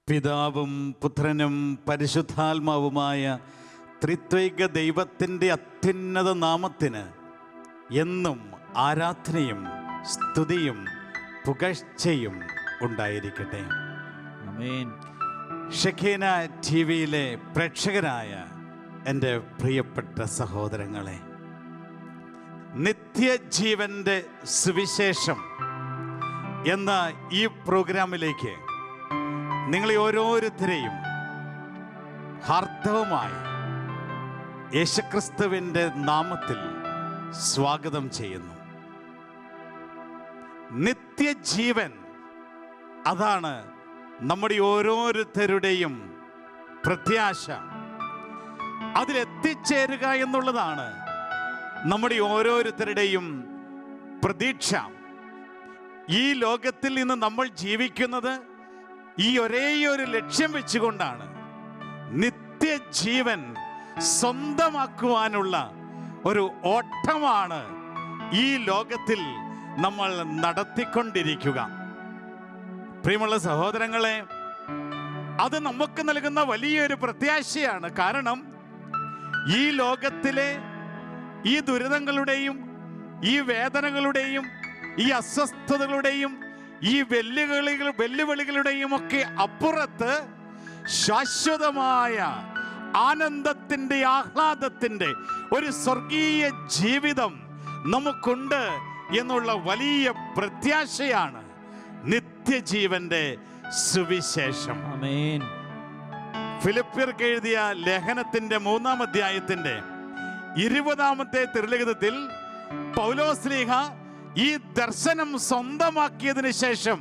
പിതാവും പുത്രനും പരിശുദ്ധാത്മാവുമായ ത്രിത്വൈക ദൈവത്തിൻ്റെ അത്യുന്നത നാമത്തിന് എന്നും ആരാധനയും സ്തുതിയും പുകഴ്ചയും ഉണ്ടായിരിക്കട്ടെ. ആമേൻ. ഷെഖീന ടിവിയിലെ പ്രേക്ഷകരായ എൻ്റെ പ്രിയപ്പെട്ട സഹോദരങ്ങളെ, നിത്യജീവൻ്റെ സുവിശേഷം എന്ന ഈ പ്രോഗ്രാമിലേക്ക് നിങ്ങളെ ഓരോരുത്തരെയും ഹാർദവമായി യേശുക്രിസ്തുവിൻ്റെ നാമത്തിൽ സ്വാഗതം ചെയ്യുന്നു. നിത്യജീവൻ, അതാണ് നമ്മുടെ ഓരോരുത്തരുടെയും പ്രത്യാശ. അതിലെത്തിച്ചേരുക എന്നുള്ളതാണ് നമ്മുടെ ഓരോരുത്തരുടെയും പ്രതീക്ഷ. ഈ ലോകത്തിൽ നിന്ന് നമ്മൾ ജീവിക്കുന്നത് ഈ ഒരേയൊരു ലക്ഷ്യം വെച്ചുകൊണ്ടാണ്. നിത്യജീവൻ സ്വന്തമാക്കുവാനുള്ള ഒരു ഓട്ടമാണ് ഈ ലോകത്തിൽ നമ്മൾ നടത്തിക്കൊണ്ടിരിക്കുക. പ്രിയമുള്ള സഹോദരങ്ങളെ, അത് നമുക്ക് നൽകുന്ന വലിയൊരു പ്രത്യാശയാണ്. കാരണം ഈ ലോകത്തിലെ ഈ ദുരിതങ്ങളുടെയും ഈ വേദനകളുടെയും ഈ അസ്വസ്ഥതകളുടെയും ഈ വെല്ലുവിളികളുടെയും ഒക്കെ അപ്പുറത്ത് ശാശ്വതമായ ആനന്ദത്തിൻ്റെ ആഹ്ലാദത്തിൻ്റെ ഒരു സ്വർഗീയ ജീവിതം നമുക്കുണ്ട് എന്നുള്ള വലിയ പ്രത്യാശയാണ് നിത്യജീവന്റെ സുവിശേഷം. ആമേൻ. ഫിലിപ്പിയർക്ക് എഴുതിയ ലേഖനത്തിന്റെ 3-ാം അധ്യായത്തിന്റെ 20-ാമത്തെ തിരുലിഖിതത്തിൽ പൗലോസ്ലീഹ ഈ ദർശനം സ്വന്തമാക്കിയതിനു ശേഷം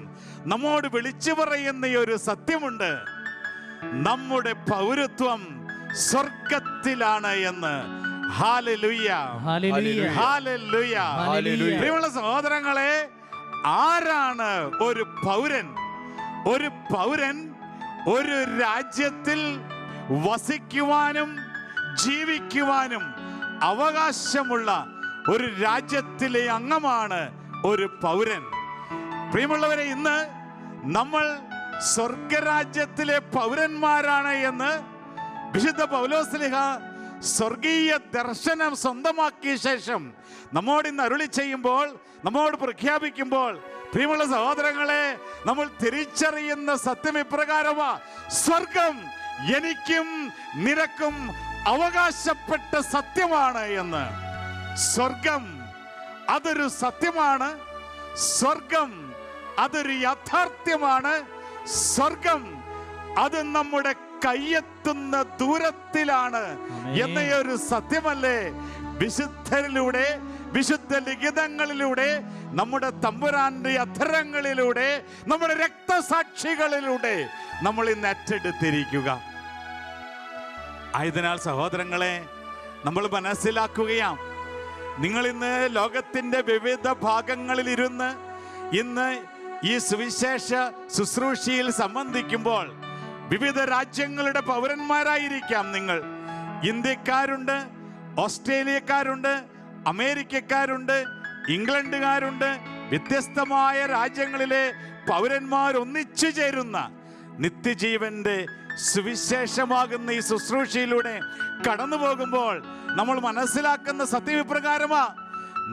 നമ്മോട് വിളിച്ചു പറയുന്ന ഒരു സത്യമുണ്ട്: നമ്മുടെ പൗരത്വം സ്വർഗത്തിലാണ് എന്ന്. Hallelujah, hallelujah, hallelujah, hallelujah. പ്രിയമുള്ള സഹോദരങ്ങളെ, ആരാണ് ഒരു പൗരൻ? ഒരു പൗരൻ ഒരു രാജ്യത്തിൽ വസിക്കുവാനും ജീവിക്കുവാനും അവകാശമുള്ള ഒരു രാജ്യത്തിലെ അംഗമാണ് ഒരു പൗരൻ. പ്രിയമുള്ളവരെ, ഇന്ന് നമ്മൾ സ്വർഗരാജ്യത്തിലെ പൗരന്മാരാണ് എന്ന് വിശുദ്ധ പൗലോസ്ലീഹ സ്വർഗീയ ദർശനം സ്വന്തമാക്കിയ ശേഷം നമ്മോട് ഇന്ന് അരുളി ചെയ്യുമ്പോൾ, നമ്മോട് പ്രഖ്യാപിക്കുമ്പോൾ, പ്രിയമുള്ള സഹോദരങ്ങളെ, നമ്മൾ തിരിച്ചറിയുന്ന സത്യം ഇപ്രകാരമാ: സ്വർഗം എനിക്കും നിനക്കും അവകാശപ്പെട്ട സത്യമാണ് എന്ന്. സ്വർഗം അതൊരു സത്യമാണ്. സ്വർഗം അതൊരു യാഥാർത്ഥ്യമാണ്. സ്വർഗം അത് നമ്മുടെ കയ്യെത്തുന്ന ദൂരത്തിലാണ് എന്ന ഒരു സത്യമല്ലേ വിശുദ്ധരിലൂടെ, വിശുദ്ധ ലിഖിതങ്ങളിലൂടെ, നമ്മുടെ തമ്പുരാന്റെ അധരങ്ങളിലൂടെ, നമ്മുടെ രക്തസാക്ഷികളിലൂടെ നമ്മൾ ഇന്ന് ഏറ്റെടുത്തിരിക്കുക. ആയതിനാൽ സഹോദരങ്ങളെ, നമ്മൾ മനസ്സിലാക്കുകയാണ്, നിങ്ങൾ ഇന്ന് ലോകത്തിന്റെ വിവിധ ഭാഗങ്ങളിൽ ഇരുന്ന് ഇന്ന് ഈ സുവിശേഷ ശുശ്രൂഷയിൽ സംബന്ധിക്കുമ്പോൾ വിവിധ രാജ്യങ്ങളുടെ പൗരന്മാരായിരിക്കാം നിങ്ങൾ. ഇന്ത്യക്കാരുണ്ട്, ഓസ്ട്രേലിയക്കാരുണ്ട്, അമേരിക്കക്കാരുണ്ട്, ഇംഗ്ലണ്ടുകാരുണ്ട്. വ്യത്യസ്തമായ രാജ്യങ്ങളിലെ പൗരന്മാർ ഒന്നിച്ചു ചേരുന്ന നിത്യജീവന്റെ സുവിശേഷമാകുന്ന ഈ ശുശ്രൂഷയിലൂടെ കടന്നു പോകുമ്പോൾ നമ്മൾ മനസ്സിലാക്കുന്ന സത്യവിപ്രകാരമാ: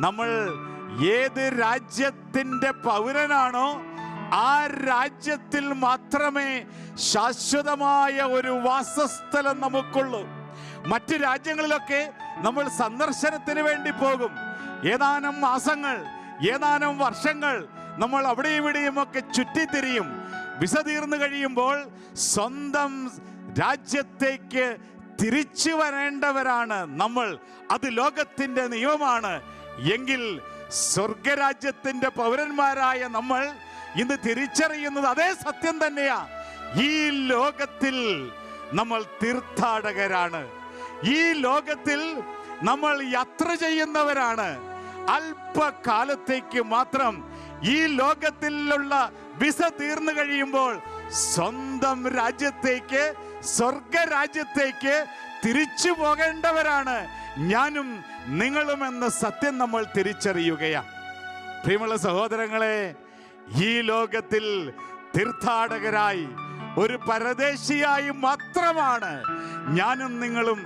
നമ്മൾ ഏത് രാജ്യത്തിൻ്റെ പൗരനാണോ ആ രാജ്യത്തിൽ മാത്രമേ ശാശ്വതമായ ഒരു വാസസ്ഥലം നമുക്കുള്ളൂ. മറ്റ് രാജ്യങ്ങളിലൊക്കെ നമ്മൾ സന്ദർശനത്തിന് വേണ്ടി പോകും. ഏതാനും മാസങ്ങൾ, ഏതാനും വർഷങ്ങൾ നമ്മൾ അവിടെയും ഇവിടെയും ഒക്കെ ചുറ്റിത്തിരിയും. വിസ തീർന്നു കഴിയുമ്പോൾ സ്വന്തം രാജ്യത്തേക്ക് തിരിച്ചു വരേണ്ടവരാണ് നമ്മൾ. അത് ലോകത്തിൻ്റെ നിയമമാണ്. എങ്കിൽ സ്വർഗരാജ്യത്തിൻ്റെ പൗരന്മാരായ നമ്മൾ ഇന്ന് തിരിച്ചറിയുന്നത് അതേ സത്യം തന്നെയാ. ഈ ലോകത്തിൽ നമ്മൾ തീർത്ഥാടകരാണ്. ഈ ലോകത്തിൽ നമ്മൾ യാത്ര ചെയ്യുന്നവരാണ്. അല്പകാലത്തേക്ക് മാത്രം ഈ ലോകത്തിലുള്ള വിസ തീർന്നു കഴിയുമ്പോൾ സ്വന്തം രാജ്യത്തേക്ക്, സ്വർഗരാജ്യത്തേക്ക് തിരിച്ചു പോകേണ്ടവരാണ് ഞാനും നിങ്ങളും എന്ന സത്യം നമ്മൾ തിരിച്ചറിയുകയാണ്. പ്രിയമുള്ള സഹോദരങ്ങളെ, ഈ ലോകത്തിൽ തീർത്ഥാടകരായി ഒരു പരദേശിയായി മാത്രമാണ് ഞാനും നിങ്ങളും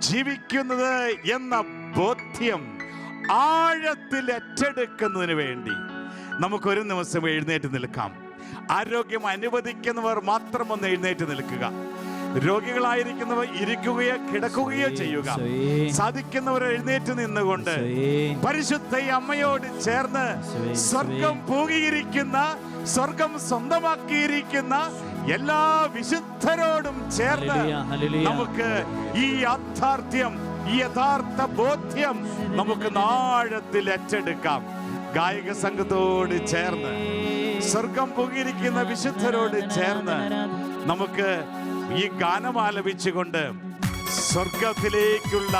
ജീവിക്കുന്നത് എന്ന ബോധ്യം ആഴത്തിൽ ഏറ്റെടുക്കുന്നതിന് വേണ്ടി നമുക്കൊരു നിമിഷം എഴുന്നേറ്റ് നിൽക്കാം. ആരോഗ്യം അനുവദിക്കുന്നവർ മാത്രം ഒന്ന് എഴുന്നേറ്റ് നിൽക്കുക. രോഗികളായിരിക്കുന്നവർ ഇരിക്കുകയോ കിടക്കുകയോ ചെയ്യുക. സാധിക്കുന്നവർ എഴുന്നേറ്റ് നിന്നുകൊണ്ട് പരിശുദ്ധ അമ്മയോട് ചേർന്ന് സ്വർഗം പൂകിയിരിക്കുന്ന, സ്വർഗം സ്വന്തമാക്കിയിരിക്കുന്ന എല്ലാ വിശുദ്ധരോടും ചേർന്ന് നമുക്ക് ഈ യാഥാർത്ഥ്യം, ഈ യഥാർത്ഥ ബോധ്യം നമുക്ക് ആഴത്തിൽ ഏറ്റെടുക്കാം. ഗായക സംഘത്തോട് ചേർന്ന്, സ്വർഗം പൂകിയിരിക്കുന്ന വിശുദ്ധരോട് ചേർന്ന് നമുക്ക് ഈ ഗാനം ആലപിച്ചുകൊണ്ട് സ്വർഗത്തിലേക്കുള്ള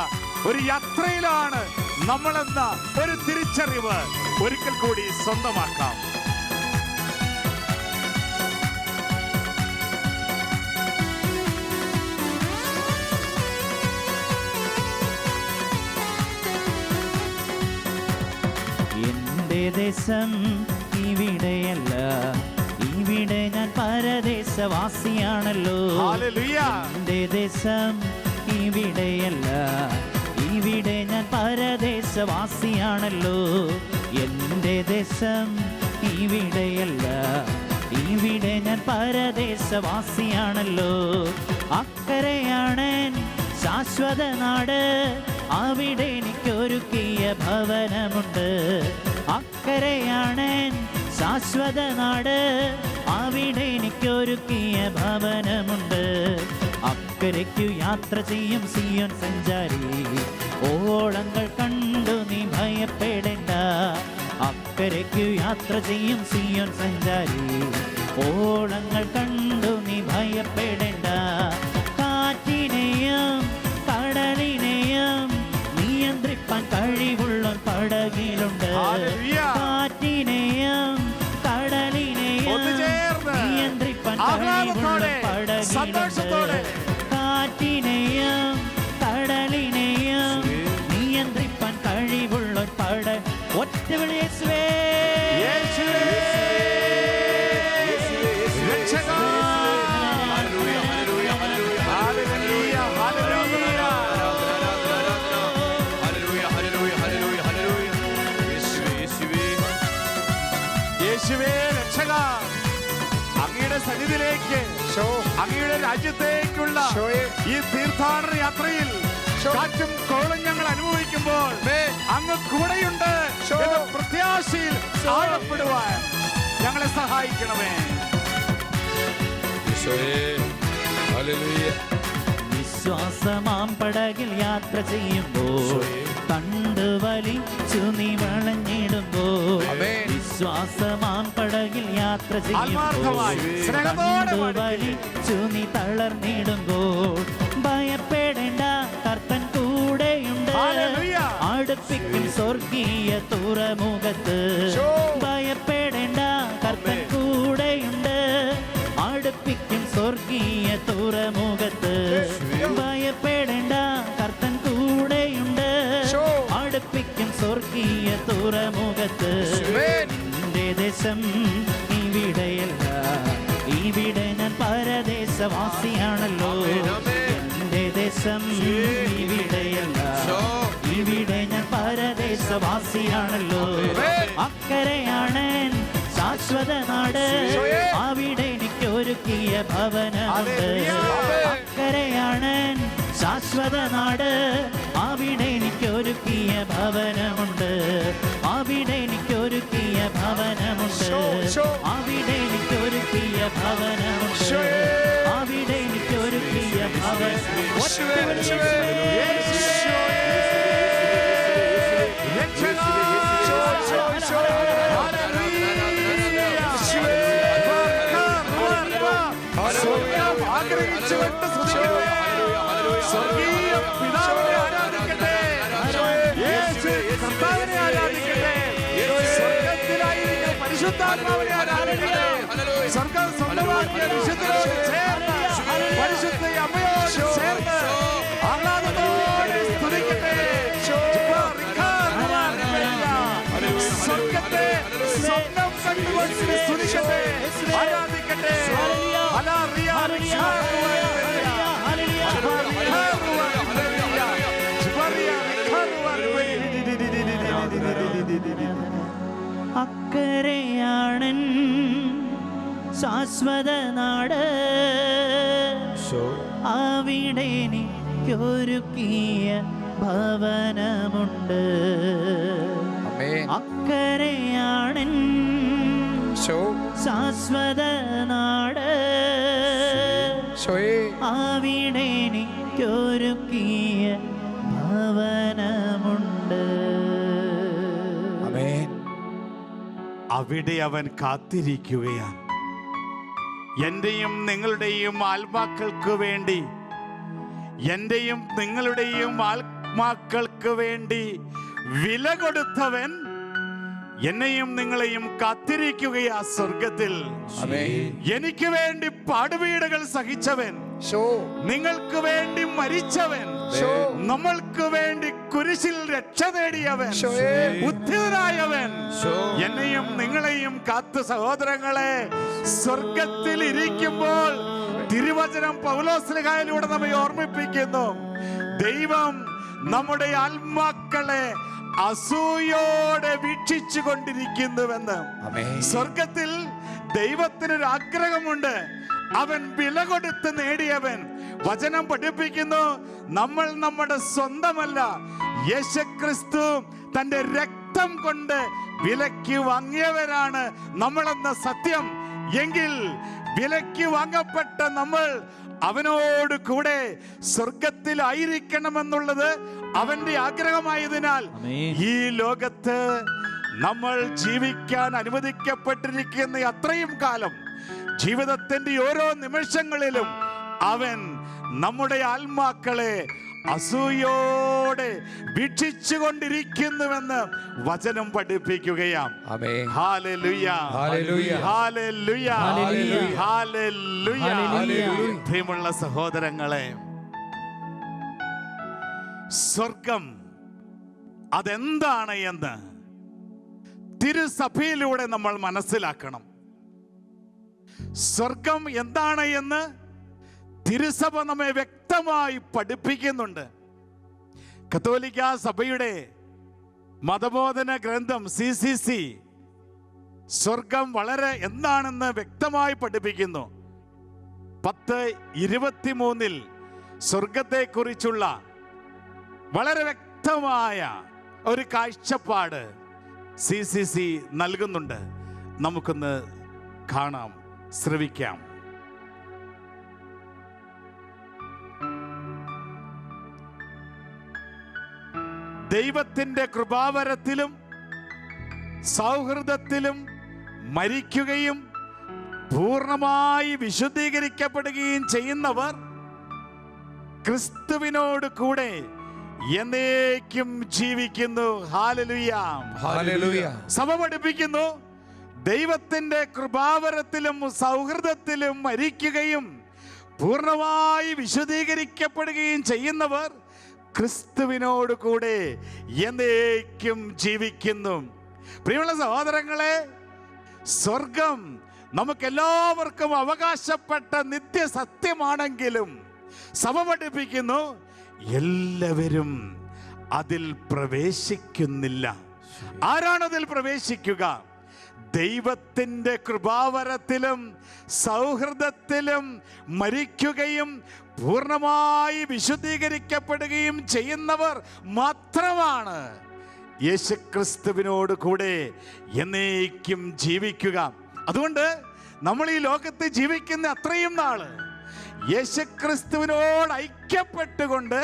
ഒരു യാത്രയിലാണ് നമ്മളെന്ന ഒരു തിരിച്ചറിവ് ഒരിക്കൽ കൂടി സ്വന്തമാക്കാം. എന്റെ ദേശം ഇവിടെയല്ല, ഇവിടെ ഞാൻ പരദേശവാസിയാണല്ലോ. എന്റെ ദേശം ഇവിടെയല്ല, ഇവിടെ ഞാൻ പരദേശവാസിയാണല്ലോ. എന്റെ ദേശം ഇവിടെയല്ല, ഇവിടെ ഞാൻ പരദേശവാസിയാണല്ലോ. അക്കരയാണ് ശാശ്വത നാട്, അവിടെ എനിക്കൊരുക്കിയ ഭവനമുണ്ട്. അക്കരയാണ് ശാശ്വത നാട്, അവിടെ എനിക്കൊരുക്കിയ ഭവനമുണ്ട്. അക്കരയ്ക്കു യാത്ര ചെയ്യും സിയോൻ സഞ്ചാരി, ഓളങ്ങൾ കണ്ടു നീ ഭയപ്പെടേണ്ട. അക്കരയ്ക്കു യാത്ര ചെയ്യും സിയോൻ സഞ്ചാരി, ഓളങ്ങൾ കണ്ടു നീ ഭയപ്പെടേണ്ട. കാറ്റിനെയും കടലിനെയും നിയന്ത്രിപ്പാൻ കഴിവുള്ള പടകിലുണ്ട്. കാറ്റിനെയും കടലിനെയും നിയന്ത്രിപ്പാൻ കഴിവുള്ള പടകിലുണ്ട്. കാറ്റിനെയും കടലിനെയും നിയന്ത്രിപ്പാൻ കഴിവുള്ള പട ഒറ്റ വിളി യേശുവേ, യേശുവേ രക്ഷകാ. യേശുവേ രക്ഷക, അങ്ങയുടെ സന്നിധിയിലേക്ക്, അങ്ങയുടെ രാജ്യത്തേക്കുള്ള ഈ തീർത്ഥാടന യാത്രയിൽ കാറ്റും കോളും ഞങ്ങൾ അനുഭവിക്കുമ്പോൾ അങ്ങ് കൂടെയുണ്ട് എന്ന പ്രത്യാശയിൽ ആഴപ്പെടുവാൻ ഞങ്ങളെ സഹായിക്കണമേ. വിശ്വാസമാം പടകിൽ യാത്ര ചെയ്യുമ്പോൾ കണ്ടുവലിച്ചു നീ വളഞ്ഞിടുമ്പോൾ, വിശ്വാസമാം പടകിൽ യാത്ര ചെയ്യുമ്പോൾ കണ്ടുവലിച്ചു നീ തളർന്നിടുമ്പോൾ, ഭയപ്പെടേണ്ട കർത്തൻ കൂടെയുണ്ട്. അടുപ്പിക്കും സ്വർഗീയ തുറമുഖത്ത്, ഭയപ്പെടേണ്ട കർത്തൻ കൂടെയുണ്ട്. അടുപ്പിക്കും സ്വർഗീയ തുറമുഖത്ത്, ഭയപ്പെടേണ്ട കർത്തൻ കൂടെയുണ്ട്. അടുപ്പിക്കും സ്വർഗീയ തുറമുഖത്ത്. എന്റെ ദേശം ഇവിടെയല്ല, ഇവിടെ ഞാൻ പരദേശവാസിയാണല്ലോ. എന്റെ ദേശം ഇവിടെയല്ല, ഇവിടെ ഞാൻ പരദേശവാസിയാണല്ലോ. അക്കരയാണ് ശാശ്വത നാട്, അവിടെ എനിക്കൊരുക്കിയ ഭവനമുണ്ട്. അക്കരയാണ് ശാശ്വത നാട്, അവിടെ എനിക്കൊരുക്കിയ ഭവനമുണ്ട്. അവിടെ എനിക്കൊരുക്കിയ ഭവനമുണ്ട്. അവിടെ എനിക്കൊരുക്കിയ ഭവനമുണ്ട്. അവിടെ എനിക്കൊരുക്കിയ ആഗ്രഹിച്ചുകൊണ്ട് സ്വർഗീയ പിതാവിനെ ആരാധിക്കട്ടെ, യേശു കർത്താവിനെ ആരാധിക്കട്ടെ, സ്വർഗത്തിലായിരിക്കുന്ന പരിശുദ്ധാത്മാവിനെ ആരാധിക്കട്ടെ. സ്വർഗം സ്വന്തമാക്കിയ വിശുദ്ധരോട് ചേർന്ന്, പരിശുദ്ധ അമ്മയോട് ചേർന്ന് ആഹ്ലാദത്തോടെ സ്തുതിക്കട്ടെ. സ്വർഗത്തെ സ്വന്തം കണ്ടുകൊണ്ട് സ്തുതിക്കട്ടെ, ആരാധിക്കട്ടെ. അക്കരയാണൻ ശാശ്വത നാട്, അവിടെ എനിക്കൊരുക്കിയ ഭവനമുണ്ട്. അക്കരയാണൻ ശാശ്വത നാട്, അവിടെ എനിക്കൊരുക്കിയ ഭവനമുണ്ട്. അവിടെ അവൻ കാത്തിരിക്കുകയാണ്. എൻ്റെയും നിങ്ങളുടെയും ആത്മാക്കൾക്ക് വേണ്ടി, എൻ്റെയും നിങ്ങളുടെയും ആത്മാക്കൾക്ക് വേണ്ടി വില കൊടുത്തവൻ എന്നെയും നിങ്ങളെയും കാത്തിരിക്കുകയാ സ്വർഗത്തിൽ. എനിക്ക് വേണ്ടി പാടുപീടുകൾ സഹിച്ചവൻ, നിങ്ങൾക്ക് വേണ്ടി മരിച്ചവൻ, നമ്മൾക്ക് വേണ്ടി കുരിശിൽ രക്ഷ നേടിയവൻ, ഉദ്ധിതനായവൻ എന്നെയും നിങ്ങളെയും കാത്ത് സഹോദരങ്ങളെ സ്വർഗത്തിൽ ഇരിക്കുമ്പോൾ തിരുവചനം പൗലോസ്ലീഹായിലൂടെ നമ്മെ ഓർമ്മിപ്പിക്കുന്നു. ദൈവം നമ്മുടെ ആത്മാക്കളെ അസൂയോടെ വീക്ഷിച്ചു കൊണ്ടിരിക്കുന്നുവെന്ന്. സ്വർഗത്തിൽ ദൈവത്തിനൊരു ആഗ്രഹമുണ്ട്. അവൻ വില കൊടുത്ത് നേടിയവൻ. വചനം പഠിപ്പിക്കുന്നു, നമ്മൾ നമ്മുടെ സ്വന്തമല്ല, യേശുക്രിസ്തു തന്റെ രക്തം കൊണ്ട് വിലയ്ക്ക് വാങ്ങിയവരാണ് നമ്മളെന്ന സത്യം. എങ്കിൽ വിലയ്ക്ക് വാങ്ങപ്പെട്ട നമ്മൾ അവനോട് കൂടെ സ്വർഗത്തിലായിരിക്കണമെന്നുള്ളത് അവന്റെ ആഗ്രഹമായതിനാൽ ഈ ലോകത്ത് നമ്മൾ ജീവിക്കാൻ അനുവദിക്കപ്പെട്ടിരിക്കുന്ന അത്രയും കാലം ജീവിതത്തിന്റെ ഓരോ നിമിഷങ്ങളിലും അവൻ നമ്മുടെ ആത്മാക്കളെ അസൂയോടെ വീക്ഷിച്ചു കൊണ്ടിരിക്കുന്നുവെന്ന് വചനം പഠിപ്പിക്കുകയാണ്. Hallelujah, hallelujah, hallelujah, hallelujah. പ്രിയമുള്ള സഹോദരങ്ങളെ, സ്വർഗം അതെന്താണ് എന്ന് തിരുസഭയിലൂടെ നമ്മൾ മനസ്സിലാക്കണം. സ്വർഗം എന്താണ് എന്ന് തിരുസഭ നമ്മെ വ്യക്തമായി പഠിപ്പിക്കുന്നുണ്ട്. കത്തോലിക്ക സഭയുടെ മതബോധന ഗ്രന്ഥം CCC സ്വർഗം വളരെ എന്താണെന്ന് വ്യക്തമായി പഠിപ്പിക്കുന്നു. 10:23 സ്വർഗത്തെക്കുറിച്ചുള്ള വളരെ വ്യക്തമായ ഒരു കാഴ്ചപ്പാട് CCC നൽകുന്നുണ്ട്. നമുക്കൊന്ന് കാണാം, ശ്രവിക്കാം. ദൈവത്തിന്റെ കൃപാവരത്തിലും സൗഹൃദത്തിലും മരിക്കുകയും പൂർണ്ണമായി വിശുദ്ധീകരിക്കപ്പെടുകയും ചെയ്യുന്നവർ ക്രിസ്തുവിനോട് കൂടെ എന്നേക്കും ജീവിക്കുന്നു. Hallelujah, hallelujah. സഭ പഠിപ്പിക്കുന്നു, ദൈവത്തിന്റെ കൃപാവരത്തിലും സൗഹൃദത്തിലും മരിക്കുകയും പൂർണ്ണമായി വിശുദ്ധീകരിക്കപ്പെടുകയും ചെയ്യുന്നവർ ക്രിസ്തുവിനോട് കൂടെ എന്നേക്കും ജീവിക്കുന്നു. പ്രിയമുള്ള സഹോദരങ്ങളെ, സ്വർഗം നമുക്കെല്ലാവർക്കും അവകാശപ്പെട്ട നിത്യസത്യമാണെങ്കിലും സഭ പഠിപ്പിക്കുന്നു എല്ലാവരും അതിൽ പ്രവേശിക്കുന്നില്ല. ആരാണതിൽ പ്രവേശിക്കുക? ദൈവത്തിൻ്റെ കൃപാവരത്തിലും സൗഹൃദത്തിലും മരിക്കുകയും പൂർണ്ണമായി വിശുദ്ധീകരിക്കപ്പെടുകയും ചെയ്യുന്നവർ മാത്രമാണ് യേശുക്രിസ്തുവിനോട് കൂടെ എന്നേക്കും ജീവിക്കുക. അതുകൊണ്ട് നമ്മൾ ഈ ലോകത്ത് ജീവിക്കുന്ന അത്രയും നാള് യേശുക്രിസ്തുവിനോട് ഐക്യപ്പെട്ടുകൊണ്ട്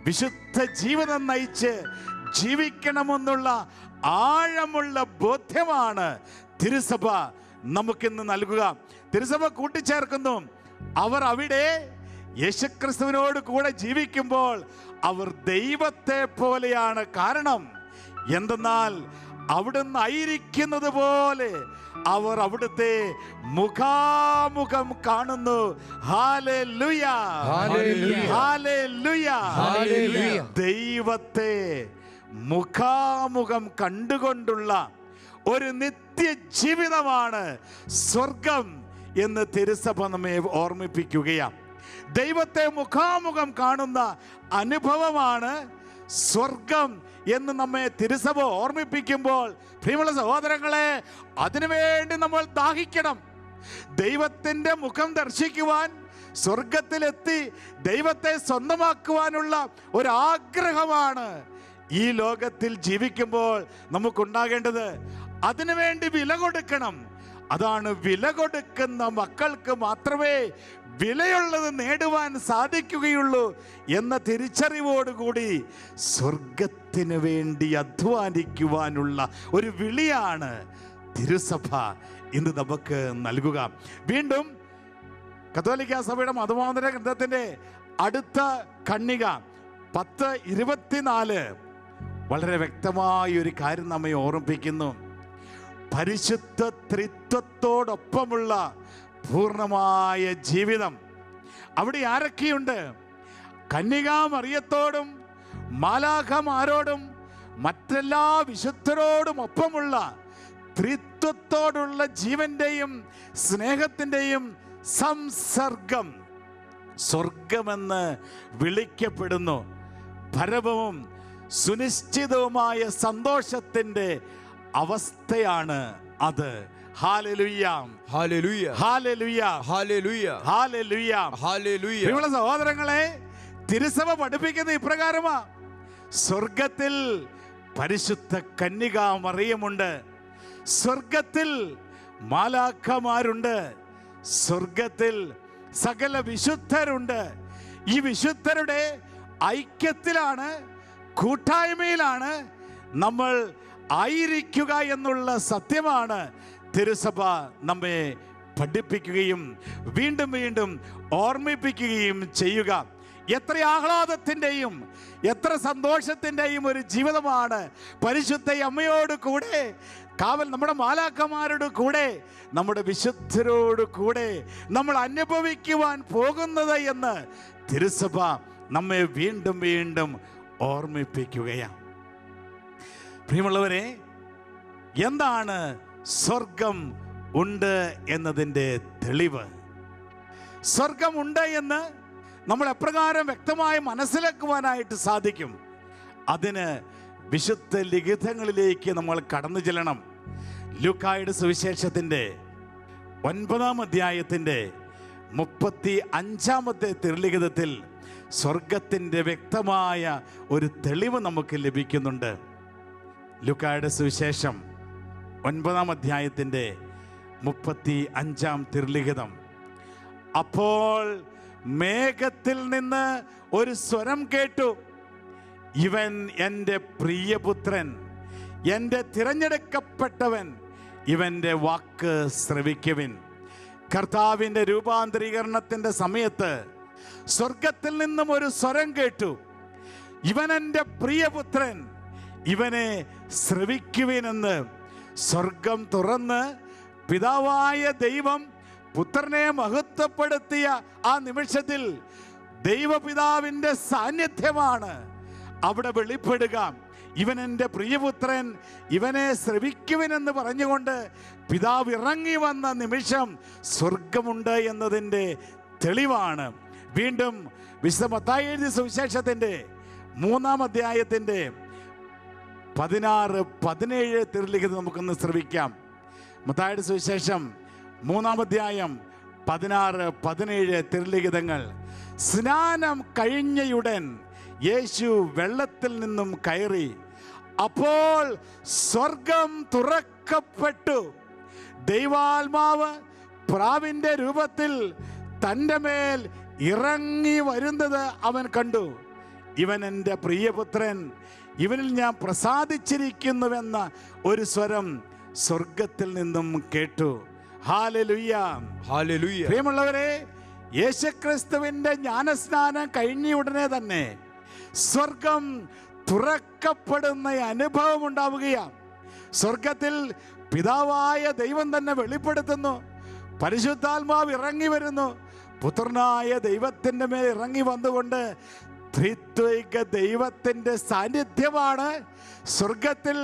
വിശുദ്ധ ജീവിതം നയിച്ച് ജീവിക്കണമെന്നുള്ള ആഴമുള്ള ബോധ്യമാണ് തിരുസഭ നമുക്കിന്ന് നൽകുക. തിരുസഭ കൂട്ടിച്ചേർക്കുന്നു, അവർ അവിടെ യേശുക്രിസ്തുവിനോട് കൂടെ ജീവിക്കുമ്പോൾ അവർ ദൈവത്തെ പോലെയാണ്. കാരണം എന്തെന്നാൽ അവിടുന്ന് ആയിരിക്കുന്നത് പോലെ അവർ അവിടുത്തെ മുഖാമുഖം കാണുന്നു. Hallelujah, hallelujah, hallelujah. ദൈവത്തെ മുഖാമുഖം കണ്ടുകൊണ്ടുള്ള ഒരു നിത്യജീവിതമാണ് സ്വർഗം എന്ന് തിരുസഭ നമ്മെ ഓർമ്മിപ്പിക്കുകയാണ്. ദൈവത്തെ മുഖാമുഖം കാണുന്ന അനുഭവമാണ് സ്വർഗം എന്ന് നമ്മെ തിരുസഭ ഓർമ്മിപ്പിക്കുമ്പോൾ, പ്രിയമുള്ള സഹോദരങ്ങളെ, അതിനുവേണ്ടി നമ്മൾ ദാഹിക്കണം. ദൈവത്തിൻ്റെ മുഖം ദർശിക്കുവാൻ, സ്വർഗത്തിലെത്തി ദൈവത്തെ സ്വന്തമാക്കുവാനുള്ള ഒരാഗ്രഹമാണ് ഈ ലോകത്തിൽ ജീവിക്കുമ്പോൾ നമുക്കുണ്ടാകേണ്ടത്. അതിനുവേണ്ടി വില കൊടുക്കണം. അതാണ്, വില കൊടുക്കുന്ന മക്കൾക്ക് മാത്രമേ വിലയുള്ളത് നേടുവാൻ സാധിക്കുകയുള്ളൂ എന്ന തിരിച്ചറിവോടുകൂടി സ്വർഗത്തിന് വേണ്ടി അധ്വാനിക്കുവാനുള്ള ഒരു വിളിയാണ് തിരുസഭ ഇന്ന് നമുക്ക് നൽകുക. വീണ്ടും കത്തോലിക്ക സഭയുടെ മതബോധന ഗ്രന്ഥത്തിൻ്റെ അടുത്ത ഖണ്ഡിക 10:24 വളരെ വ്യക്തമായ ഒരു കാര്യം നമ്മെ ഓർമ്മിപ്പിക്കുന്നു. പരിശുദ്ധ ത്രിത്വത്തോടൊപ്പമുള്ള പൂർണ്ണമായ ജീവിതം. അവിടെ ആരൊക്കെയുണ്ട്? കന്യകാമറിയത്തോടും മാലാഖമാരോടും മറ്റെല്ലാ വിശുദ്ധരോടും ഒപ്പമുള്ള ത്രിത്വത്തോടുള്ള ജീവന്റെയും സ്നേഹത്തിൻ്റെയും സംസർഗം സ്വർഗമെന്ന് വിളിക്കപ്പെടുന്നു. പരമവും സുനിശ്ചിതവുമായ സന്തോഷത്തിൻ്റെ അവസ്ഥയാണ് അത്. Hallelujah, hallelujah, hallelujah, hallelujah, hallelujah, hallelujah. പ്രിയമുള്ള സഹോദരങ്ങളെ, തിരുസഭ പഠിപ്പിക്കുന്ന ഇപ്രകാരമാ. സ്വർഗത്തിൽ പരിശുദ്ധ കന്യകാ മറിയമുണ്ട്, സ്വർഗത്തിൽ മാലാഖമാരുണ്ട്, സ്വർഗത്തിൽ സകല വിശുദ്ധരുണ്ട്. ഈ വിശുദ്ധരുടെ ഐക്യത്തിലാണ്, കൂട്ടായ്മയിലാണ് നമ്മൾ ആയിരിക്കുക എന്നുള്ള സത്യമാണ് തിരുസഭ നമ്മെ പഠിപ്പിക്കുകയും വീണ്ടും വീണ്ടും ഓർമ്മിപ്പിക്കുകയും ചെയ്യുക. എത്ര ആഹ്ലാദത്തിൻ്റെയും എത്ര സന്തോഷത്തിൻ്റെയും ഒരു ജീവിതമാണ് പരിശുദ്ധ അമ്മയോട് കൂടെ, കാവൽ നമ്മുടെ മാലാഖമാരോട് കൂടെ, നമ്മുടെ വിശുദ്ധരോട് കൂടെ നമ്മൾ അനുഭവിക്കുവാൻ പോകുന്നത് എന്ന് തിരുസഭ നമ്മെ വീണ്ടും വീണ്ടും ഓർമ്മിപ്പിക്കുകയാണ്. പ്രിയമുള്ളവരെ, എന്താണ് സ്വർഗം ഉണ്ട് എന്നതിൻ്റെ തെളിവ്? സ്വർഗമുണ്ട് എന്ന് നമ്മൾ എപ്രകാരം വ്യക്തമായി മനസ്സിലാക്കുവാനായിട്ട് സാധിക്കും? അതിന് വിശുദ്ധ ലിഖിതങ്ങളിലേക്ക് നമ്മൾ കടന്നു ചെല്ലണം. ലൂക്കായുടെ സുവിശേഷത്തിൻ്റെ 9-ാം അധ്യായത്തിൻ്റെ 35-ാമത്തെ തിരുലിഖിതത്തിൽ സ്വർഗത്തിൻ്റെ വ്യക്തമായ ഒരു തെളിവ് നമുക്ക് ലഭിക്കുന്നുണ്ട്. ലൂക്കായുടെ സുവിശേഷം 9-ാം അധ്യായത്തിൻ്റെ 35-ാം തിരുലിഖിതം. അപ്പോൾ മേഘത്തിൽ നിന്ന് ഒരു സ്വരം കേട്ടു, ഇവൻ എൻ്റെ പ്രിയപുത്രൻ, എൻ്റെ തിരഞ്ഞെടുക്കപ്പെട്ടവൻ, ഇവൻ്റെ വാക്ക് ശ്രവിക്കുവിൻ. കർത്താവിൻ്റെ രൂപാന്തരീകരണത്തിൻ്റെ സമയത്ത് സ്വർഗത്തിൽ നിന്നും ഒരു സ്വരം കേട്ടു, ഇവൻ എൻ്റെ പ്രിയപുത്രൻ, ഇവനെ ശ്രവിക്കുവിനെന്ന്. സ്വർഗം തുറന്ന് പിതാവായ ദൈവം പുത്രനെ മഹത്വപ്പെടുത്തിയ ആ നിമിഷത്തിൽ ദൈവപിതാവിൻ്റെ സാന്നിധ്യമാണ് അവിടെ വെളിപ്പെടുക. ഇവൻ എൻ്റെ പ്രിയപുത്രൻ, ഇവനെ ശ്രവിക്കുവിനെന്ന് പറഞ്ഞുകൊണ്ട് പിതാവ് ഇറങ്ങി വന്ന നിമിഷം സ്വർഗമുണ്ട് എന്നതിൻ്റെ തെളിവാണ്. വീണ്ടും വിശുദ്ധ മത്തായി എഴുതിയ സുവിശേഷത്തിൻ്റെ 3-ാം അധ്യായത്തിൻ്റെ 16-17 തിരുലിഖിതം നമുക്കൊന്ന് ശ്രവിക്കാം. മത്തായിയുടെ സുവിശേഷം 3-ാം അധ്യായം 16-17 തിരുലിഖിതങ്ങൾ. സ്നാനം കഴിഞ്ഞയുടൻ യേശു വെള്ളത്തിൽ നിന്നും കയറി. അപ്പോൾ സ്വർഗം തുറക്കപ്പെട്ടു. ദൈവാത്മാവ് പ്രാവിൻ്റെ രൂപത്തിൽ തൻ്റെ മേൽ ഇറങ്ങി വരുന്നത് അവൻ കണ്ടു. ഇവൻ എൻ്റെ പ്രിയപുത്രൻ, ഇവനിൽ ഞാൻ പ്രസാദിച്ചിരിക്കുന്നുവെന്ന ഒരു സ്വരം സ്വർഗത്തിൽ നിന്നും കേട്ടു. Hallelujah, hallelujah. പ്രിയമുള്ളവരെ, യേശുക്രിസ്തുവിൻ്റെ ജ്ഞാനസ്നാനം കഴിഞ്ഞ ഉടനെ തന്നെ സ്വർഗം തുറക്കപ്പെടുന്ന അനുഭവം ഉണ്ടാവുകയാണ്. സ്വർഗത്തിൽ പിതാവായ ദൈവം തന്നെ വെളിപ്പെടുത്തുന്നു, പരിശുദ്ധാത്മാവ് ഇറങ്ങി വരുന്നു. പുത്രനായ ദൈവത്തിൻ്റെ മേൽ ഇറങ്ങി വന്നുകൊണ്ട് ത്രിത്വൈക ദൈവത്തിൻ്റെ സാന്നിധ്യമാണ് സ്വർഗത്തിൽ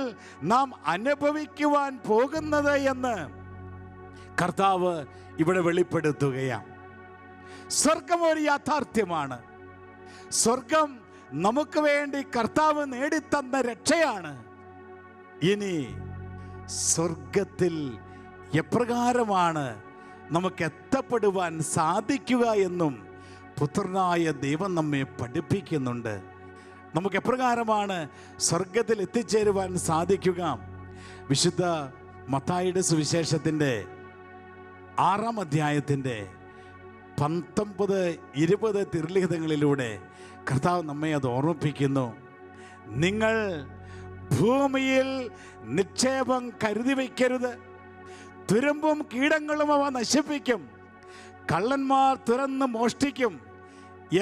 നാം അനുഭവിക്കുവാൻ പോകുന്നത് എന്ന് കർത്താവ് ഇവിടെ വെളിപ്പെടുത്തുകയാണ്. സ്വർഗം ഒരു യാഥാർത്ഥ്യമാണ്. സ്വർഗം നമുക്ക് വേണ്ടി കർത്താവ് നേടിത്തന്ന രക്ഷയാണ്. ഇനി സ്വർഗത്തിൽ എപ്രകാരമാണ് നമുക്ക് എത്തപ്പെടുവാൻ സാധിക്കുക എന്നും പുത്രനായ ദൈവം നമ്മെ പഠിപ്പിക്കുന്നുണ്ട്. നമുക്ക് എപ്രകാരമാണ് സ്വർഗത്തിൽ എത്തിച്ചേരുവാൻ സാധിക്കുക? വിശുദ്ധ മത്തായിയുടെ സുവിശേഷത്തിൻ്റെ 6-ാം അധ്യായത്തിൻ്റെ 19-20 തിരുലിഖിതങ്ങളിലൂടെ കർത്താവ് നമ്മെ അത് ഓർമ്മിപ്പിക്കുന്നു. നിങ്ങൾ ഭൂമിയിൽ നിക്ഷേപം കരുതി വയ്ക്കരുത്, തുരുമ്പും കീടങ്ങളും അവ നശിപ്പിക്കും, കള്ളന്മാർ തുറന്ന് മോഷ്ടിക്കും.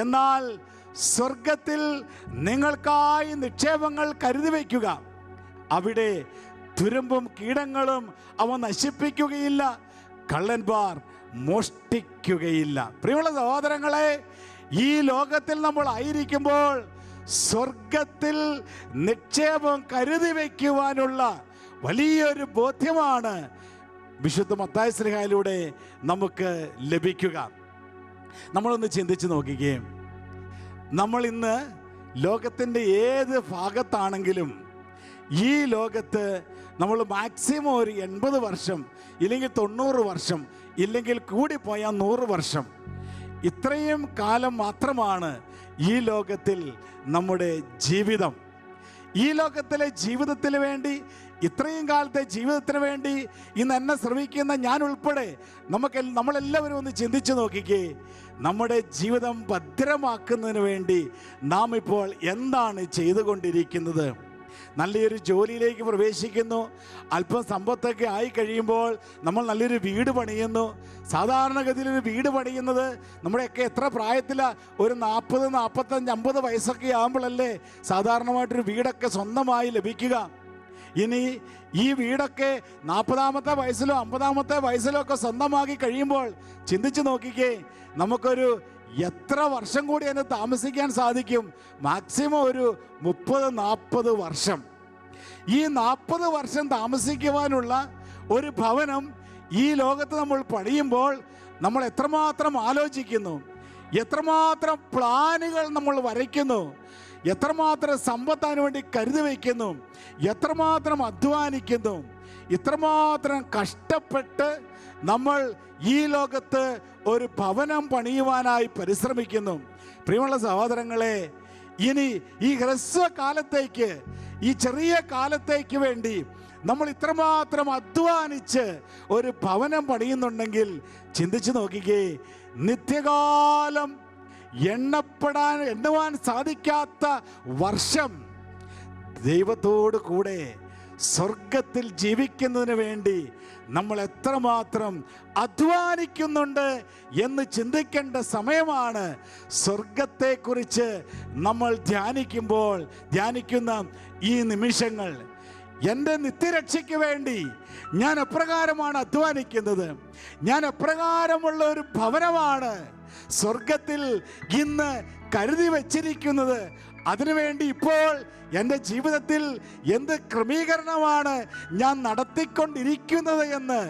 എന്നാൽ സ്വർഗത്തിൽ നിങ്ങൾക്കായി നിക്ഷേപങ്ങൾ കരുതി വയ്ക്കുക, അവിടെ തുരുമ്പും കീടങ്ങളും അവ നശിപ്പിക്കുകയില്ല, കള്ളന്മാർ മോഷ്ടിക്കുകയില്ല. പ്രിയമുള്ള സഹോദരങ്ങളെ, ഈ ലോകത്തിൽ നമ്മൾ ആയിരിക്കുമ്പോൾ സ്വർഗത്തിൽ നിക്ഷേപം കരുതി വയ്ക്കുവാനുള്ള വലിയൊരു ബോധ്യമാണ് വിശുദ്ധ മത്തായി ശ്ലീഹായിലൂടെ നമുക്ക് ലഭിക്കുക. നമ്മളൊന്ന് ചിന്തിച്ച് നോക്കുകയും, നമ്മൾ ഇന്ന് ലോകത്തിൻ്റെ ഏത് ഭാഗത്താണെങ്കിലും ഈ ലോകത്ത് നമ്മൾ മാക്സിമം ഒരു 80 വർഷം, ഇല്ലെങ്കിൽ 90 വർഷം, ഇല്ലെങ്കിൽ കൂടിപ്പോയാൽ 100 വർഷം, ഇത്രയും കാലം മാത്രമാണ് ഈ ലോകത്തിൽ നമ്മുടെ ജീവിതം. ഈ ലോകത്തിലെ ജീവിതത്തിന് വേണ്ടി, ഇത്രയും കാലത്തെ ജീവിതത്തിന് വേണ്ടി ഇന്ന് എന്നെ ശ്രമിക്കുന്ന ഞാൻ ഉൾപ്പെടെ നമ്മളെല്ലാവരും ഒന്ന് ചിന്തിച്ചു നോക്കിക്കേ, നമ്മുടെ ജീവിതം ഭദ്രമാക്കുന്നതിന് വേണ്ടി നാം ഇപ്പോൾ എന്താണ് ചെയ്തുകൊണ്ടിരിക്കുന്നത്? നല്ലൊരു ജോലിയിലേക്ക് പ്രവേശിക്കുന്നു, അല്പം സമ്പത്തൊക്കെ ആയി കഴിയുമ്പോൾ നമ്മൾ നല്ലൊരു വീട് പണിയുന്നു. സാധാരണഗതിയിൽ ഒരു വീട് പണിയുന്നത് നമ്മുടെയൊക്കെ എത്ര പ്രായത്തിലാണ്? ഒരു 40, 45, 50 വയസ്സൊക്കെ ആകുമ്പോഴല്ലേ സാധാരണമായിട്ടൊരു വീടൊക്കെ സ്വന്തമായി ലഭിക്കുക. ഇനി ഈ വീടൊക്കെ 40-ാമത്തെ വയസ്സിലോ 50-ാമത്തെ വയസ്സിലോ ഒക്കെ സ്വന്തമാക്കി കഴിയുമ്പോൾ ചിന്തിച്ച് നോക്കിക്കേ, നമുക്കൊരു എത്ര വർഷം കൂടി അതിന് താമസിക്കാൻ സാധിക്കും? മാക്സിമം ഒരു 30-40 വർഷം. ഈ 40 വർഷം താമസിക്കുവാനുള്ള ഒരു ഭവനം ഈ ലോകത്ത് നമ്മൾ പണിയുമ്പോൾ നമ്മൾ എത്രമാത്രം ആലോചിക്കുന്നു, എത്രമാത്രം പ്ലാനുകൾ നമ്മൾ വരയ്ക്കുന്നു, എത്രമാത്രം സമ്പത്ത് അതിനു വേണ്ടി കരുതി വയ്ക്കുന്നു, എത്രമാത്രം അധ്വാനിക്കുന്നു, ഇത്രമാത്രം കഷ്ടപ്പെട്ട് നമ്മൾ ഈ ലോകത്ത് ഒരു ഭവനം പണിയുവാനായി പരിശ്രമിക്കുന്നു. പ്രിയമുള്ള സഹോദരങ്ങളെ, ഇനി ഈ ഹ്രസ്വകാലത്തേക്ക്, ഈ ചെറിയ കാലത്തേക്ക് വേണ്ടി നമ്മൾ ഇത്രമാത്രം അധ്വാനിച്ച് ഒരു ഭവനം പണിയുന്നുണ്ടെങ്കിൽ ചിന്തിച്ചു നോക്കിക്കേ, നിത്യകാലം എണ്ണുവാൻ സാധിക്കാത്ത വർഷം ദൈവത്തോട് കൂടെ സ്വർഗത്തിൽ ജീവിക്കുന്നതിന് വേണ്ടി നമ്മൾ എത്രമാത്രം അധ്വാനിക്കുന്നുണ്ട് എന്ന് ചിന്തിക്കേണ്ട സമയമാണ്. സ്വർഗത്തെക്കുറിച്ച് നമ്മൾ ധ്യാനിക്കുന്ന ഈ നിമിഷങ്ങൾ, എൻ്റെ നിത്യരക്ഷയ്ക്ക് വേണ്ടി ഞാൻ എപ്രകാരമാണ് അധ്വാനിക്കുന്നത്, ഞാൻ എപ്രകാരമുള്ള ഒരു ഭവനമാണ് സ്വർഗത്തിൽ ഇന്ന് കരുതി വച്ചിരിക്കുന്നത്, അതിനുവേണ്ടി ഇപ്പോൾ എൻ്റെ ജീവിതത്തിൽ എന്ത് ക്രമീകരണമാണ് ഞാൻ നടത്തിക്കൊണ്ടിരിക്കുന്നത് എന്ന്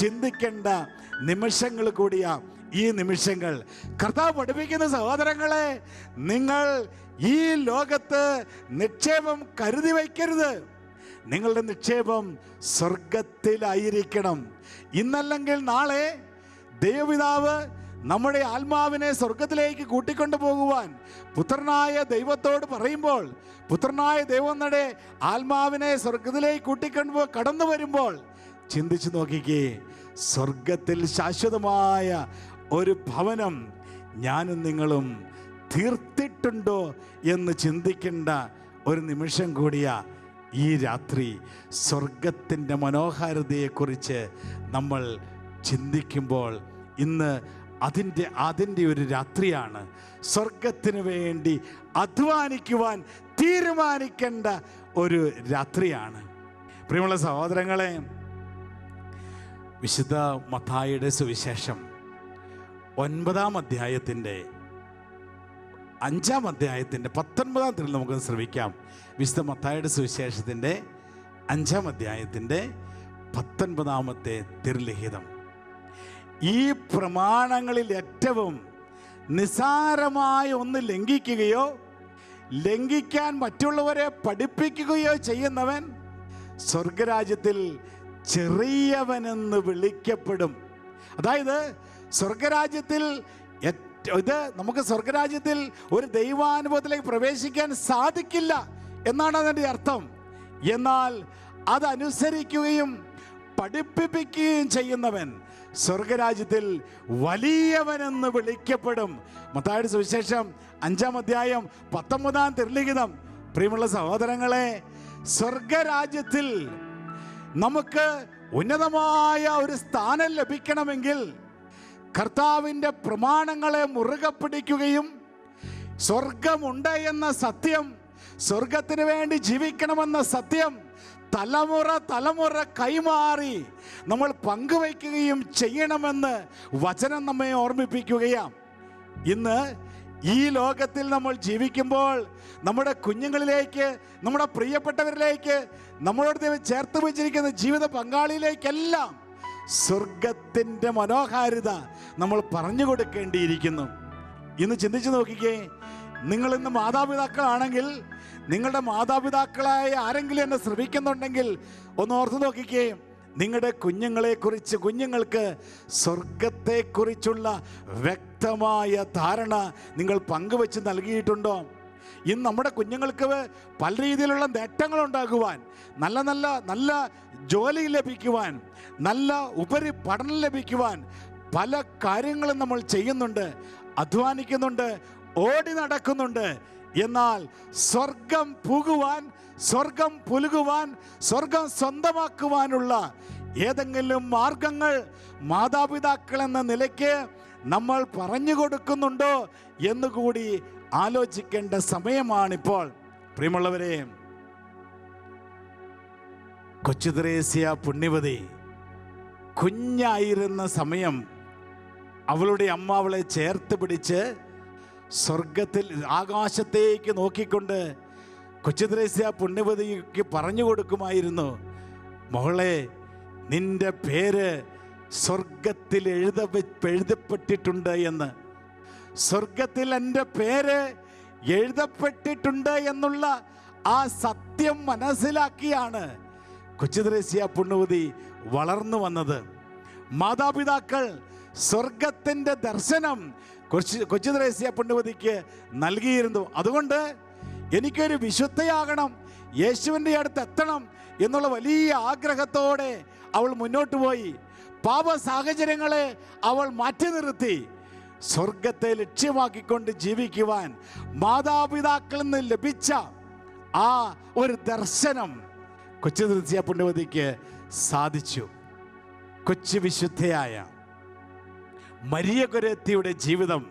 ചിന്തിക്കേണ്ട നിമിഷങ്ങൾ കൂടിയാ ഈ നിമിഷങ്ങൾ. കർത്താവ് പഠിപ്പിക്കുന്ന സഹോദരങ്ങളെ, നിങ്ങൾ ഈ ലോകത്ത് നിക്ഷേപം കരുതി വയ്ക്കരുത്, നിങ്ങളുടെ നിക്ഷേപം സ്വർഗത്തിലായിരിക്കണം. ഇന്നല്ലെങ്കിൽ നാളെ ദൈവപിതാവ് നമ്മുടെ ആത്മാവിനെ സ്വർഗത്തിലേക്ക് കൂട്ടിക്കൊണ്ടു പോകുവാൻ പുത്രനായ ദൈവത്തോട് പറയുമ്പോൾ, പുത്രനായ ദൈവം നമ്മുടെ ആത്മാവിനെ സ്വർഗത്തിലേക്ക് കടന്നു വരുമ്പോൾ ചിന്തിച്ചു നോക്കിക്കേ, സ്വർഗത്തിൽ ശാശ്വതമായ ഒരു ഭവനം ഞാനും നിങ്ങളും തീർത്തിട്ടുണ്ടോ എന്ന് ചിന്തിക്കേണ്ട ഒരു നിമിഷം കൂടിയാ ഈ രാത്രി. സ്വർഗത്തിൻ്റെ മനോഹാരിതയെക്കുറിച്ച് നമ്മൾ ചിന്തിക്കുമ്പോൾ ഇന്ന് അതിൻ്റെ ഒരു രാത്രിയാണ്. സ്വർഗത്തിന് വേണ്ടി അധ്വാനിക്കുവാൻ തീരുമാനിക്കേണ്ട ഒരു രാത്രിയാണ്. പ്രിയമുള്ള സഹോദരങ്ങളെ, വിശുദ്ധ മത്തായിയുടെ സുവിശേഷം 9-ാം അധ്യായത്തിൻ്റെ 5-ാം അധ്യായത്തിൻ്റെ 19-ാം തിരുൽ നമുക്ക് ശ്രമിക്കാം. വിശുദ്ധ മത്തായിയുടെ സുവിശേഷത്തിൻ്റെ 5-ാം അധ്യായത്തിൻ്റെ 19-ാമത്തെ തിരുലിഖിതം. ഈ പ്രമാണങ്ങളിൽ ഏറ്റവും നിസാരമായ ഒന്ന് ലംഘിക്കുകയോ ലംഘിക്കാൻ മറ്റുള്ളവരെ പഠിപ്പിക്കുകയോ ചെയ്യുന്നവൻ സ്വർഗരാജ്യത്തിൽ ചെറിയവനെന്ന് വിളിക്കപ്പെടും. അതായത് സ്വർഗരാജ്യത്തിൽ നമുക്ക് സ്വർഗരാജ്യത്തിൽ ഒരു ദൈവാനുഭവത്തിലേക്ക് പ്രവേശിക്കാൻ സാധിക്കില്ല എന്നാണ് അതിൻ്റെ അർത്ഥം. എന്നാൽ അതനുസരിക്കുകയും പഠിപ്പിക്കുകയും ചെയ്യുന്നവൻ സ്വർഗരാജ്യത്തിൽ വലിയവനെന്ന് വിളിക്കപ്പെടും. മത്തായിയുടെ സുവിശേഷം 5-ാം അധ്യായം 19-ാം തിരുലിഖിതം. പ്രിയമുള്ള സഹോദരങ്ങളെ, സ്വർഗരാജ്യത്തിൽ നമുക്ക് ഉന്നതമായ ഒരു സ്ഥാനം ലഭിക്കണമെങ്കിൽ കർത്താവിൻ്റെ പ്രമാണങ്ങളെ മുറുകെ പിടിക്കുകയും സ്വർഗമുണ്ട് എന്ന സത്യം, സ്വർഗത്തിന് വേണ്ടി ജീവിക്കണമെന്ന സത്യം തലമുറ കൈമാറി നമ്മൾ പങ്കുവയ്ക്കുകയും ചെയ്യണമെന്ന് വചനം നമ്മെ ഓർമ്മിപ്പിക്കുകയാണ്. ഇന്ന് ഈ ലോകത്തിൽ നമ്മൾ ജീവിക്കുമ്പോൾ നമ്മുടെ കുഞ്ഞുങ്ങളിലേക്ക്, നമ്മുടെ പ്രിയപ്പെട്ടവരിലേക്ക്, നമ്മളോട് ദൈവം ചേർത്ത് വെച്ചിരിക്കുന്ന ജീവിത പങ്കാളിയിലേക്കെല്ലാം സ്വർഗത്തിൻ്റെ മനോഹാരിത നമ്മൾ പറഞ്ഞു കൊടുക്കേണ്ടിയിരിക്കുന്നു. ഇന്ന് ചിന്തിച്ചു നോക്കിക്കേ, നിങ്ങളിന്ന് മാതാപിതാക്കളാണെങ്കിൽ, നിങ്ങളുടെ മാതാപിതാക്കളായ ആരെങ്കിലും എന്നെ ശ്രമിക്കുന്നുണ്ടെങ്കിൽ ഒന്ന് ഓർത്ത് നോക്കിക്കേ, നിങ്ങളുടെ കുഞ്ഞുങ്ങളെക്കുറിച്ച് കുഞ്ഞുങ്ങൾക്ക് സ്വർഗത്തെക്കുറിച്ചുള്ള വ്യക്തമായ ധാരണ നിങ്ങൾ പങ്കുവെച്ച് നൽകിയിട്ടുണ്ടോ? ഇന്ന് നമ്മുടെ കുഞ്ഞുങ്ങൾക്ക് പല രീതിയിലുള്ള നേട്ടങ്ങളുണ്ടാകുവാൻ, നല്ല ജോലി ലഭിക്കുവാൻ, നല്ല പഠനം ലഭിക്കുവാൻ പല കാര്യങ്ങളും നമ്മൾ ചെയ്യുന്നുണ്ട്, അധ്വാനിക്കുന്നുണ്ട്, ഓടി നടക്കുന്നുണ്ട്. എന്നാൽ സ്വർഗം പുകുവാൻ, സ്വർഗം പുലുകുവാൻ, സ്വർഗം സ്വന്തമാക്കുവാനുള്ള ഏതെങ്കിലും മാർഗങ്ങൾ മാതാപിതാക്കൾ എന്ന നിലയ്ക്ക് നമ്മൾ പറഞ്ഞു കൊടുക്കുന്നുണ്ടോ എന്നുകൂടി ആലോചിക്കേണ്ട സമയമാണിപ്പോൾ. പ്രിയമുള്ളവരെ, കൊച്ചു ത്രേസ്യ പുണ്യവതി കുഞ്ഞായിരുന്ന സമയം അവളുടെ അമ്മ അവളെ ചേർത്ത് പിടിച്ച് സ്വർഗത്തിൽ ആകാശത്തേക്ക് നോക്കിക്കൊണ്ട് കൊച്ചു ത്രേസ്യ പുണ്യവതിക്ക് പറഞ്ഞു കൊടുക്കുമായിരുന്നു, നിന്റെ പേര് സ്വർഗത്തിൽ എഴുതപ്പെട്ടിട്ടുണ്ട് എന്ന്. സ്വർഗത്തിൽ എൻ്റെ പേര് എഴുതപ്പെട്ടിട്ടുണ്ട് എന്നുള്ള ആ സത്യം മനസ്സിലാക്കിയാണ് കൊച്ചു ത്രേസ്യ പുണ്യവതി വളർന്നു വന്നത്. മാതാപിതാക്കൾ സ്വർഗത്തിൻ്റെ ദർശനം കൊച്ചു ത്രേസ്യ പുണ്യവതിക്ക് നൽകിയിരുന്നു. അതുകൊണ്ട് എനിക്കൊരു വിശുദ്ധയാകണം, യേശുവിൻ്റെ അടുത്ത് എത്തണം എന്നുള്ള വലിയ ആഗ്രഹത്തോടെ അവൾ മുന്നോട്ട് പോയി. പാപ സാഹചര്യങ്ങളെ അവൾ മാറ്റി നിർത്തി സ്വർഗത്തെ ലക്ഷ്യമാക്കിക്കൊണ്ട് ജീവിക്കുവാൻ മാതാപിതാക്കളിൽ നിന്ന് ലഭിച്ച ആ ഒരു ദർശനം കൊച്ചു ത്രേസ്യ പുണ്യവതിക്ക് സാധിച്ചു. കൊച്ചു വിശുദ്ധയായ മരിയ കൊരേത്തിയുടെ ജീവിതം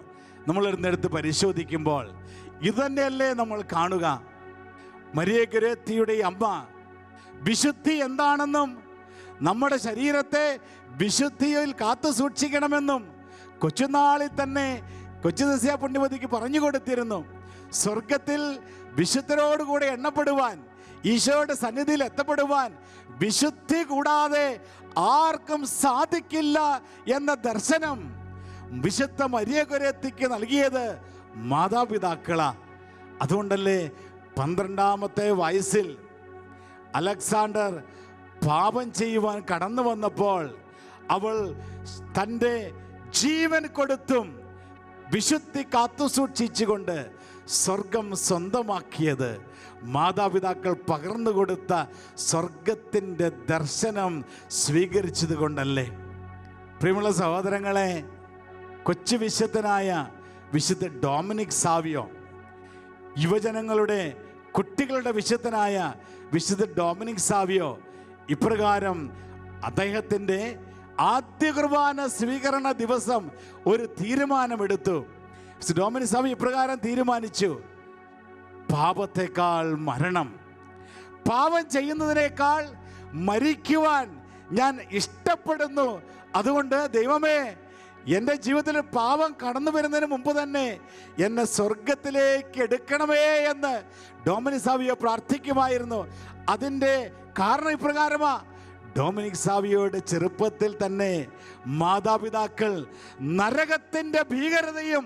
നമ്മൾ എടുത്ത് പരിശോധിക്കുമ്പോൾ ഇതുതന്നെയല്ലേ നമ്മൾ കാണുക. മരിയ കൊരേത്തിയുടെ അമ്മ വിശുദ്ധി എന്താണെന്നും നമ്മുടെ ശരീരത്തെ വിശുദ്ധിയിൽ കാത്തു സൂക്ഷിക്കണമെന്നും കൊച്ചുനാളിൽ തന്നെ കൊച്ചു ത്രേസ്യ പുണ്യവതിക്ക് പറഞ്ഞു കൊടുത്തിരുന്നു. സ്വർഗത്തിൽ വിശുദ്ധരോടുകൂടെ എണ്ണപ്പെടുവാൻ, ഈശോയുടെ സന്നിധിയിൽ എത്തപ്പെടുവാൻ വിശുദ്ധി കൂടാതെ ആർക്കും സാധിക്കില്ല എന്ന ദർശനം വിശുദ്ധ മരിയ കൊരേത്തിക്ക് നൽകിയത് മാതാപിതാക്കളാ. അതുകൊണ്ടല്ലേ 12ാമത്തെ വയസ്സിൽ അലക്സാണ്ടർ പാപം ചെയ്യുവാൻ കടന്നു വന്നപ്പോൾ അവൾ തൻ്റെ ജീവൻ കൊടുത്തും വിശുദ്ധി കാത്തു സൂക്ഷിച്ചുകൊണ്ട് സ്വർഗം സ്വന്തമാക്കിയത് മാതാപിതാക്കൾ പകർന്നു കൊടുത്ത സ്വർഗത്തിൻ്റെ ദർശനം സ്വീകരിച്ചത് കൊണ്ടല്ലേ. പ്രിയമുള്ള സഹോദരങ്ങളെ, കൊച്ചു വിശുദ്ധനായ വിശുദ്ധ ഡൊമിനിക് സാവിയോ, യുവജനങ്ങളുടെ കുട്ടികളുടെ വിശുദ്ധനായ വിശുദ്ധ ഡൊമിനിക് സാവിയോ ഇപ്രകാരം അദ്ദേഹത്തിൻ്റെ ആദ്യ കുർബാന സ്വീകരണ ദിവസം ഒരു തീരുമാനമെടുത്തു. ഡൊമിനിക് സാവിയോ ഇപ്രകാരം തീരുമാനിച്ചു, പാപത്തെക്കാൾ മരണം, പാപം ചെയ്യുന്നതിനേക്കാൾ മരിക്കുവാൻ ഞാൻ ഇഷ്ടപ്പെടുന്നു. അതുകൊണ്ട് ദൈവമേ, എൻ്റെ ജീവിതത്തിൽ പാപം കടന്നു വരുന്നതിന് മുമ്പ് തന്നെ എന്നെ സ്വർഗത്തിലേക്ക് എടുക്കണമേ എന്ന് ഡൊമിനിക് സാവിയോ പ്രാർത്ഥിക്കുമായിരുന്നു. അതിൻ്റെ കാരണം ഇപ്രകാരമാ, ഡൊമിനിക് സാവിയോയുടെ ചെറുപ്പത്തിൽ തന്നെ മാതാപിതാക്കൾ നരകത്തിൻ്റെ ഭീകരതയും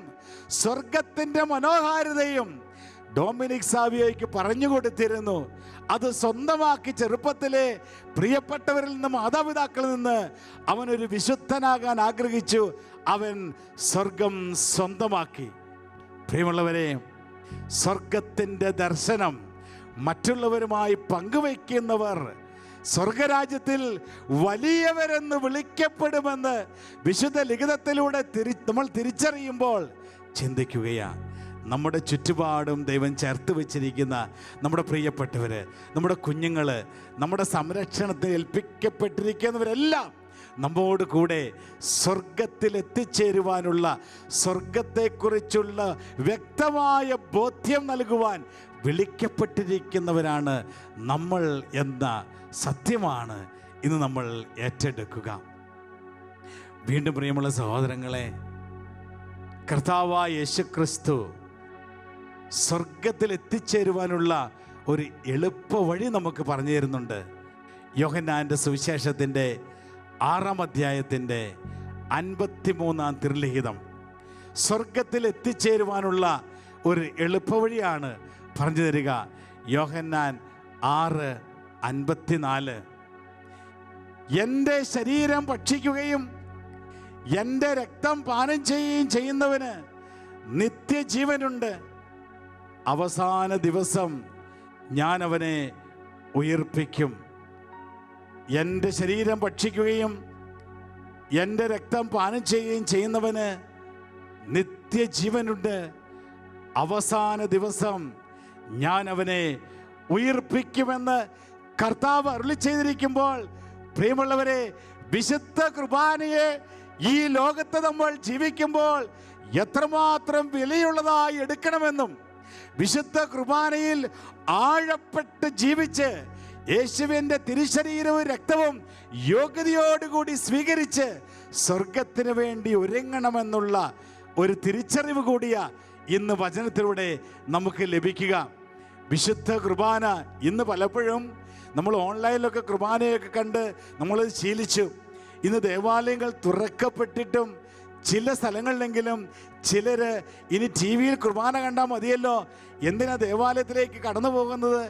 സ്വർഗത്തിൻ്റെ മനോഹാരിതയും ഡൊമിനിക് സാവിയോയ്ക്ക് പറഞ്ഞു കൊടുത്തിരുന്നു. അത് സ്വന്തമാക്കി ചെറുപ്പത്തിലെ പ്രിയപ്പെട്ടവരിൽ നിന്ന്, മാതാപിതാക്കളിൽ നിന്ന് അവനൊരു വിശുദ്ധനാകാൻ ആഗ്രഹിച്ചു. അവൻ സ്വർഗം സ്വന്തമാക്കി. പ്രിയമുള്ളവരെ, സ്വർഗത്തിൻ്റെ ദർശനം മറ്റുള്ളവരുമായി പങ്കുവയ്ക്കുന്നവർ സ്വർഗരാജ്യത്തിൽ വലിയവരെന്ന് വിളിക്കപ്പെടുമെന്ന് വിശുദ്ധ ലിഖിതത്തിലൂടെ നമ്മൾ തിരിച്ചറിയുമ്പോൾ ചിന്തിക്കുകയാണ്. നമ്മുടെ ചുറ്റുപാടും ദൈവം ചേർത്ത് വെച്ചിരിക്കുന്ന നമ്മുടെ പ്രിയപ്പെട്ടവർ, നമ്മുടെ കുഞ്ഞുങ്ങൾ, നമ്മുടെ സംരക്ഷണത്തിൽ ഏൽപ്പിക്കപ്പെട്ടിരിക്കുന്നവരെല്ലാം നമ്മോട് കൂടെ സ്വർഗത്തിൽ എത്തിച്ചേരുവാനുള്ള, സ്വർഗത്തെക്കുറിച്ചുള്ള വ്യക്തമായ ബോധ്യം നൽകുവാൻ വിളിക്കപ്പെട്ടിരിക്കുന്നവരാണ് നമ്മൾ എന്ന സത്യമാണ് ഇന്ന് നമ്മൾ ഏറ്റെടുക്കുക. വീണ്ടും പ്രിയമുള്ള സഹോദരങ്ങളെ, കർത്താവായ യേശുക്രിസ്തു സ്വർഗത്തിൽ എത്തിച്ചേരുവാനുള്ള ഒരു എളുപ്പ വഴി നമുക്ക് പറഞ്ഞു തരുന്നുണ്ട്. യോഹന്നാൻ്റെ സുവിശേഷത്തിൻ്റെ 6-ാം അധ്യായത്തിൻ്റെ 53-ാം തിരുലിഖിതം സ്വർഗത്തിൽ എത്തിച്ചേരുവാനുള്ള ഒരു എളുപ്പവഴിയാണ് പറഞ്ഞു തരിക. യോഹന്നാൻ 6:54, എൻ്റെ ശരീരം ഭക്ഷിക്കുകയും എൻ്റെ രക്തം പാനം ചെയ്യുകയും ചെയ്യുന്നവന് നിത്യജീവനുണ്ട്. അവസാന ദിവസം ഞാൻ അവനെ ഉയിർപ്പിക്കും. എൻ്റെ ശരീരം ഭക്ഷിക്കുകയും എൻ്റെ രക്തം പാനം ചെയ്യുകയും ചെയ്യുന്നവന് നിത്യജീവനുണ്ട്. അവസാന ദിവസം ഞാൻ അവനെ ഉയിർപ്പിക്കുമെന്ന് കർത്താവ് അരുളി ചെയ്തിരിക്കുമ്പോൾ, പ്രിയമുള്ളവരെ, വിശുദ്ധ കുർബാനയെ ഈ ലോകത്ത് നമ്മൾ ജീവിക്കുമ്പോൾ എത്രമാത്രം വിലയുള്ളതായി എടുക്കണമെന്നും, വിശുദ്ധ കുർബാനയിൽ ആഴപ്പെട്ട് ജീവിച്ച് യേശുവിൻ്റെ തിരുശരീരവും രക്തവും യോഗ്യതയോടുകൂടി സ്വീകരിച്ച് സ്വർഗത്തിന് വേണ്ടി ഒരുങ്ങണമെന്നുള്ള ഒരു തിരിച്ചറിവ് കൂടിയ ഇന്ന് വചനത്തിലൂടെ നമുക്ക് ലഭിക്കുക. വിശുദ്ധ കുർബാന ഇന്ന് പലപ്പോഴും നമ്മൾ ഓൺലൈനിലൊക്കെ കുർബാനയൊക്കെ കണ്ട് നമ്മൾ ശീലിച്ചു. ഇന്ന് ദേവാലയങ്ങൾ തുറക്കപ്പെട്ടിട്ടും ചില സ്ഥലങ്ങളിലെങ്കിലും ചിലർ ഇനി ടി വിയിൽ കുർബാന കണ്ടാൽ മതിയല്ലോ, എന്തിനാ ദേവാലയത്തിലേക്ക് കടന്നു പോകുന്നത്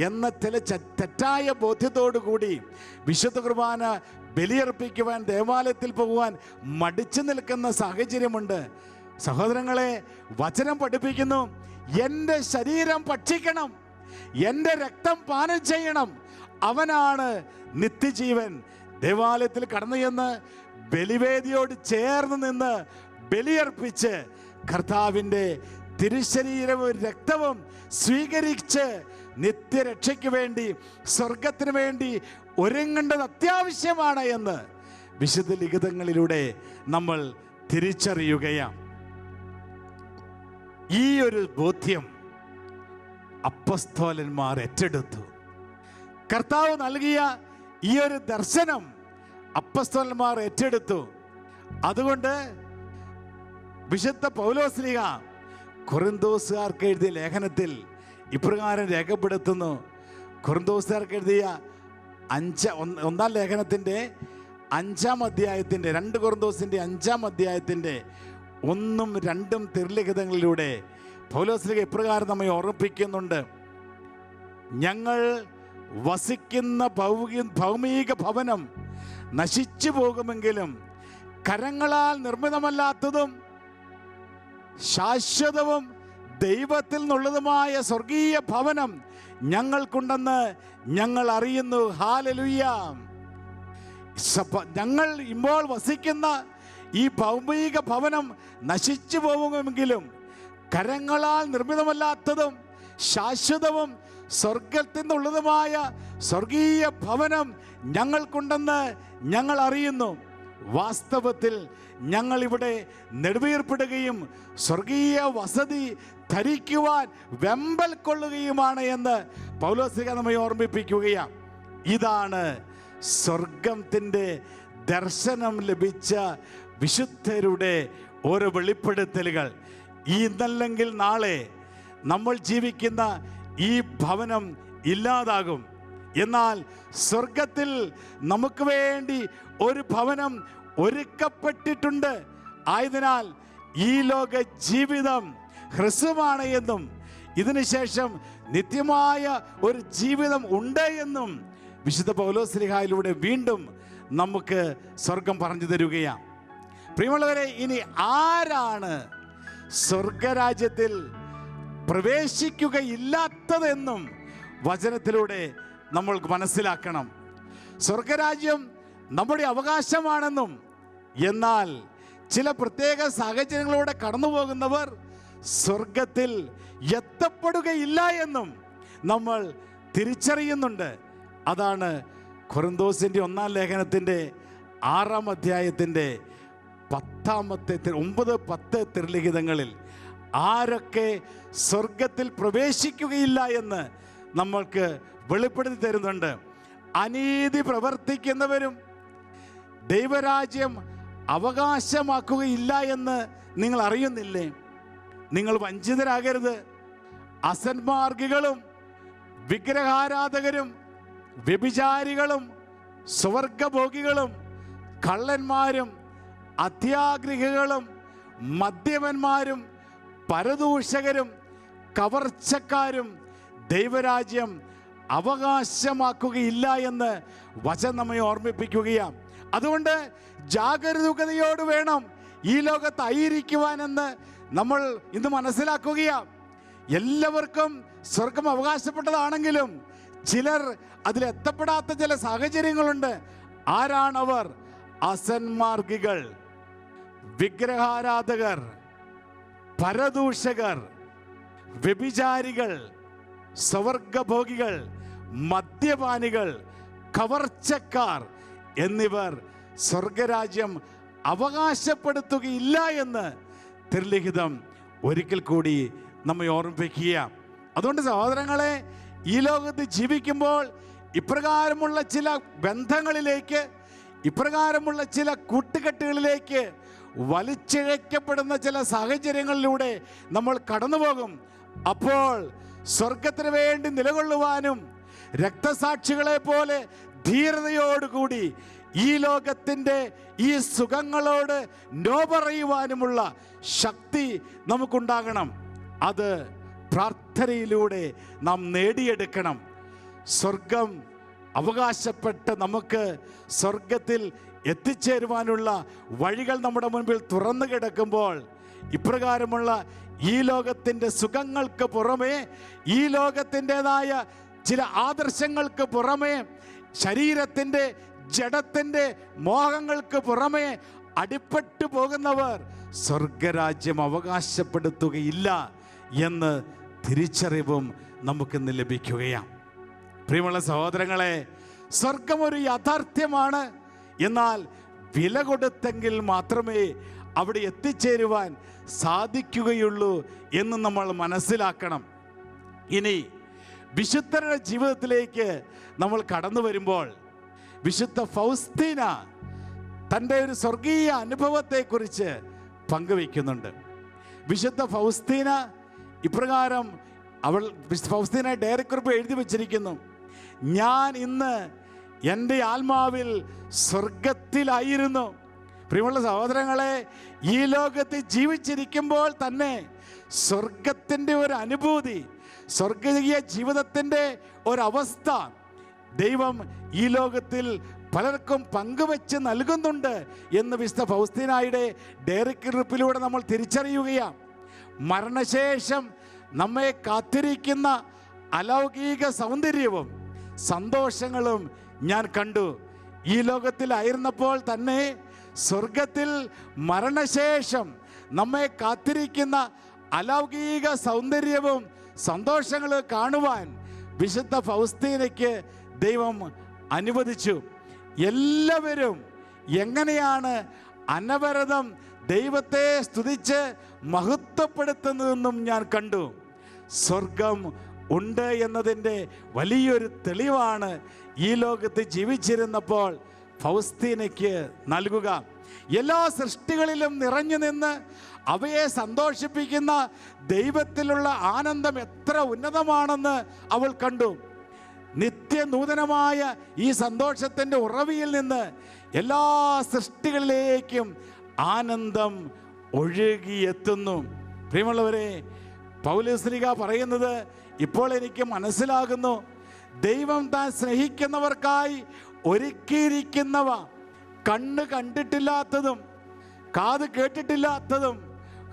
എന്ന ചില തെറ്റായ ബോധ്യത്തോടു കൂടി വിശുദ്ധ കുർബാന ബലിയർപ്പിക്കുവാൻ ദേവാലയത്തിൽ പോകുവാൻ മടിച്ചു നിൽക്കുന്ന സാഹചര്യമുണ്ട്. സഹോദരങ്ങളെ, വചനം പഠിപ്പിക്കുന്നു, എൻ്റെ ശരീരം ഭക്ഷിക്കണം, എൻ്റെ രക്തം പാനം ചെയ്യണം, അവനാണ് നിത്യജീവൻ. ദേവാലയത്തിൽ കടന്നു ചെന്ന് ബലിവേദിയോട് ചേർന്ന് നിന്ന് ബലിയർപ്പിച്ച് കർത്താവിൻ്റെ തിരുശരീരവും രക്തവും സ്വീകരിച്ച് നിത്യരക്ഷയ്ക്ക് വേണ്ടി, സ്വർഗത്തിന് വേണ്ടി ഒരുങ്ങേണ്ടത് അത്യാവശ്യമാണ് എന്ന് വിശുദ്ധ ലിഖിതങ്ങളിലൂടെ നമ്മൾ തിരിച്ചറിയുകയാണ്. ഈ ഒരു ബോധ്യം അപ്പസ്തോലന്മാർ ഏറ്റെടുത്തു. കർത്താവ് നൽകിയ ഈ ഒരു ദർശനം അപ്പസ്തോലന്മാർ ഏറ്റെടുത്തു. അതുകൊണ്ട് വിശുദ്ധ പൗലോസ്ലീഹ കൊറിന്തോസുകാർക്ക് എഴുതിയ ലേഖനത്തിൽ ഇപ്രകാരം രേഖപ്പെടുത്തുന്നു. കൊറിന്തോസുകാർക്ക് എഴുതിയ 1-ാം ലേഖനത്തിൻ്റെ 5-ാം അധ്യായത്തിൻ്റെ 2 കൊറിന്തോസിൻ്റെ 5-ാം അധ്യായത്തിൻ്റെ 1ഉം 2ഉം തിരുലിഖിതങ്ങളിലൂടെ പൗലോസ്ലീഹ ഇപ്രകാരം നമ്മെ ഓർമ്മിപ്പിക്കുന്നുണ്ട്. ഞങ്ങൾ വസിക്കുന്ന ഭൗമിക ഭവനം നശിച്ചു പോകുമെങ്കിലും കരങ്ങളാൽ നിർമ്മിതമല്ലാത്തതും ശാശ്വതവും ദൈവത്തിൽ നിന്നുള്ളതുമായ സ്വർഗീയ ഭവനം ഞങ്ങൾക്കുണ്ടെന്ന് ഞങ്ങൾ അറിയുന്നു. ഹല്ലേലൂയ. ഞങ്ങൾ ഇപ്പോൾ വസിക്കുന്ന ഈ ഭൗമിക ഭവനം നശിച്ചു പോകുമെങ്കിലും കരങ്ങളാൽ നിർമ്മിതമല്ലാത്തതും ശാശ്വതവും സ്വർഗത്തിൽ നിന്നുള്ളതുമായ സ്വർഗീയ ഭവനം ഞങ്ങൾക്കുണ്ടെന്ന് ഞങ്ങൾ അറിയുന്നു. വാസ്തവത്തിൽ ഞങ്ങളിവിടെ നെടുവീർപ്പിടുകയും സ്വർഗീയ വസതി ധരിക്കുവാൻ വെമ്പൽ കൊള്ളുകയുമാണ് എന്ന് പൗലോസ്ലീഹ നമ്മെ ഓർമ്മിപ്പിക്കുകയാണ്. ഇതാണ് സ്വർഗത്തിൻ്റെ ദർശനം ലഭിച്ച വിശുദ്ധരുടെ ഓരോ വെളിപ്പെടുത്തലുകൾ. ഇന്നല്ലെങ്കിൽ നാളെ നമ്മൾ ജീവിക്കുന്ന ഈ ഭവനം ഇല്ലാതാകും. എന്നാൽ സ്വർഗത്തിൽ നമുക്ക് വേണ്ടി ഒരു ഭവനം ഒരുക്കപ്പെട്ടിട്ടുണ്ട്. ആയതിനാൽ ഈ ലോക ജീവിതം ഹ്രസ്വമാണ് എന്നും ഇതിനുശേഷം നിത്യമായ ഒരു ജീവിതം ഉണ്ട് എന്നും വിശുദ്ധ പൗലോസ്ലീഹായിലൂടെ വീണ്ടും നമുക്ക് സ്വർഗം പറഞ്ഞു തരുകയാണ്. പ്രിയമുള്ളവരെ, ഇനി ആരാണ് സ്വർഗരാജ്യത്തിൽ പ്രവേശിക്കുകയില്ലാത്തതെന്നും വചനത്തിലൂടെ നമ്മൾ മനസ്സിലാക്കണം. സ്വർഗരാജ്യം നമ്മുടെ അവകാശമാണെന്നും എന്നാൽ ചില പ്രത്യേക സാഹചര്യങ്ങളിലൂടെ കടന്നു പോകുന്നവർ സ്വർഗത്തിൽ എത്തപ്പെടുകയില്ല എന്നും നമ്മൾ തിരിച്ചറിയുന്നുണ്ട്. അതാണ് കൊരിന്തോസിൻ്റെ 1-ാം ലേഖനത്തിൻ്റെ 6-ാം അധ്യായത്തിൻ്റെ 9-10 തിരുലിഖിതങ്ങളിൽ ആരൊക്കെ സ്വർഗത്തിൽ പ്രവേശിക്കുകയില്ല എന്ന് നമ്മൾക്ക് വെളിപ്പെടുത്തി തരുന്നുണ്ട്. അനീതി പ്രവർത്തിക്കുന്നവരും ദൈവരാജ്യം അവകാശമാക്കുകയില്ല എന്ന് നിങ്ങൾ അറിയുന്നില്ലേ? നിങ്ങൾ വഞ്ചിതരാകരുത്. അസന്മാർഗികളും വിഗ്രഹാരാധകരും വ്യഭിചാരികളും സ്വർഗഭോഗികളും കള്ളന്മാരും അത്യാഗ്രഹികളും മദ്യപന്മാരും പരദൂഷകരും കവർച്ചക്കാരും ദൈവരാജ്യം അവകാശമാക്കുകയില്ല എന്ന് വചനം നമ്മെ ഓർമ്മിപ്പിക്കുകയാണ്. അതുകൊണ്ട് ജാഗരൂകതയോട് വേണം ഈ ലോകത്തായിരിക്കുവാനെന്ന് നമ്മൾ ഇന്ന് മനസ്സിലാക്കുകയാണ്. എല്ലാവർക്കും സ്വർഗം അവകാശപ്പെട്ടതാണെങ്കിലും ചിലർ അതിലെത്തപ്പെടാത്ത ചില സാഹചര്യങ്ങളുണ്ട്. ആരാണവർ? അസന്മാർഗികൾ, വിഗ്രഹാരാധകർ, പരദൂഷകർ, വ്യഭിചാരികൾ, സ്വർഗഭോഗികൾ, മദ്യപാനികൾ, കവർച്ചക്കാർ എന്നിവർ സ്വർഗരാജ്യം അവകാശപ്പെടുത്തുകയില്ല എന്ന് തിരുലിഖിതം ഒരിക്കൽ കൂടി നമ്മെ ഓർമ്മിപ്പിക്കുക. അതുകൊണ്ട് സഹോദരങ്ങളെ, ഈ ലോകത്ത് ജീവിക്കുമ്പോൾ ഇപ്രകാരമുള്ള ചില ബന്ധങ്ങളിലേക്ക്, ഇപ്രകാരമുള്ള ചില കൂട്ടുകെട്ടുകളിലേക്ക് വലിച്ചിഴക്കപ്പെടുന്ന ചില സാഹചര്യങ്ങളിലൂടെ നമ്മൾ കടന്നു പോകും. അപ്പോൾ സ്വർഗത്തിന് വേണ്ടി നിലകൊള്ളുവാനും രക്തസാക്ഷികളെ പോലെ ധീരതയോടുകൂടി ഈ ലോകത്തിൻ്റെ ഈ സുഖങ്ങളോട് നോ പറയുവാനുമുള്ള ശക്തി നമുക്കുണ്ടാകണം. അത് പ്രാർത്ഥനയിലൂടെ നാം നേടിയെടുക്കണം. സ്വർഗം അവകാശപ്പെട്ട് നമുക്ക് സ്വർഗത്തിൽ എത്തിച്ചേരുവാനുള്ള വഴികൾ നമ്മുടെ മുൻപിൽ തുറന്നു കിടക്കുമ്പോൾ ഇപ്രകാരമുള്ള ഈ ലോകത്തിൻ്റെ സുഖങ്ങൾക്ക് പുറമേ, ഈ ലോകത്തിൻ്റെതായ ചില ആദർശങ്ങൾക്ക് പുറമേ, ശരീരത്തിൻ്റെ ജഡത്തിൻ്റെ മോഹങ്ങൾക്ക് പുറമേ അടിപ്പെട്ടു പോകുന്നവർ സ്വർഗരാജ്യം അവകാശപ്പെടുത്തുകയില്ല എന്ന് തിരിച്ചറിവും നമുക്കിന്ന് ലഭിക്കുകയാണ്. പ്രിയമുള്ള സഹോദരങ്ങളെ, സ്വർഗം ഒരു യാഥാർത്ഥ്യമാണ്. എന്നാൽ വില കൊടുത്തെങ്കിൽ മാത്രമേ അവിടെ എത്തിച്ചേരുവാൻ സാധിക്കുകയുള്ളൂ എന്ന് നമ്മൾ മനസ്സിലാക്കണം. ഇനി വിശുദ്ധരുടെ ജീവിതത്തിലേക്ക് നമ്മൾ കടന്നു വരുമ്പോൾ വിശുദ്ധ ഫൗസ്തീന തൻ്റെ ഒരു സ്വർഗീയ അനുഭവത്തെക്കുറിച്ച് പങ്കുവയ്ക്കുന്നുണ്ട്. വിശുദ്ധ ഫൗസ്തീന ഇപ്രകാരം ഫൗസ്തീന ഡയറിക്കുറിപ്പ് എഴുതി വച്ചിരിക്കുന്നു: ഞാൻ ഇന്ന് എൻ്റെ ആത്മാവിൽ സ്വർഗത്തിലായിരുന്നു. പ്രിയമുള്ള സഹോദരങ്ങളെ, ഈ ലോകത്ത് ജീവിച്ചിരിക്കുമ്പോൾ തന്നെ സ്വർഗത്തിൻ്റെ ഒരു അനുഭൂതി, സ്വർഗീയ ജീവിതത്തിൻ്റെ ഒരവസ്ഥ ദൈവം ഈ ലോകത്തിൽ പലർക്കും പങ്കുവെച്ച് നൽകുന്നുണ്ട് എന്ന് വിശുദ്ധ ഫൗസ്തീനായുടെ ഡയറിക്കുറിപ്പിലൂടെ നമ്മൾ തിരിച്ചറിയുകയാണ്. മരണശേഷം നമ്മെ കാത്തിരിക്കുന്ന അലൗകിക സൗന്ദര്യവും സന്തോഷങ്ങളും ഞാൻ കണ്ടു. ഈ ലോകത്തിലായിരുന്നപ്പോൾ തന്നെ സ്വർഗത്തിൽ മരണശേഷം നമ്മെ കാത്തിരിക്കുന്ന അലൗകിക സൗന്ദര്യവും സന്തോഷങ്ങളും കാണുവാൻ വിശുദ്ധ ഫൗസ്തീനയ്ക്ക് ദൈവം അനുവദിച്ചു. എല്ലാവരും എങ്ങനെയാണ് അനവരതം ദൈവത്തെ സ്തുതിച്ച് മഹത്വപ്പെടുത്തുന്നതെന്നും ഞാൻ കണ്ടു. സ്വർഗം ഉണ്ട് എന്നതിൻ്റെ വലിയൊരു തെളിവാണ് ഈ ലോകത്ത് ജീവിച്ചിരുന്നപ്പോൾ ഫൗസ്തീനയ്ക്ക് നൽകുക. എല്ലാ സൃഷ്ടികളിലും നിറഞ്ഞു നിന്ന് അവയെ സന്തോഷിപ്പിക്കുന്ന ദൈവത്തിലുള്ള ആനന്ദം എത്ര ഉന്നതമാണെന്ന് അവൾ കണ്ടു. നിത്യനൂതനമായ ഈ സന്തോഷത്തിൻ്റെ ഉറവിയിൽ നിന്ന് എല്ലാ സൃഷ്ടികളിലേക്കും ആനന്ദം ഒഴുകിയെത്തുന്നു. പ്രിയമുള്ളവരെ, പൗലോസ്ലീഹ പറയുന്നത്, ഇപ്പോൾ എനിക്ക് മനസ്സിലാകുന്നു, ദൈവം താൻ സ്നേഹിക്കുന്നവർക്കായി ഒരുക്കിയിരിക്കുന്നവ കണ്ണ് കണ്ടിട്ടില്ലാത്തതും കാത് കേട്ടിട്ടില്ലാത്തതും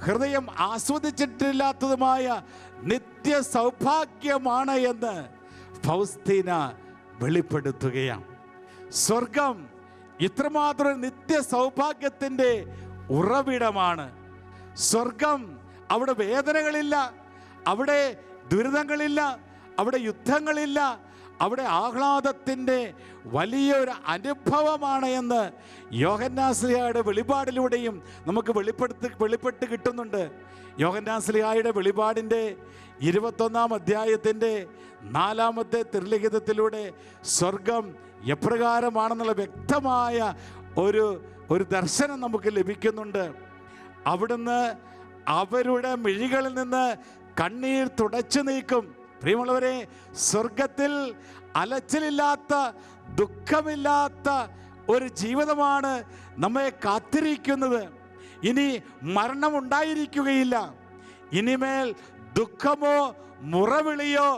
ഹൃദയം ആസ്വദിച്ചിട്ടില്ലാത്തതുമായ നിത്യ സൗഭാഗ്യമാണ് എന്ന് ഫൗസ്തീന വെളിപ്പെടുത്തുകയാണ്. സ്വർഗം ഇത്രമാത്രം നിത്യ സൗഭാഗ്യത്തിൻ്റെ ഉറവിടമാണ്. സ്വർഗം, അവിടെ വേദനകളില്ല, അവിടെ ദുരിതങ്ങളില്ല, അവിടെ യുദ്ധങ്ങളില്ല, അവിടെ ആഹ്ലാദത്തിൻ്റെ വലിയൊരു അനുഭവമാണ് എന്ന് യോഹന്നാൻ ശ്ലീഹായുടെ വെളിപാടിലൂടെയും നമുക്ക് വെളിപ്പെട്ട് കിട്ടുന്നുണ്ട്. യോഹന്നാൻ ശ്ലീഹായുടെ വെളിപാടിൻ്റെ 21-ാം അധ്യായത്തിൻ്റെ 4-ാമത്തെ തിരുലിഖിതത്തിലൂടെ സ്വർഗം എപ്രകാരമാണെന്നുള്ള വ്യക്തമായ ഒരു ദർശനം നമുക്ക് ലഭിക്കുന്നുണ്ട്. അവിടുന്ന് അവരുടെ മിഴികളിൽ നിന്ന് കണ്ണീർ തുടച്ചു നീക്കും. പ്രിയമുള്ളവരെ, സ്വർഗത്തിൽ അലച്ചിലില്ലാത്ത, ദുഃഖമില്ലാത്ത ഒരു ജീവിതമാണ് നമ്മെ കാത്തിരിക്കുന്നത്. ഇനി മരണമുണ്ടായിരിക്കുകയില്ല. ഇനിമേൽ ദുഃഖമോ മുറവിളിയോ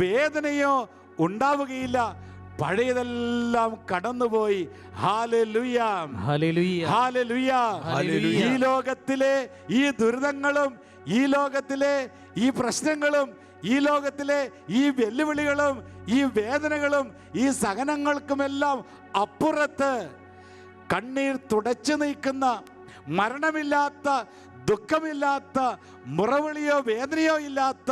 വേദനയോ ഉണ്ടാവുകയില്ല. പഴയതെല്ലാം കടന്നുപോയി. Hallelujah, hallelujah, hallelujah. ഹല്ലേലൂയ. ഈ ലോകത്തിലെ ഈ ദുരിതങ്ങളും, ഈ ലോകത്തിലെ ഈ പ്രശ്നങ്ങളും, ഈ ലോകത്തിലെ ഈ വെല്ലുവിളികളും, ഈ വേദനകളും, ഈ സഹനങ്ങൾക്കുമെല്ലാം അപ്പുറത്ത് കണ്ണീർ തുടച്ചു നീക്കുന്ന, മരണമില്ലാത്ത, ദുഃഖമില്ലാത്ത, മുറവിളിയോ വേദനയോ ഇല്ലാത്ത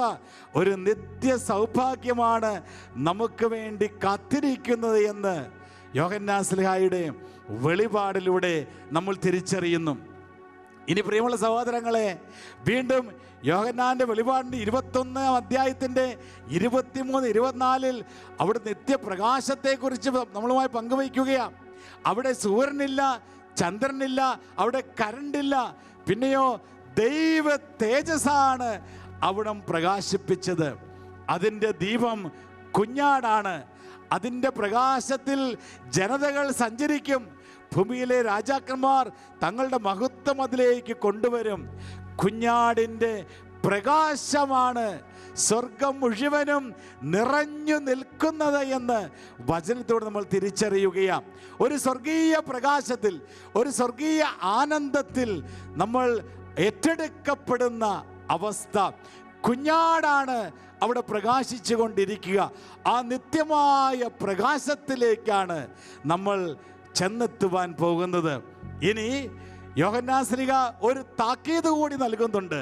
ഒരു നിത്യ സൗഭാഗ്യമാണ് നമുക്ക് വേണ്ടി കാത്തിരിക്കുന്നത് എന്ന് യോഹന്നാൻ ശ്ലീഹായുടെ വെളിപാടിലൂടെ നമ്മൾ തിരിച്ചറിയുന്നു. ഇനി പ്രിയമുള്ള സഹോദരങ്ങളെ, വീണ്ടും യോഹന്നാന്റെ വെളിപാടിൻ്റെ 21-ാം അധ്യായത്തിൻ്റെ 23, 24 അവിടെ നിത്യപ്രകാശത്തെക്കുറിച്ച് നമ്മളുമായി പങ്കുവയ്ക്കുകയാണ്. അവിടെ സൂര്യനില്ല, ചന്ദ്രനില്ല, അവിടെ കരണ്ടില്ല. പിന്നെയോ ദൈവ തേജസ്സാണ് അവിടം പ്രകാശിപ്പിച്ചത്. അതിൻ്റെ ദീപം കുഞ്ഞാടാണ്. അതിൻ്റെ പ്രകാശത്തിൽ ജനതകൾ സഞ്ചരിക്കും. ഭൂമിയിലെ രാജാക്കന്മാർ തങ്ങളുടെ മഹത്വം അതിലേക്ക് കൊണ്ടുവരും. കുഞ്ഞാടിൻ്റെ പ്രകാശമാണ് സ്വർഗം മുഴുവനും നിറഞ്ഞു നിൽക്കുന്നത് എന്ന് വചനത്തോട് നമ്മൾ തിരിച്ചറിയുകയാണ്. ഒരു സ്വർഗീയ പ്രകാശത്തിൽ, ഒരു സ്വർഗീയ ആനന്ദത്തിൽ നമ്മൾ ഏറ്റെടുക്കപ്പെടുന്ന അവസ്ഥ. കുഞ്ഞാടാണ് അവിടെ പ്രകാശിച്ചു കൊണ്ടിരിക്കുക. ആ നിത്യമായ പ്രകാശത്തിലേക്കാണ് നമ്മൾ ചെന്നെത്തുവാൻ പോകുന്നത്. ഇനി യോഹന്നാൻ ശ്ലീഹാ ഒരു താക്കീത് കൂടി നൽകുന്നുണ്ട്.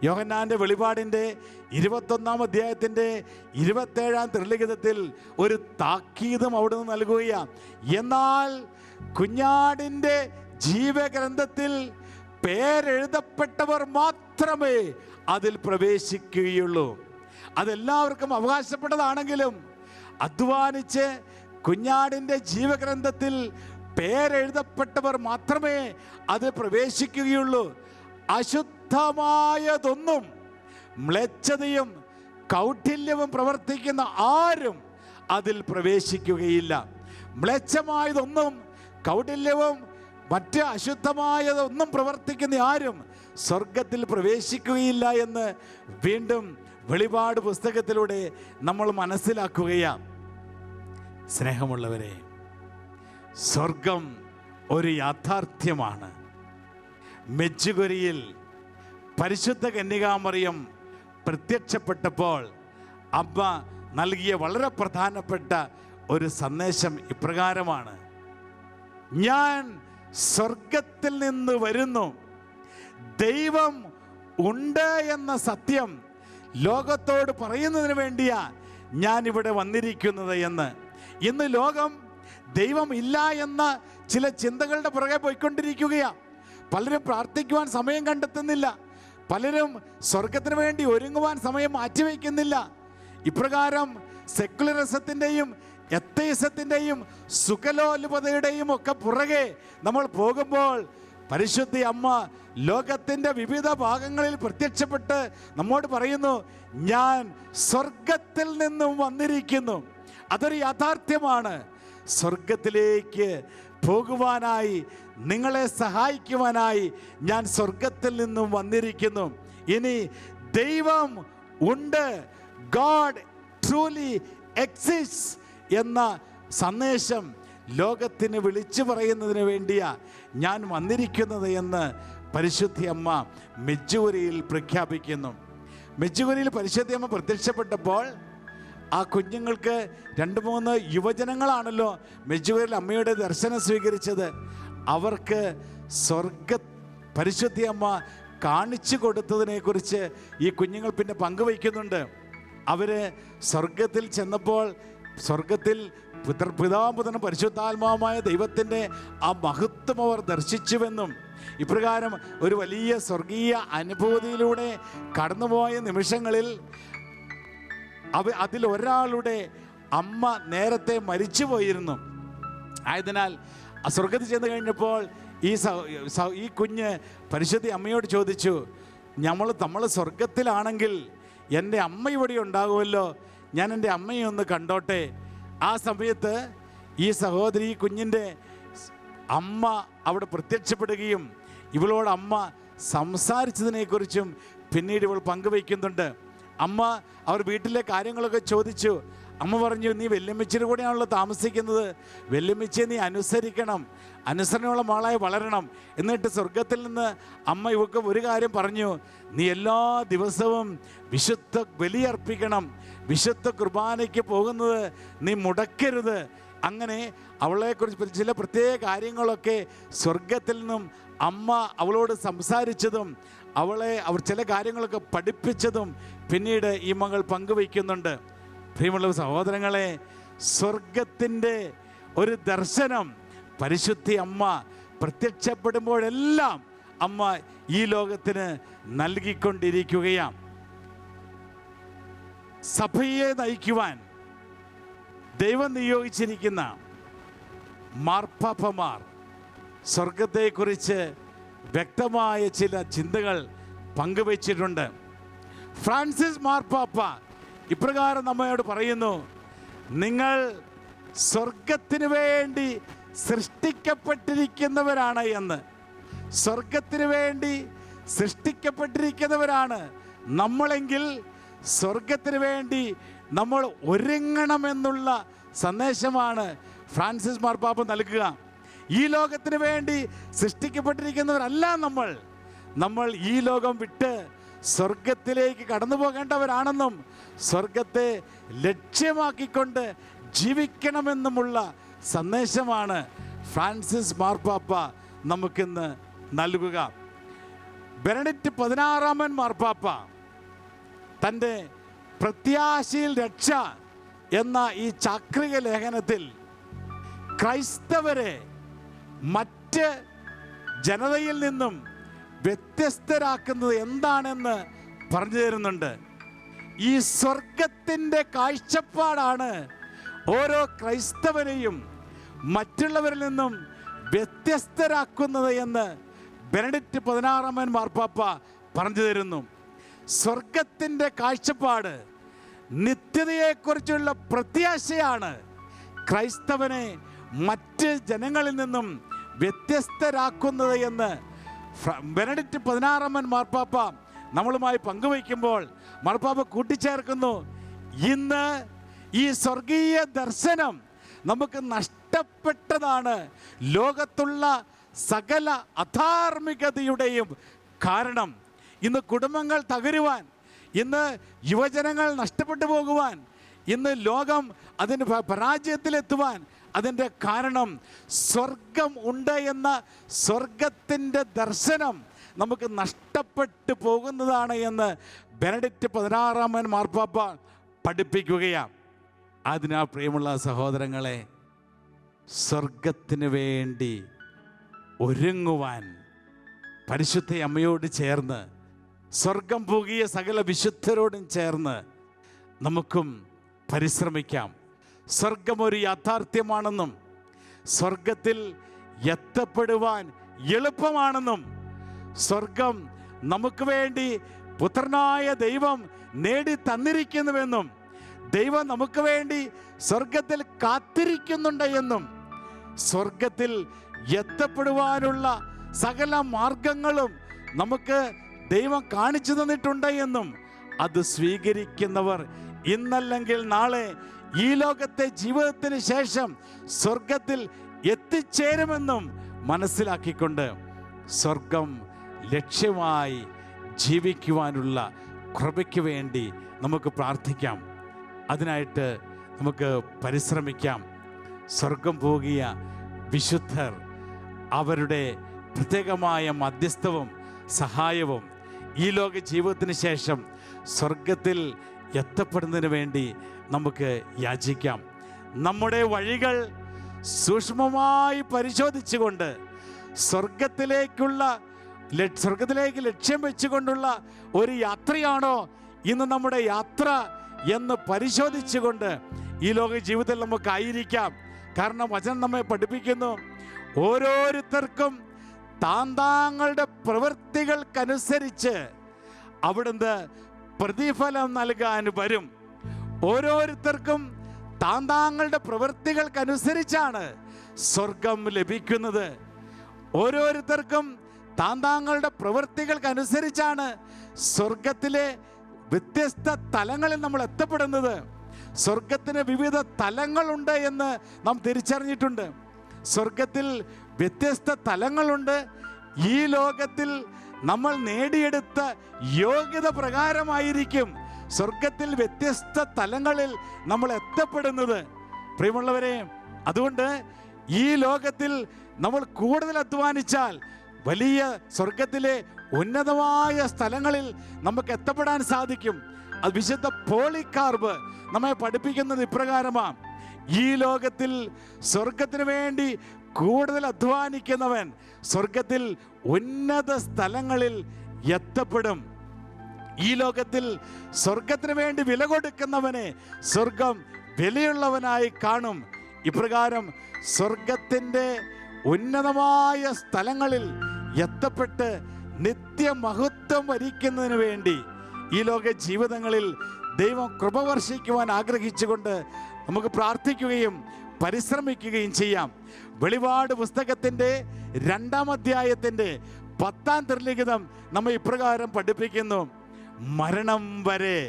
യോഹന്നാന്റെ വെളിപാടിൻ്റെ 21-ാം അധ്യായത്തിൻ്റെ 27-ാം തിരുലിഖിതത്തിൽ ഒരു താക്കീതും അവിടുന്ന് നൽകുകയാണ്. എന്നാൽ കുഞ്ഞാടിൻ്റെ ജീവഗ്രന്ഥത്തിൽ പേരെഴുതപ്പെട്ടവർ മാത്രമേ അതിൽ പ്രവേശിക്കുകയുള്ളൂ. അതെല്ലാവർക്കും അവകാശപ്പെട്ടതാണെങ്കിലും അധ്വാനിച്ച് കുഞ്ഞാടിൻ്റെ ജീവഗ്രന്ഥത്തിൽ പേരെഴുതപ്പെട്ടവർ മാത്രമേ അത് പ്രവേശിക്കുകയുള്ളൂ. അശുദ്ധമായതൊന്നും, മ്ലേച്ഛതയും കൗഠില്യവും പ്രവർത്തിക്കുന്ന ആരും അതിൽ പ്രവേശിക്കുകയില്ല. മ്ലേച്ഛമായതൊന്നും, കൗഠില്യവും മറ്റ് അശുദ്ധമായതൊന്നും പ്രവർത്തിക്കുന്ന ആരും സ്വർഗത്തിൽ പ്രവേശിക്കുകയില്ല എന്ന് വീണ്ടും വെളിപാട് പുസ്തകത്തിലൂടെ നമ്മൾ മനസ്സിലാക്കുകയാണ്. സ്നേഹമുള്ളവരെ, സ്വർഗം ഒരു യാഥാർത്ഥ്യമാണ്. മെച്ചുകൊരിയിൽ പരിശുദ്ധ കന്യകാമറിയം പ്രത്യക്ഷപ്പെട്ടപ്പോൾ അമ്മ നൽകിയ വളരെ പ്രധാനപ്പെട്ട ഒരു സന്ദേശം ഇപ്രകാരമാണ്: ഞാൻ സ്വർഗത്തിൽ നിന്ന് വരുന്നു, ദൈവം ഉണ്ട് എന്ന സത്യം ലോകത്തോട് പറയുന്നതിന് വേണ്ടിയാ ഞാൻ ഇവിടെ വന്നിരിക്കുന്നത് എന്ന്. ഇന്ന് ലോകം ദൈവം ഇല്ല എന്ന ചില ചിന്തകളുടെ പുറകെ പോയിക്കൊണ്ടിരിക്കുകയാണ്. പലരും പ്രാർത്ഥിക്കുവാൻ സമയം കണ്ടെത്തുന്നില്ല. പലരും സ്വർഗത്തിന് വേണ്ടി ഒരുങ്ങുവാൻ സമയം മാറ്റിവെക്കുന്നില്ല. ഇപ്രകാരം സെക്കുലറിസത്തിൻ്റെയും എത്തയിസത്തിൻ്റെയും സുഖലോലുപതയുടെയും ഒക്കെ പുറകെ നമ്മൾ പോകുമ്പോൾ പരിശുദ്ധ അമ്മ ലോകത്തിൻ്റെ വിവിധ ഭാഗങ്ങളിൽ പ്രത്യക്ഷപ്പെട്ട് നമ്മോട് പറയുന്നു, ഞാൻ സ്വർഗത്തിൽ നിന്നും വന്നിരിക്കുന്നു. അതൊരു യാഥാർത്ഥ്യമാണ്. സ്വർഗത്തിലേക്ക് പോകുവാനായി, നിങ്ങളെ സഹായിക്കുവാനായി ഞാൻ സ്വർഗത്തിൽ നിന്നും വന്നിരിക്കുന്നു. ഇനി ദൈവം ഉണ്ട്, ഗോഡ് ട്രൂലി എക്സിസ്റ്റ് എന്ന സന്ദേശം ലോകത്തിന് വിളിച്ചു പറയുന്നതിന് വേണ്ടിയാ ഞാൻ വന്നിരിക്കുന്നത് എന്ന് പരിശുദ്ധി അമ്മ മെജ്ജൂരിയിൽ പ്രഖ്യാപിക്കുന്നു. മെജ്ജൂരിയിൽ പരിശുദ്ധി അമ്മ പ്രത്യക്ഷപ്പെട്ടപ്പോൾ ആ കുഞ്ഞുങ്ങൾക്ക് 2-3 യുവജനങ്ങളാണല്ലോ മെജ്ജൂരിൽ അമ്മയുടെ ദർശനം സ്വീകരിച്ചത്. അവർക്ക് പരിശുദ്ധി അമ്മ കാണിച്ചു കൊടുത്തതിനെക്കുറിച്ച് ഈ കുഞ്ഞുങ്ങൾ പിന്നെ പങ്കുവയ്ക്കുന്നുണ്ട്. അവർ സ്വർഗത്തിൽ ചെന്നപ്പോൾ സ്വർഗത്തിൽ പിതാപുത്രനും പരിശുദ്ധാത്മാവുമായ ദൈവത്തിൻ്റെ ആ മഹത്വം അവർ ദർശിച്ചുവെന്നും ഇപ്രകാരം ഒരു വലിയ സ്വർഗീയ അനുഭൂതിയിലൂടെ കടന്നുപോയ നിമിഷങ്ങളിൽ അതിലൊരാളുടെ അമ്മ നേരത്തെ മരിച്ചു പോയിരുന്നു. ആയതിനാൽ സ്വർഗത്തിൽ ചെന്ന് കഴിഞ്ഞപ്പോൾ ഈ കുഞ്ഞ് പരിശുദ്ധ അമ്മയോട് ചോദിച്ചു, നമ്മൾ സ്വർഗത്തിലാണെങ്കിൽ എൻ്റെ അമ്മ ഇവിടെ ഉണ്ടാകുമല്ലോ, ഞാൻ എൻ്റെ അമ്മയെ ഒന്ന് കണ്ടോട്ടെ. ആ സമയത്ത് ഈ സഹോദരി ഈ കുഞ്ഞിൻ്റെ അമ്മ അവിടെ പ്രത്യക്ഷപ്പെടുകയും ഇവളോട് അമ്മ സംസാരിച്ചതിനെക്കുറിച്ചും പിന്നീട് ഇവൾ പങ്കുവയ്ക്കുന്നുണ്ട്. അമ്മ അവർ വീട്ടിലെ കാര്യങ്ങളൊക്കെ ചോദിച്ചു. അമ്മ പറഞ്ഞു, നീ വല്യമ്മച്ചിയുടെ കൂടെയാണല്ലോ താമസിക്കുന്നത്, വല്യമ്മച്ചിയെ നീ അനുസരിക്കണം, അനുസരണയുള്ള മകളായി വളരണം. എന്നിട്ട് സ്വർഗത്തിൽ നിന്ന് അമ്മ ഇവൾക്ക് ഒരു കാര്യം പറഞ്ഞു, നീ എല്ലാ ദിവസവും വിശുദ്ധ ബലിയർപ്പിക്കണം, വിശുദ്ധ കുർബാനയ്ക്ക് പോകുന്നത് നീ മുടക്കരുത്. അങ്ങനെ അവളെക്കുറിച്ച് ചില പ്രത്യേക കാര്യങ്ങളൊക്കെ സ്വർഗത്തിൽ നിന്നും അമ്മ അവളോട് സംസാരിച്ചതും അവർ ചില കാര്യങ്ങളൊക്കെ പഠിപ്പിച്ചതും പിന്നീട് ഈ മകൾ പങ്കുവയ്ക്കുന്നുണ്ട്. പ്രിയമുള്ള സഹോദരങ്ങളെ, സ്വർഗത്തിൻ്റെ ഒരു ദർശനം പരിശുദ്ധി അമ്മ പ്രത്യക്ഷപ്പെടുമ്പോഴെല്ലാം അമ്മ ഈ ലോകത്തിന് നൽകിക്കൊണ്ടിരിക്കുകയാണ്. സഭയെ നയിക്കുവാൻ ദൈവം നിയോഗിച്ചിരിക്കുന്ന മാർപ്പാപ്പമാർ സ്വർഗത്തെക്കുറിച്ച് വ്യക്തമായ ചില ചിന്തകൾ പങ്കുവച്ചിട്ടുണ്ട്. ഫ്രാൻസിസ് മാർപ്പാപ്പ ഇപ്രകാരം നമ്മയോട് പറയുന്നു, നിങ്ങൾ സ്വർഗത്തിന് വേണ്ടി സൃഷ്ടിക്കപ്പെട്ടിരിക്കുന്നവരാണ് എന്ന്. സ്വർഗത്തിന് വേണ്ടി സൃഷ്ടിക്കപ്പെട്ടിരിക്കുന്നവരാണ് നമ്മളെങ്കിൽ സ്വർഗത്തിന് വേണ്ടി നമ്മൾ ഒരുങ്ങണമെന്നുള്ള സന്ദേശമാണ് ഫ്രാൻസിസ് മാർപ്പാപ്പ നൽകുക. ഈ ലോകത്തിന് വേണ്ടി സൃഷ്ടിക്കപ്പെട്ടിരിക്കുന്നവരല്ല നമ്മൾ ഈ ലോകം വിട്ട് സ്വർഗത്തിലേക്ക് കടന്നു പോകേണ്ടവരാണെന്നും സ്വർഗത്തെ ലക്ഷ്യമാക്കിക്കൊണ്ട് ജീവിക്കണമെന്നുമുള്ള സന്ദേശമാണ് ഫ്രാൻസിസ് മാർപ്പാപ്പ നമുക്കിന്ന് നൽകുക. ബെനഡിക്റ്റ് 16 മാർപ്പാപ്പ തൻ്റെ പ്രത്യാശയിൽ രക്ഷ എന്ന ഈ ചാക്രിക ലേഖനത്തിൽ ക്രൈസ്തവരെ മറ്റ് ജനതയിൽ നിന്നും വ്യത്യസ്തരാക്കുന്നത് എന്താണെന്ന് പറഞ്ഞു തരുന്നുണ്ട്. ഈ സ്വർഗത്തിൻ്റെ കാഴ്ചപ്പാടാണ് ഓരോ ക്രൈസ്തവരെയും മറ്റുള്ളവരിൽ നിന്നും വ്യത്യസ്തരാക്കുന്നത് എന്ന് ബെനഡിക്റ്റ് 16 മാർപ്പാപ്പ പറഞ്ഞു തരുന്നു. സ്വർഗത്തിൻ്റെ കാഴ്ചപ്പാട് നിത്യതയെക്കുറിച്ചുള്ള പ്രത്യാശയാണ് ക്രൈസ്തവനെ മറ്റ് ജനങ്ങളിൽ നിന്നും വ്യത്യസ്തരാക്കുന്നത് എന്ന് ബെനഡിക്റ്റ് 16 മാർപ്പാപ്പ നമ്മളുമായി പങ്കുവയ്ക്കുമ്പോൾ മാർപ്പാപ്പ കൂട്ടിച്ചേർക്കുന്നു, ഇന്ന് ഈ സ്വർഗീയ ദർശനം നമുക്ക് നഷ്ടപ്പെട്ടതാണ് ലോകത്തുള്ള സകല അധാർമികതയുടെയും കാരണം. ഇന്ന് കുടുംബങ്ങൾ തകരുവാൻ, ഇന്ന് യുവജനങ്ങൾ നഷ്ടപ്പെട്ടു പോകുവാൻ, ഇന്ന് ലോകം അതിന് പരാജയത്തിലെത്തുവാൻ അതിൻ്റെ കാരണം സ്വർഗം ഉണ്ട് എന്ന സ്വർഗത്തിൻ്റെ ദർശനം നമുക്ക് നഷ്ടപ്പെട്ടു പോകുന്നതാണ് എന്ന് ബെനഡിക്റ്റ് 16 മാർപ്പാപ്പ പഠിപ്പിക്കുകയാണ്. അതിനാൽ പ്രിയമുള്ള സഹോദരങ്ങളെ, സ്വർഗത്തിന് വേണ്ടി ഒരുങ്ങുവാൻ പരിശുദ്ധ അമ്മയോട് ചേർന്ന്, സ്വർഗം പോകിയ സകല വിശുദ്ധരോടും ചേർന്ന് നമുക്കും പരിശ്രമിക്കാം. സ്വർഗം ഒരു യാഥാർത്ഥ്യമാണെന്നും സ്വർഗത്തിൽ എത്തപ്പെടുവാൻ എളുപ്പമാണെന്നും സ്വർഗം നമുക്ക് വേണ്ടി പുത്രനായ ദൈവം നേടി തന്നിരിക്കുന്നുവെന്നും ദൈവം നമുക്ക് വേണ്ടി സ്വർഗത്തിൽ കാത്തിരിക്കുന്നുണ്ട് എന്നും സ്വർഗത്തിൽ എത്തപ്പെടുവാനുള്ള സകല മാർഗങ്ങളും നമുക്ക് ദൈവം കാണിച്ചു തന്നിട്ടുണ്ട് എന്നും അത് സ്വീകരിക്കുന്നവർ ഇന്നല്ലെങ്കിൽ നാളെ ഈ ലോകത്തെ ജീവിതത്തിന് ശേഷം സ്വർഗത്തിൽ എത്തിച്ചേരുമെന്നും മനസ്സിലാക്കിക്കൊണ്ട് സ്വർഗം ലക്ഷ്യമായി ജീവിക്കുവാനുള്ള കൃപയ്ക്ക് വേണ്ടി നമുക്ക് പ്രാർത്ഥിക്കാം. അതിനായിട്ട് നമുക്ക് പരിശ്രമിക്കാം. സ്വർഗം പോകിയ വിശുദ്ധർ അവരുടെ പ്രത്യേകമായ മധ്യസ്ഥവും സഹായവും ഈ ലോക ജീവിതത്തിന് ശേഷം സ്വർഗത്തിൽ എത്തപ്പെടുന്നതിന് വേണ്ടി നമുക്ക് യാചിക്കാം. നമ്മുടെ വഴികൾ സൂക്ഷ്മമായി പരിശോധിച്ചുകൊണ്ട് സ്വർഗത്തിലേക്ക് ലക്ഷ്യം വെച്ചുകൊണ്ടുള്ള ഒരു യാത്രയാണോ ഇന്ന് നമ്മുടെ യാത്ര എന്ന് പരിശോധിച്ചുകൊണ്ട് ഈ ലോക ജീവിതത്തിൽ നമുക്കായിരിക്കാം. കാരണം വചനം നമ്മെ പഠിപ്പിക്കുന്നു, ഓരോരുത്തർക്കും താന്താങ്ങളുടെ പ്രവൃത്തികൾക്കനുസരിച്ച് അവിടുന്ന് പ്രതിഫലം നൽകാൻ വരും. ഓരോരുത്തർക്കും താന്താങ്ങളുടെ പ്രവൃത്തികൾക്കനുസരിച്ചാണ് സ്വർഗം ലഭിക്കുന്നത്. ഓരോരുത്തർക്കും താന്താങ്ങളുടെ പ്രവൃത്തികൾക്കനുസരിച്ചാണ് സ്വർഗത്തിലെ വ്യത്യസ്ത തലങ്ങളിൽ നമ്മൾ എത്തപ്പെടുന്നത്. സ്വർഗത്തിന് വിവിധ തലങ്ങളുണ്ട് എന്ന് നാം തിരിച്ചറിഞ്ഞിട്ടുണ്ട്. സ്വർഗത്തിൽ വ്യത്യസ്ത തലങ്ങളുണ്ട്. ഈ ലോകത്തിൽ നമ്മൾ നേടിയെടുത്ത യോഗ്യത പ്രകാരമായിരിക്കും സ്വർഗത്തിൽ വ്യത്യസ്ത തലങ്ങളിൽ നമ്മൾ എത്തപ്പെടുന്നത്. പ്രിയമുള്ളവരെ, അതുകൊണ്ട് ഈ ലോകത്തിൽ നമ്മൾ കൂടുതൽ അധ്വാനിച്ചാൽ വലിയ സ്വർഗത്തിലെ ഉന്നതമായ സ്ഥലങ്ങളിൽ നമുക്ക് എത്തപ്പെടാൻ സാധിക്കും. അത് വിശുദ്ധ പോളികാർപ്പ് നമ്മെ പഠിപ്പിക്കുന്നത് ഇപ്രകാരമാണ്: ഈ ലോകത്തിൽ സ്വർഗത്തിന് വേണ്ടി കൂടുതൽ അധ്വാനിക്കുന്നവൻ സ്വർഗത്തിൽ ഉന്നത സ്ഥലങ്ങളിൽ എത്തപ്പെടും. ഈ ലോകത്തിൽ സ്വർഗത്തിന് വേണ്ടി വില കൊടുക്കുന്നവനെ സ്വർഗം വിലയുള്ളവനായി കാണും. ഇപ്രകാരം സ്വർഗത്തിൻ്റെ ഉന്നതമായ സ്ഥലങ്ങളിൽ എത്തപ്പെട്ട് നിത്യമഹത്വം വരിക്കുന്നതിന് വേണ്ടി ഈ ലോക ജീവിതങ്ങളിൽ ദൈവം കൃപ വർഷിക്കുവാൻ ആഗ്രഹിച്ചുകൊണ്ട് നമുക്ക് പ്രാർത്ഥിക്കുകയും പരിശ്രമിക്കുകയും ചെയ്യാം. വെളിപാട് പുസ്തകത്തിൻ്റെ 2-ാം അധ്യായത്തിൻ്റെ 10-ാം തിരുലിഖിതം നമ്മെ ഇപ്രകാരം പഠിപ്പിക്കുന്നു: മരണം വരെ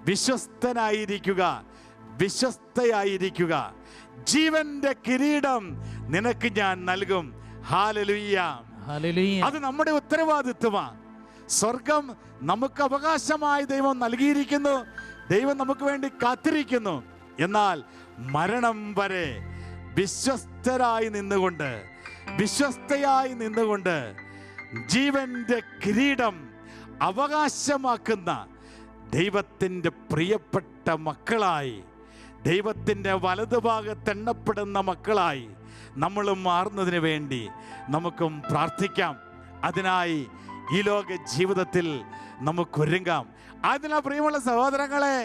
വിശ്വസ്തയായിരിക്കുക, ജീവന്റെ കിരീടം നിനക്ക് ഞാൻ നൽകും. ഹല്ലേലൂയ. അത് നമ്മുടെ ഉത്തരവാദിത്വമാണ്. സ്വർഗം നമുക്ക് അവകാശമായി ദൈവം നൽകിയിരിക്കുന്നു. ദൈവം നമുക്ക് വേണ്ടി കാത്തിരിക്കുന്നു. എന്നാൽ മരണം വരെ വിശ്വസ്തയായി നിന്നുകൊണ്ട് ജീവന്റെ കിരീടം അവകാശമാക്കുന്ന ദൈവത്തിൻ്റെ പ്രിയപ്പെട്ട മക്കളായി, ദൈവത്തിൻ്റെ വലതുഭാഗത്തെണ്ണപ്പെടുന്ന മക്കളായി നമ്മളും മാറുന്നതിന് വേണ്ടി നമുക്കും പ്രാർത്ഥിക്കാം. അതിനായി ഈ ലോക ജീവിതത്തിൽ നമുക്കൊരുങ്ങാം. അതിനാൽ പ്രിയമുള്ള സഹോദരങ്ങളെ,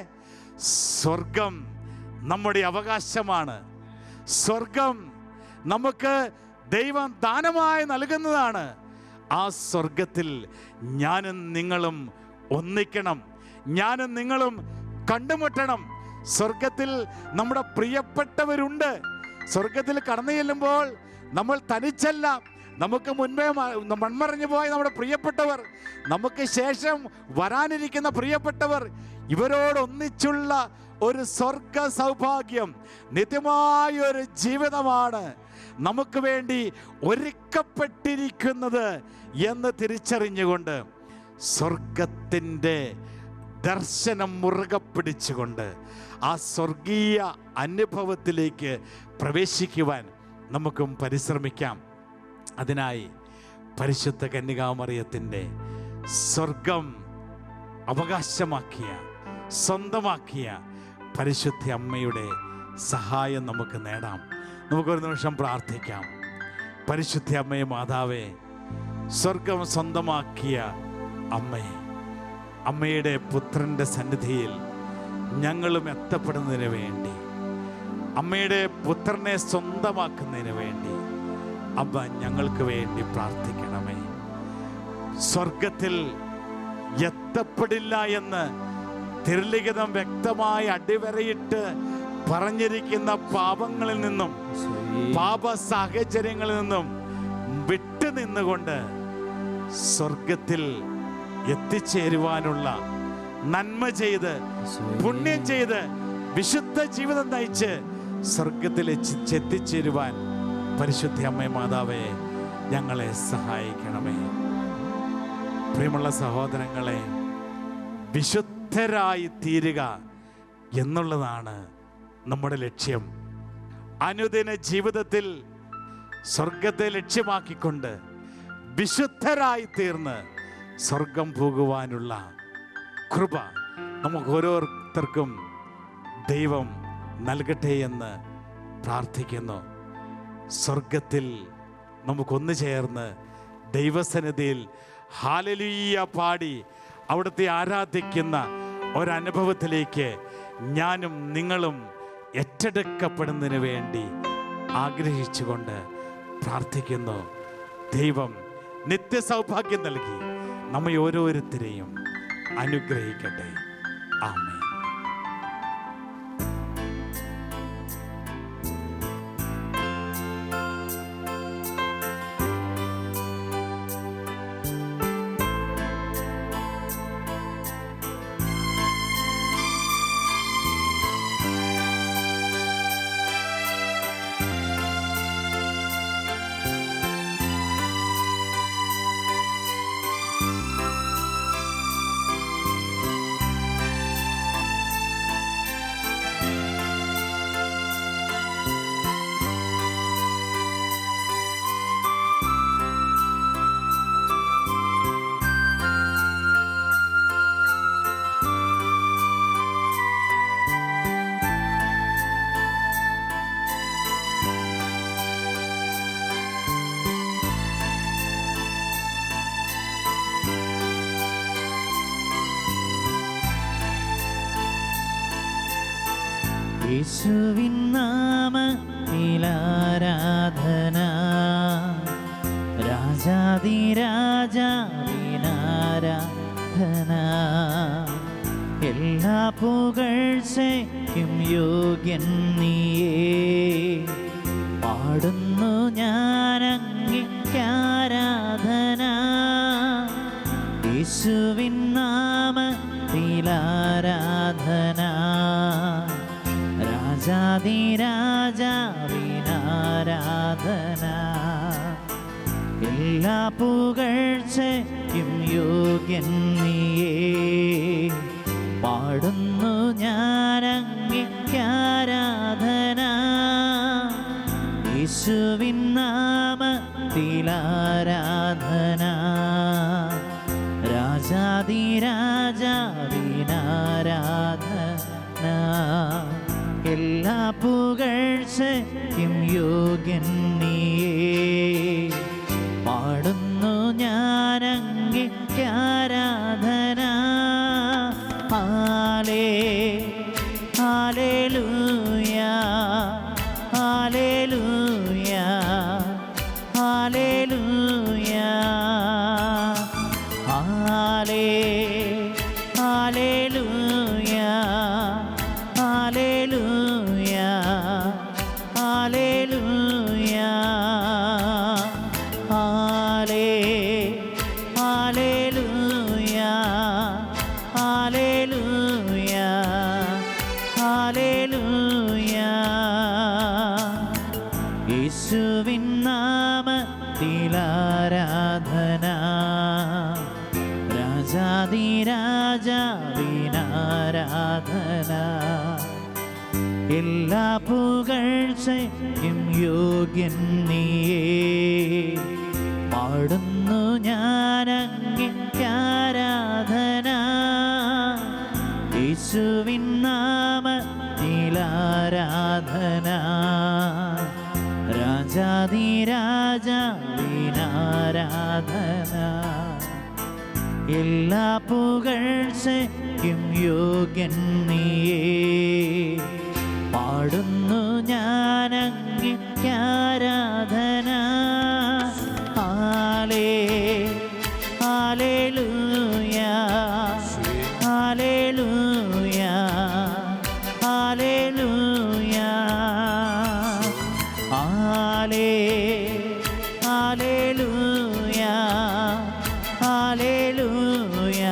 സ്വർഗം നമ്മുടെ അവകാശമാണ്. സ്വർഗം നമുക്ക് ദൈവം ദാനമായി നൽകുന്നതാണ്. ആ സ്വർഗത്തിൽ ഞാനും നിങ്ങളും ഒന്നിക്കണം, ഞാനും നിങ്ങളും കണ്ടുമുട്ടണം. സ്വർഗത്തിൽ നമ്മുടെ പ്രിയപ്പെട്ടവരുണ്ട്. സ്വർഗത്തിൽ കടന്നു ചെല്ലുമ്പോൾ നമ്മൾ തനിച്ചല്ല. നമുക്ക് മുൻപേ മൺമറഞ്ഞു പോയ നമ്മുടെ പ്രിയപ്പെട്ടവർ, നമുക്ക് ശേഷം വരാനിരിക്കുന്ന പ്രിയപ്പെട്ടവർ, ഇവരോടൊന്നിച്ചുള്ള ഒരു സ്വർഗ സൗഭാഗ്യം, നിത്യമായ ഒരു ജീവിതമാണ് നമുക്ക് വേണ്ടി ഒരുക്കപ്പെട്ടിരിക്കുന്നത് എന്ന് തിരിച്ചറിഞ്ഞുകൊണ്ട് സ്വർഗത്തിൻ്റെ ദർശനം മുറുകെ പിടിച്ചുകൊണ്ട് ആ സ്വർഗീയ അനുഭവത്തിലേക്ക് പ്രവേശിക്കുവാൻ നമുക്കും പരിശ്രമിക്കാം. അതിനായി പരിശുദ്ധ കന്യകാമറിയത്തിൻ്റെ സ്വർഗം അവകാശമാക്കിയ, സ്വന്തമാക്കിയ പരിശുദ്ധ അമ്മയുടെ സഹായം നമുക്ക് നേടാം. നമുക്കൊരു നിമിഷം പ്രാർത്ഥിക്കാം. പരിശുദ്ധ അമ്മയെ, മാതാവേ, സ്വർഗം സ്വന്തമാക്കിയ അമ്മയെ, അമ്മയുടെ പുത്രൻ്റെ സന്നിധിയിൽ ഞങ്ങളും എത്തപ്പെടുന്നതിന് വേണ്ടി, അമ്മയുടെ പുത്രനെ സ്വന്തമാക്കുന്നതിന് വേണ്ടി അമ്മ ഞങ്ങൾക്ക് വേണ്ടി പ്രാർത്ഥിക്കണമേ. സ്വർഗത്തിൽ എത്തപ്പെടില്ല എന്ന് തിരുലിഖിതം വ്യക്തമായി അടിവരയിട്ട് പറഞ്ഞിരിക്കുന്ന പാപങ്ങളിൽ നിന്നും പാപ സാഹചര്യങ്ങളിൽ നിന്നും വിട്ടു നിന്നുകൊണ്ട് സ്വർഗത്തിൽ എത്തിച്ചേരുവാനുള്ള നന്മ ചെയ്ത് പുണ്യം ചെയ്ത് വിശുദ്ധ ജീവിതം നയിച്ച് സ്വർഗത്തിൽ എത്തിച്ചേരുവാൻ പരിശുദ്ധ അമ്മേ മാതാവേ ഞങ്ങളെ സഹായിക്കണമേ. പ്രിയമുള്ള സഹോദരങ്ങളെ, വിശുദ്ധരായി തീരുക എന്നുള്ളതാണ് നമ്മുടെ ലക്ഷ്യം. അനുദിന ജീവിതത്തിൽ സ്വർഗത്തെ ലക്ഷ്യമാക്കിക്കൊണ്ട് വിശുദ്ധരായി തീർന്ന് സ്വർഗം പോകുവാനുള്ള കൃപ നമുക്ക് ഓരോരുത്തർക്കും ദൈവം നൽകട്ടെ എന്ന് പ്രാർത്ഥിക്കുന്നു. സ്വർഗത്തിൽ നമുക്കൊന്നു ചേർന്ന് ദൈവസന്നിധിയിൽ ഹല്ലേലൂയ പാടി അവിടുത്തെ ആരാധിക്കുന്ന ഒരനുഭവത്തിലേക്ക് ഞാനും നിങ്ങളും ഏറ്റെടുക്കപ്പെടുന്നതിന് വേണ്ടി ആഗ്രഹിച്ചുകൊണ്ട് പ്രാർത്ഥിക്കുന്നു. ദൈവം നിത്യസൗഭാഗ്യം നൽകി നമ്മെ ഓരോരുത്തരെയും അനുഗ്രഹിക്കട്ടെ. ആമേൻ. യേശുവിൻ നാമത്തിലാരാധന, രാജാതിരാജാവിനാരാധന. എല്ലാ പുകഴ്ചയ്ക്കും യോഗ്യൻ നീയേ, പാടുന്നു ഞാൻ അങ്ങേക്കാരാധന. യേശുവിൻ നാമത്തിലാരാധന, രാജാതിരാജാവിനാരാധന. എല്ലാ പുകഴ്ചയ്ക്കും യോഗ്യൻ നീയേ, പാടുന്നു ഞാൻ അങ്ങേക്കാരാധന. യേശുവിൻ നാമത്തിലാരാധന, രാജാതിരാജാവിനാരാധന. എല്ലാ പുകഴ്ചയ്ക്കും യോഗ്യൻ നീയേ, പാടുന്നു ഞാൻ അങ്ങേക്കാരാധന. Hallelujah, hallelujah, hallelujah, hallelujah, hallelujah, hallelujah, hallelujah, hallelujah, hallelujah. യേശുവിൻ നാമത്തിലാരാധന, രാജാതിരാജാവിനാരാധന. എല്ലാ പുകഴ്ചയ്ക്കും യോഗ്യൻ നീയേ, പാടുന്നു ഞാൻ അങ്ങേക്കാരാധന. യേശുവിൻ നാമത്തിലാരാധന, രാജാതിരാജാവിനാരാധന. എല്ലാ പുകഴ്ചയ്ക്കും യോഗ്യൻ നീയേ, പാടുന്നു ഞാൻ അങ്ങേക്കാരാധന. Hallelujah, hallelujah, hallelujah, hallelujah, hallelujah,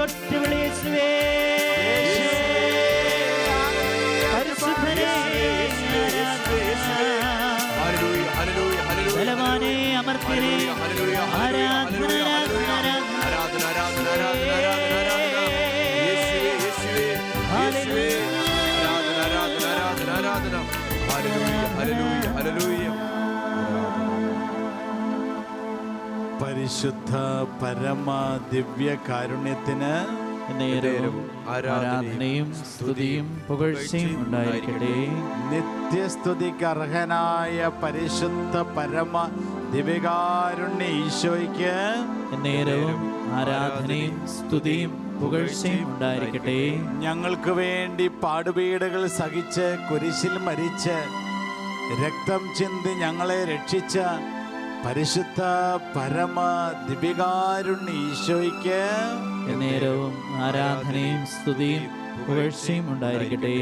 ഒറ്റ വിളി യേശുവേ. പരിശുദ്ധനേ ഹല്ലേലൂയ ഹല്ലേലൂയ ഹല്ലേലൂയ ബലവാനേ അമർത്യനേ ആരാധന ആരാധന ആരാധന ആരാധന യേശുവേ യേശുവേ യേശുവേ ആരാധന ആരാധന ആരാധന ഹല്ലേലൂയ ഹല്ലേലൂയ ഹല്ലേലൂയ. പരിശുദ്ധ പരമ ദിവ്യ കാരുണ്യത്തിന് നേരവും ആരാധനയും സ്തുതിയും പുകഴ്ചയും ഉണ്ടായിരിക്കട്ടെ. നിത്യസ്തുതിക്ക് അർഹനായ പരിശുദ്ധ പരമ ദിവ്യകാരുണ്യ ഈശോയ്ക്ക് നേരവും ആരാധനയും സ്തുതിയും പുകഴ്ചയും ഉണ്ടായിരിക്കട്ടെ. ഞങ്ങൾക്ക് വേണ്ടി പാടുപീടുകൾ സഹിച്ച് കുരിശിൽ മരിച്ച് രക്തം ചിന്തി ഞങ്ങളെ രക്ഷിച്ച പരിശുദ്ധ പരമ ദിവ്യകാരുണ്യ ഈശോയ്ക്ക് നേരവും ആരാധനയും സ്തുതിയും പുകഴ്ചയും ഉണ്ടായിരിക്കട്ടെ.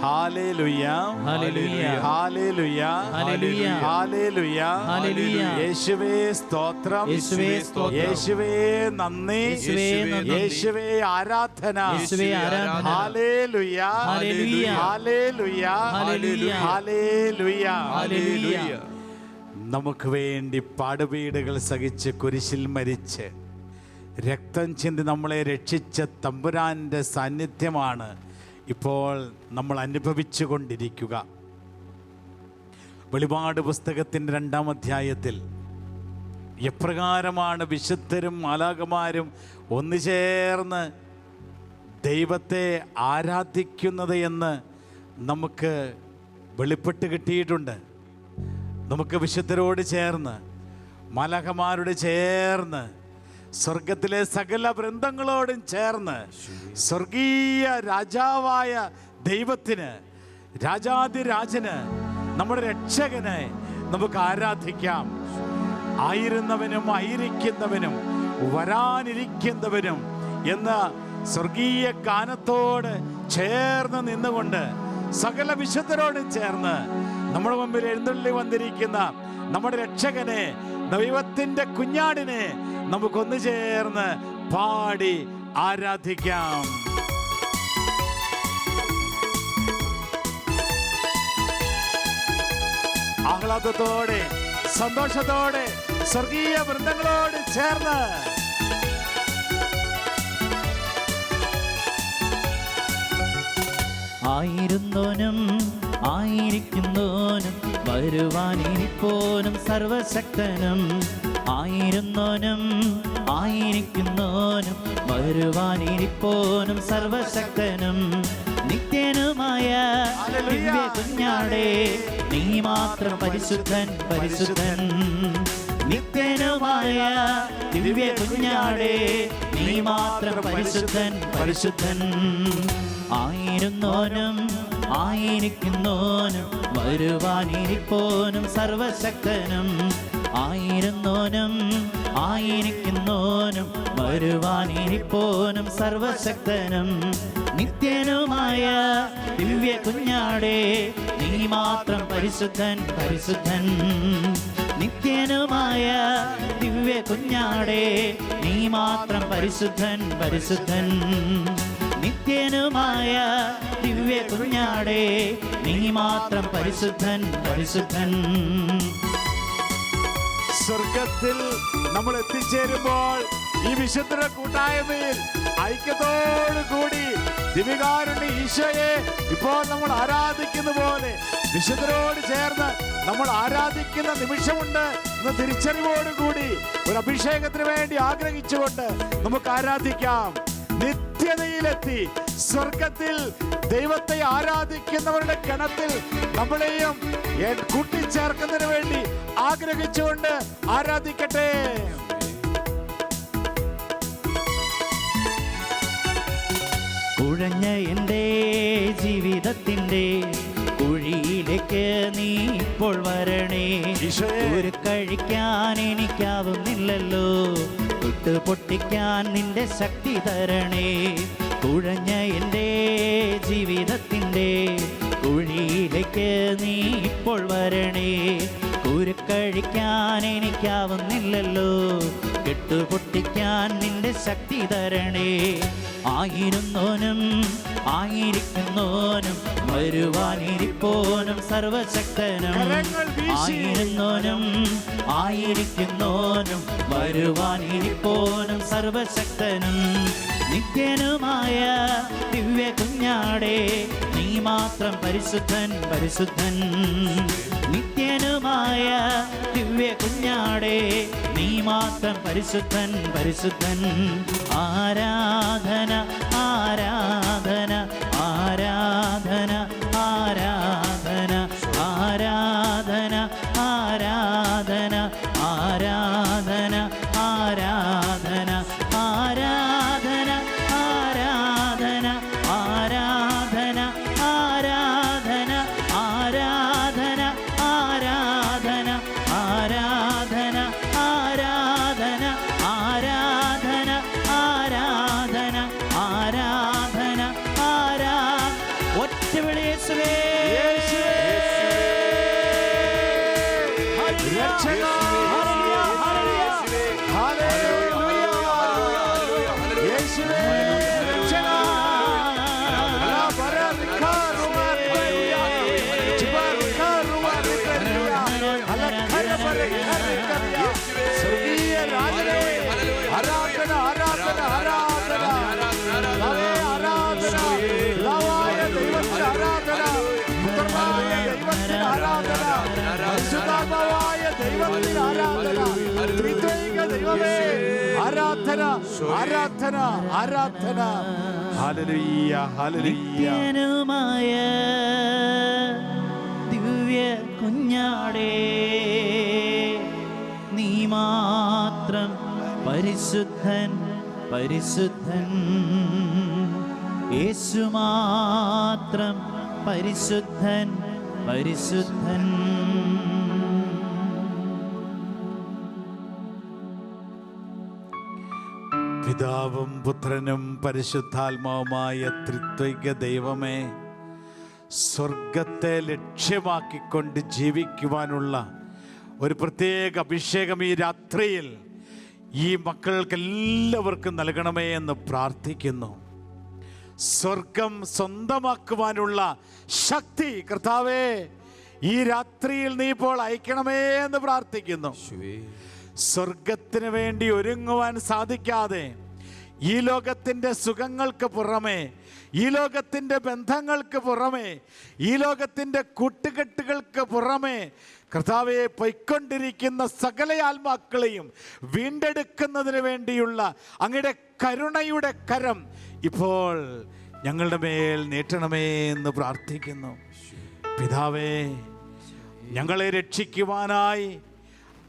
Hallelujah hallelujah hallelujah hallelujah hallelujah hallelujah. യേശുവേ സ്തോത്രം, യേശുവേ സ്തോത്രം, യേശുവേ നന്ദി, യേശുവേ നന്ദി, യേശുവേ ആരാധന, യേശുവേ ആരാധന. Hallelujah hallelujah hallelujah hallelujah hallelujah. Hallelujah. നമുക്ക് വേണ്ടി പാടുപീടുകൾ സഹിച്ച് കുരിശിൽ മരിച്ച് രക്തം ചിന്തി നമ്മളെ രക്ഷിച്ച തമ്പുരാൻ്റെ സാന്നിധ്യമാണ് ഇപ്പോൾ നമ്മൾ അനുഭവിച്ചു കൊണ്ടിരിക്കുക. വെളിപാട് പുസ്തകത്തിൻ്റെ 2-ാം അധ്യായത്തിൽ എപ്രകാരമാണ് വിശുദ്ധരും മാലാഖമാരും ഒന്നുചേർന്ന് ദൈവത്തെ ആരാധിക്കുന്നത് എന്ന് നമുക്ക് വെളിപ്പെട്ട് കിട്ടിയിട്ടുണ്ട്. നമുക്ക് വിശുദ്ധരോട് ചേർന്ന് മാലാഖമാരോട് ചേർന്ന് സ്വർഗത്തിലെ സകല വൃന്ദങ്ങളോടും ചേർന്ന് സ്വർഗീയ രാജാവായ ദൈവത്തിന്, രാജാതിരാജന്, നമ്മുടെ രക്ഷകനെ നമുക്ക് ആരാധിക്കാം. ആയിരുന്നവനും ആയിരിക്കുന്നവനും വരാനിരിക്കുന്നവനും എന്ന സ്വർഗീയ ഗാനത്തോട് ചേർന്ന് നിന്നുകൊണ്ട് സകല വിശുദ്ധരോടും ചേർന്ന് നമ്മുടെ മുമ്പിൽ എഴുന്നള്ളി വന്നിരിക്കുന്ന നമ്മുടെ രക്ഷകനെ, ദൈവത്തിൻ്റെ കുഞ്ഞാടിനെ നമുക്കൊന്നു ചേർന്ന് പാടി ആരാധിക്കാം. ആഹ്ലാദത്തോടെ സന്തോഷത്തോടെ സ്വർഗീയ വൃന്ദങ്ങളോട് ചേർന്ന് ആയിരുന്നോനും ആയിരിക്കുന്നോനും വരുവാനിരിപ്പോനും സർവശക്തനും. ആയിരുന്നോനും ആയിരിക്കുന്നോനും വരുവാനിരിപ്പോനും സർവശക്തനും. നിത്യനുമായ ദിവ്യ കുഞ്ഞാടേ, നീ മാത്രം പരിശുദ്ധൻ പരിശുദ്ധൻ. നിത്യനുമായ ദിവ്യ കുഞ്ഞാടേ, നീ മാത്രം പരിശുദ്ധൻ പരിശുദ്ധൻ. ആയിരുന്നോനും ആയിരിക്കുന്നോനും വരുവാനിരിപ്പോനും സർവശക്തനും. ആയിരുന്നോനും ആയിരിക്കുന്നോനും വരുവാനിരിപ്പോനും സർവശക്തനും. നിത്യനുമായ ദിവ്യ കുഞ്ഞാടേ, നീ മാത്രം പരിശുദ്ധൻ പരിശുദ്ധൻ. നിത്യനുമായ ദിവ്യ കുഞ്ഞാടേ, നീ മാത്രം പരിശുദ്ധൻ പരിശുദ്ധൻ. നിത്യനുമായ ദിവ്യ കുഞ്ഞാടേ, നീ മാത്രം പരിശുദ്ധൻ പരിശുദ്ധൻ. സ്വർഗത്തിൽ നമ്മൾ എത്തിച്ചേരുമ്പോൾ ഈ വിശുദ്ധ കൂട്ടായ്മയിൽ ഐക്യത്തോടു കൂടി ദിവ്യകാരുണ്യ ഈശോയെ ഇപ്പോൾ നമ്മൾ ആരാധിക്കുന്ന പോലെ വിശുദ്ധരോട് ചേർന്ന് നമ്മൾ ആരാധിക്കുന്ന നിമിഷമുണ്ട് എന്ന തിരിച്ചറിവോടുകൂടി ഒരു അഭിഷേകത്തിന് വേണ്ടി ആഗ്രഹിച്ചുകൊണ്ട് നമുക്ക് ആരാധിക്കാം. നിത്യതയിലെത്തി സ്വർഗത്തിൽ ദൈവത്തെ ആരാധിക്കുന്നവരുടെ ഗണത്തിൽ നമ്മളെയും കൂട്ടിച്ചേർക്കുന്നതിന് വേണ്ടി ആഗ്രഹിച്ചുകൊണ്ട് ആരാധിക്കട്ടെ. കുഴഞ്ഞ എൻ്റെ ജീവിതത്തിൻ്റെ കുഴിയിലേക്ക് നീ ഇപ്പോൾ വരണേ. ഒരു കഴിക്കാൻ എനിക്കാവുന്നില്ലല്ലോ, വിട്ട് പൊട്ടിക്കാൻ നിന്റെ ശക്തി തരണേ. കുഴഞ്ഞ എൻ്റെ ജീവിതത്തിൻ്റെ കുഴിയിലേക്ക് നീ ഇപ്പോൾ വരണേ. ഒരു കഴിക്കാൻ എനിക്കാവുന്നില്ലല്ലോ, കെട്ടുപൊട്ടിക്കാൻ നിന്റെ ശക്തി തരണേ. ആയിരുന്നോനും ആയിരിക്കുന്നോനും വരുവാനിരിപ്പോനും സർവശക്തനും. ആയിരുന്നോനും ആയിരിക്കുന്നോനും വരുവാനിരിപ്പോനും സർവശക്തനും. നിത്യനുമായ ദിവ്യ കുഞ്ഞാടേ, നീ മാത്രം പരിശുദ്ധൻ പരിശുദ്ധൻ. നിത്യനുമായ ദിവ്യ കുഞ്ഞാടേ, നീ മാത്രം പരിശുദ്ധൻ പരിശുദ്ധൻ. ആരാധന ആരാധന ആരാധന ആരാധന ആരാധന ആരാധന ആരാധന ആരാധന ആരാധന ആരാധന ആരാധന ആരാധന ആരാധന ആരാധന ആരാധന ആരാധന ആരാധന ആരാധന ആരാധന ഒറ്റ വിളി യേശുവേ. ആരാധന ആരാധന ആരാധന. Hallelujah hallelujah. നിത്യനുമായ ദിവ്യ കുഞ്ഞാടേ, നീ മാത്രം പരിശുദ്ധൻ പരിശുദ്ധൻ. യേശു മാത്രം പരിശുദ്ധൻ പരിശുദ്ധൻ. പിതാവും പുത്രനും പരിശുദ്ധാത്മാവുമായ ത്രിത്വിക ദൈവമേ, സ്വർഗത്തെ ലക്ഷ്യമാക്കിക്കൊണ്ട് ജീവിക്കുവാനുള്ള ഒരു പ്രത്യേക അഭിഷേകം ഈ രാത്രിയിൽ ഈ മക്കൾക്ക് എല്ലാവർക്കും നൽകണമേ എന്ന് പ്രാർത്ഥിക്കുന്നു. സ്വർഗം സ്വന്തമാക്കുവാനുള്ള ശക്തി കർത്താവേ ഈ രാത്രിയിൽ നീ ഇപ്പോൾ അയക്കണമേ എന്ന് പ്രാർത്ഥിക്കുന്നു. സ്വർഗത്തിന് വേണ്ടി ഒരുങ്ങുവാൻ സാധിക്കാതെ ഈ ലോകത്തിൻ്റെ സുഖങ്ങൾക്ക് പുറമെ, ഈ ലോകത്തിൻ്റെ ബന്ധങ്ങൾക്ക് പുറമെ, ഈ ലോകത്തിൻ്റെ കൂട്ടുകെട്ടുകൾക്ക് പുറമെ കർത്താവെ പൊയ്ക്കൊണ്ടിരിക്കുന്ന സകല ആത്മാക്കളെയും വീണ്ടെടുക്കുന്നതിന് വേണ്ടിയുള്ള അങ്ങയുടെ കരുണയുടെ കരം ഇപ്പോൾ ഞങ്ങളുടെ മേൽ നീട്ടണമേ എന്ന് പ്രാർത്ഥിക്കുന്നു. പിതാവേ, ഞങ്ങളെ രക്ഷിക്കുവാനായി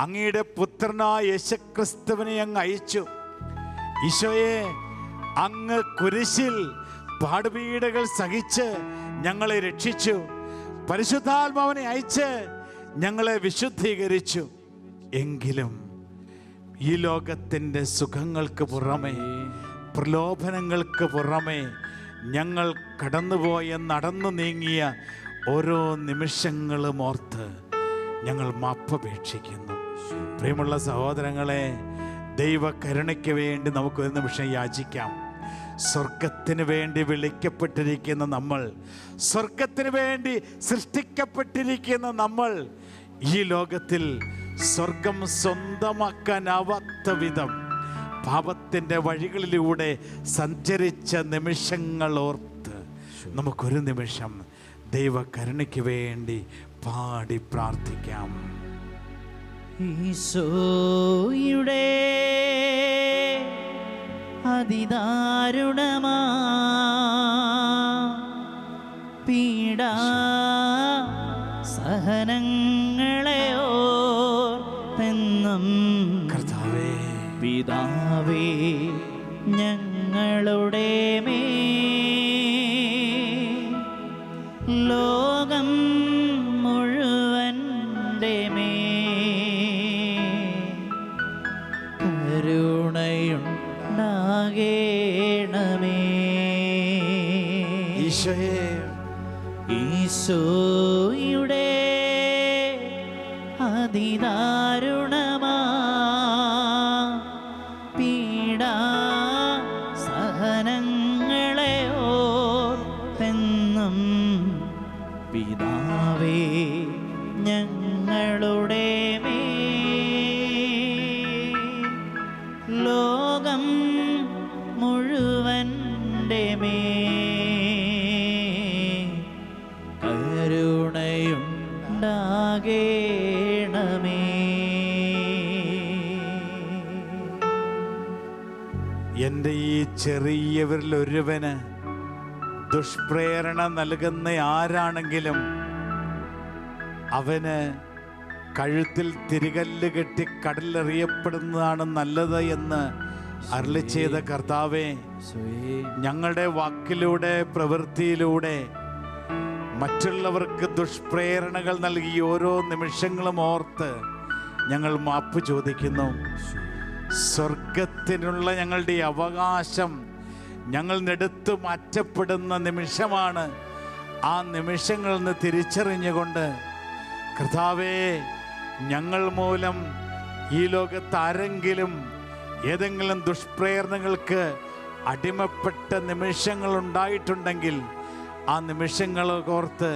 അങ്ങയുടെ പുത്രനായ യേശുക്രിസ്തുവിനെ അങ്ങ് അയച്ചു. ഈശോയെ, അങ്ങ് കുരിശിൽ പാടുപീഡകൾ സഹിച്ച് ഞങ്ങളെ രക്ഷിച്ചു. പരിശുദ്ധാത്മാവിനെ അയച്ച് ഞങ്ങളെ വിശുദ്ധീകരിച്ചു. എങ്കിലും ഈ ലോകത്തിൻ്റെ സുഖങ്ങൾക്ക് പുറമെ, പ്രലോഭനങ്ങൾക്ക് പുറമെ ഞങ്ങൾ കടന്നുപോയ നടന്നു നീങ്ങിയ ഓരോ നിമിഷങ്ങളും ഓർത്ത് ഞങ്ങൾ മാപ്പപേക്ഷിക്കുന്നു. പ്രിയമുള്ള സഹോദരങ്ങളെ, ദൈവകരുണയ്ക്ക് വേണ്ടി നമുക്കൊരു നിമിഷം യാചിക്കാം. സ്വർഗത്തിന് വേണ്ടി വിളിക്കപ്പെട്ടിരിക്കുന്ന നമ്മൾ, സ്വർഗത്തിന് വേണ്ടി സൃഷ്ടിക്കപ്പെട്ടിരിക്കുന്ന നമ്മൾ ഈ ലോകത്തിൽ സ്വർഗം സ്വന്തമാക്കാനാവാത്ത വിധം പാപത്തിൻ്റെ വഴികളിലൂടെ സഞ്ചരിച്ച നിമിഷങ്ങൾ ഓർത്ത് നമുക്കൊരു നിമിഷം ദൈവകരുണയ്ക്ക് വേണ്ടി പാടി പ്രാർത്ഥിക്കാം. ഈശോയുടെ അതിദാരുണമാ പീഡാ സഹനങ്ങളെ ഓർത്തെന്നും കർത്താവേ, പിതാവേ ഞങ്ങളുടെ മേൽ, ലോകം മുഴുവൻ്റെ മേൽ കരുണയുണ്ടാകേണമേ. ഈശോയെ, ഈശോയുടെ അതിദാരുണമാ ലോകം മുഴുവൻ്റെ മേൽ കരുണയുണ്ടാകേണമേ. എൻ്റെ ഈ ചെറിയവരിലൊരുവന് ദുഷ്പ്രേരണ നൽകുന്ന ആരാണെങ്കിലും അവന് കഴുത്തിൽ തിരികല്ല് കെട്ടി കടലിലെറിയപ്പെടുന്നതാണ് നല്ലത് എന്ന് അരുളി ചെയ്ത കർത്താവേ, ഞങ്ങളുടെ വാക്കിലൂടെ പ്രവൃത്തിയിലൂടെ മറ്റുള്ളവർക്ക് ദുഷ്പ്രേരണകൾ നൽകി ഓരോ നിമിഷങ്ങളും ഓർത്ത് ഞങ്ങൾ മാപ്പ് ചോദിക്കുന്നു. സ്വർഗത്തിനുള്ള ഞങ്ങളുടെ അവകാശം ഞങ്ങൾ എടുത്തു മാറ്റപ്പെടുന്ന നിമിഷമാണ്. ആ നിമിഷങ്ങളിൽ നിന്ന് തിരിച്ചറിഞ്ഞുകൊണ്ട് കർത്താവേ, ഞങ്ങൾ മൂലം ഈ ലോകത്ത് ആരെങ്കിലും ഏതെങ്കിലും ദുഷ്പ്രേരണകൾക്ക് അടിമപ്പെട്ട നിമിഷങ്ങൾ ഉണ്ടായിട്ടുണ്ടെങ്കിൽ ആ നിമിഷങ്ങൾ ഓർത്ത്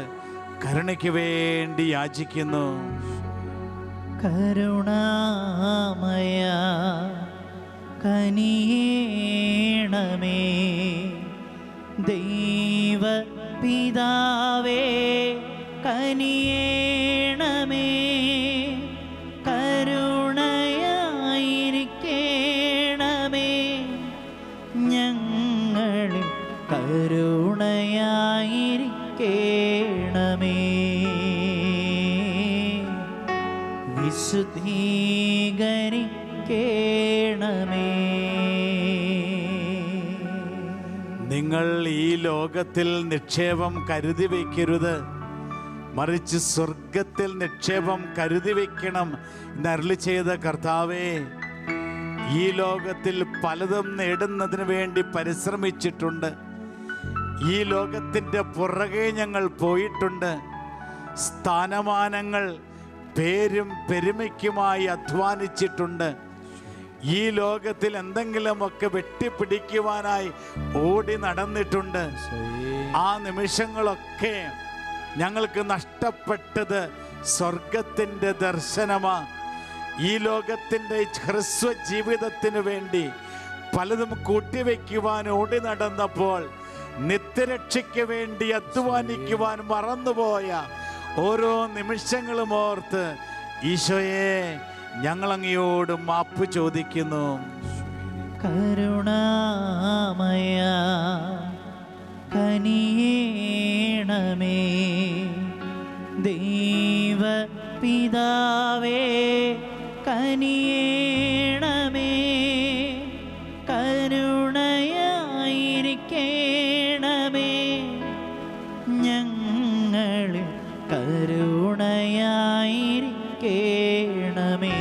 കരുണയ്ക്ക് വേണ്ടി യാചിക്കുന്നു. കരുണാമയ കനിയേണമേ. ദൈവ പിതാവേ കനിയേണമേ. കരുണയായിരിക്കേണമേ. ഞങ്ങളിൽ കരുണയായിരിക്കേണമേ. വിശുദ്ധീകരിക്കേണമേ. നിങ്ങൾ ഈ ലോകത്തിൽ നിക്ഷേപം കരുതി വയ്ക്കരുത്, മറിച്ച് സ്വർഗത്തിൽ നിക്ഷേപം കരുതി വയ്ക്കണം എന്ന് അരുളി ചെയ്ത കർത്താവേ, ഈ ലോകത്തിൽ പലതും നേടുന്നതിന് വേണ്ടി പരിശ്രമിച്ചിട്ടുണ്ട്. ഈ ലോകത്തിൻ്റെ പുറകെ ഞങ്ങൾ പോയിട്ടുണ്ട്. സ്ഥാനമാനങ്ങൾ, പേരും പെരുമയ്ക്കുമായി അധ്വാനിച്ചിട്ടുണ്ട്. ഈ ലോകത്തിൽ എന്തെങ്കിലുമൊക്കെ വെട്ടിപ്പിടിക്കുവാനായി ഓടി നടന്നിട്ടുണ്ട്. ആ നിമിഷങ്ങളൊക്കെ ഞങ്ങൾക്ക് നഷ്ടപ്പെട്ടത് സ്വർഗത്തിൻ്റെ ദർശനമാണ്. ഈ ലോകത്തിൻ്റെ ഹ്രസ്വ ജീവിതത്തിന് വേണ്ടി പലതും കൂട്ടിവെക്കുവാൻ ഓടി നടന്നപ്പോൾ നിത്യരക്ഷയ്ക്ക് വേണ്ടി അധ്വാനിക്കുവാൻ മറന്നുപോയ ഓരോ നിമിഷങ്ങളും ഓർത്ത് ഈശോയെ, ഞങ്ങളങ്ങയോട് മാപ്പ് ചോദിക്കുന്നു. കരുണാമയ കനിയേണമേ. ദൈവ പിതാവേ കനിയേണമേ. കരുണയായിരിക്കേണമേ. ഞങ്ങളിൽ കരുണയായിരിക്കേണമേ.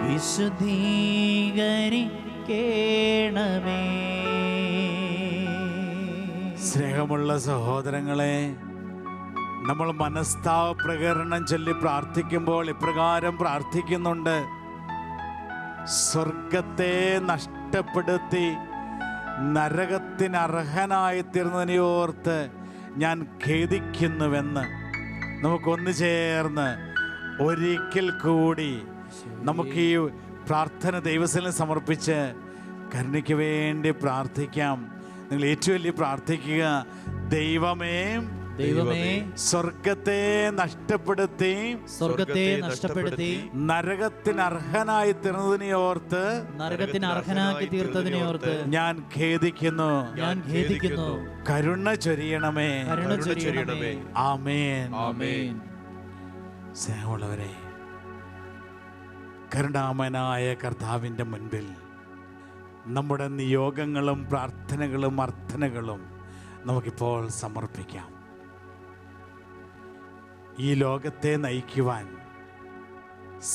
വിശുദ്ധീകരിക്കേണമേ. സ്നേഹമുള്ള സഹോദരങ്ങളെ, നമ്മൾ മനസ്താവ പ്രകരണം ചൊല്ലി പ്രാർത്ഥിക്കുമ്പോൾ ഇപ്രകാരം പ്രാർത്ഥിക്കുന്നുണ്ട്: സ്വർഗത്തെ നഷ്ടപ്പെടുത്തി നരകത്തിന് അർഹനായി തീർന്നതിനെ ഓർത്ത് ഞാൻ ഖേദിക്കുന്നുവെന്ന്. നമുക്കൊന്നു ചേർന്ന് ഒരിക്കൽ കൂടി നമുക്ക് ഈ പ്രാർത്ഥന ദൈവസന്നിധിയിൽ സമർപ്പിച്ച് കരുണയ്ക്ക് വേണ്ടി പ്രാർത്ഥിക്കാം. നിങ്ങൾ ഏറ്റവും വലിയ പ്രാർത്ഥിക്കുക: ദൈവമേ, ദൈവമേ, സ്വർഗത്തെ നഷ്ടപ്പെടുത്തി നരകത്തിന് അർഹനായി തീർന്നതിനെ ഓർത്ത് ഞാൻ ഖേദിക്കുന്നു. കരുണ ചൊരിയണമേ. ആമേൻ. സ്നേഹമുള്ളവരെ, കരുണാമയനായ കർത്താവിൻ്റെ മുൻപിൽ നമ്മുടെ നിയോഗങ്ങളും പ്രാർത്ഥനകളും അർത്ഥനകളും നമുക്കിപ്പോൾ സമർപ്പിക്കാം. ഈ ലോകത്തെ നയിക്കുവാൻ,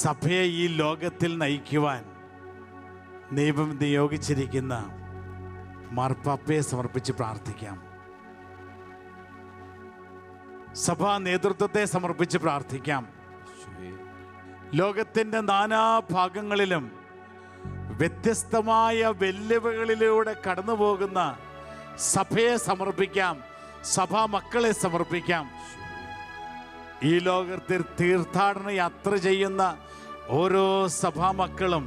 സഭയെ ഈ ലോകത്തിൽ നയിക്കുവാൻ ദൈവം നിയോഗിച്ചിരിക്കുന്ന മാർപ്പാപ്പയെ സമർപ്പിച്ച് പ്രാർത്ഥിക്കാം. സഭാ നേതൃത്വത്തെ സമർപ്പിച്ച് പ്രാർത്ഥിക്കാം. ലോകത്തിൻ്റെ നാനാഭാഗങ്ങളിലും വ്യത്യസ്തമായ വെല്ലുവിളികളിലൂടെ കടന്നു പോകുന്ന സഭയെ സമർപ്പിക്കാം. സഭാ മക്കളെ സമർപ്പിക്കാം. ഈ ലോകത്തിൽ തീർത്ഥാടന യാത്ര ചെയ്യുന്ന ഓരോ സഭാമക്കളും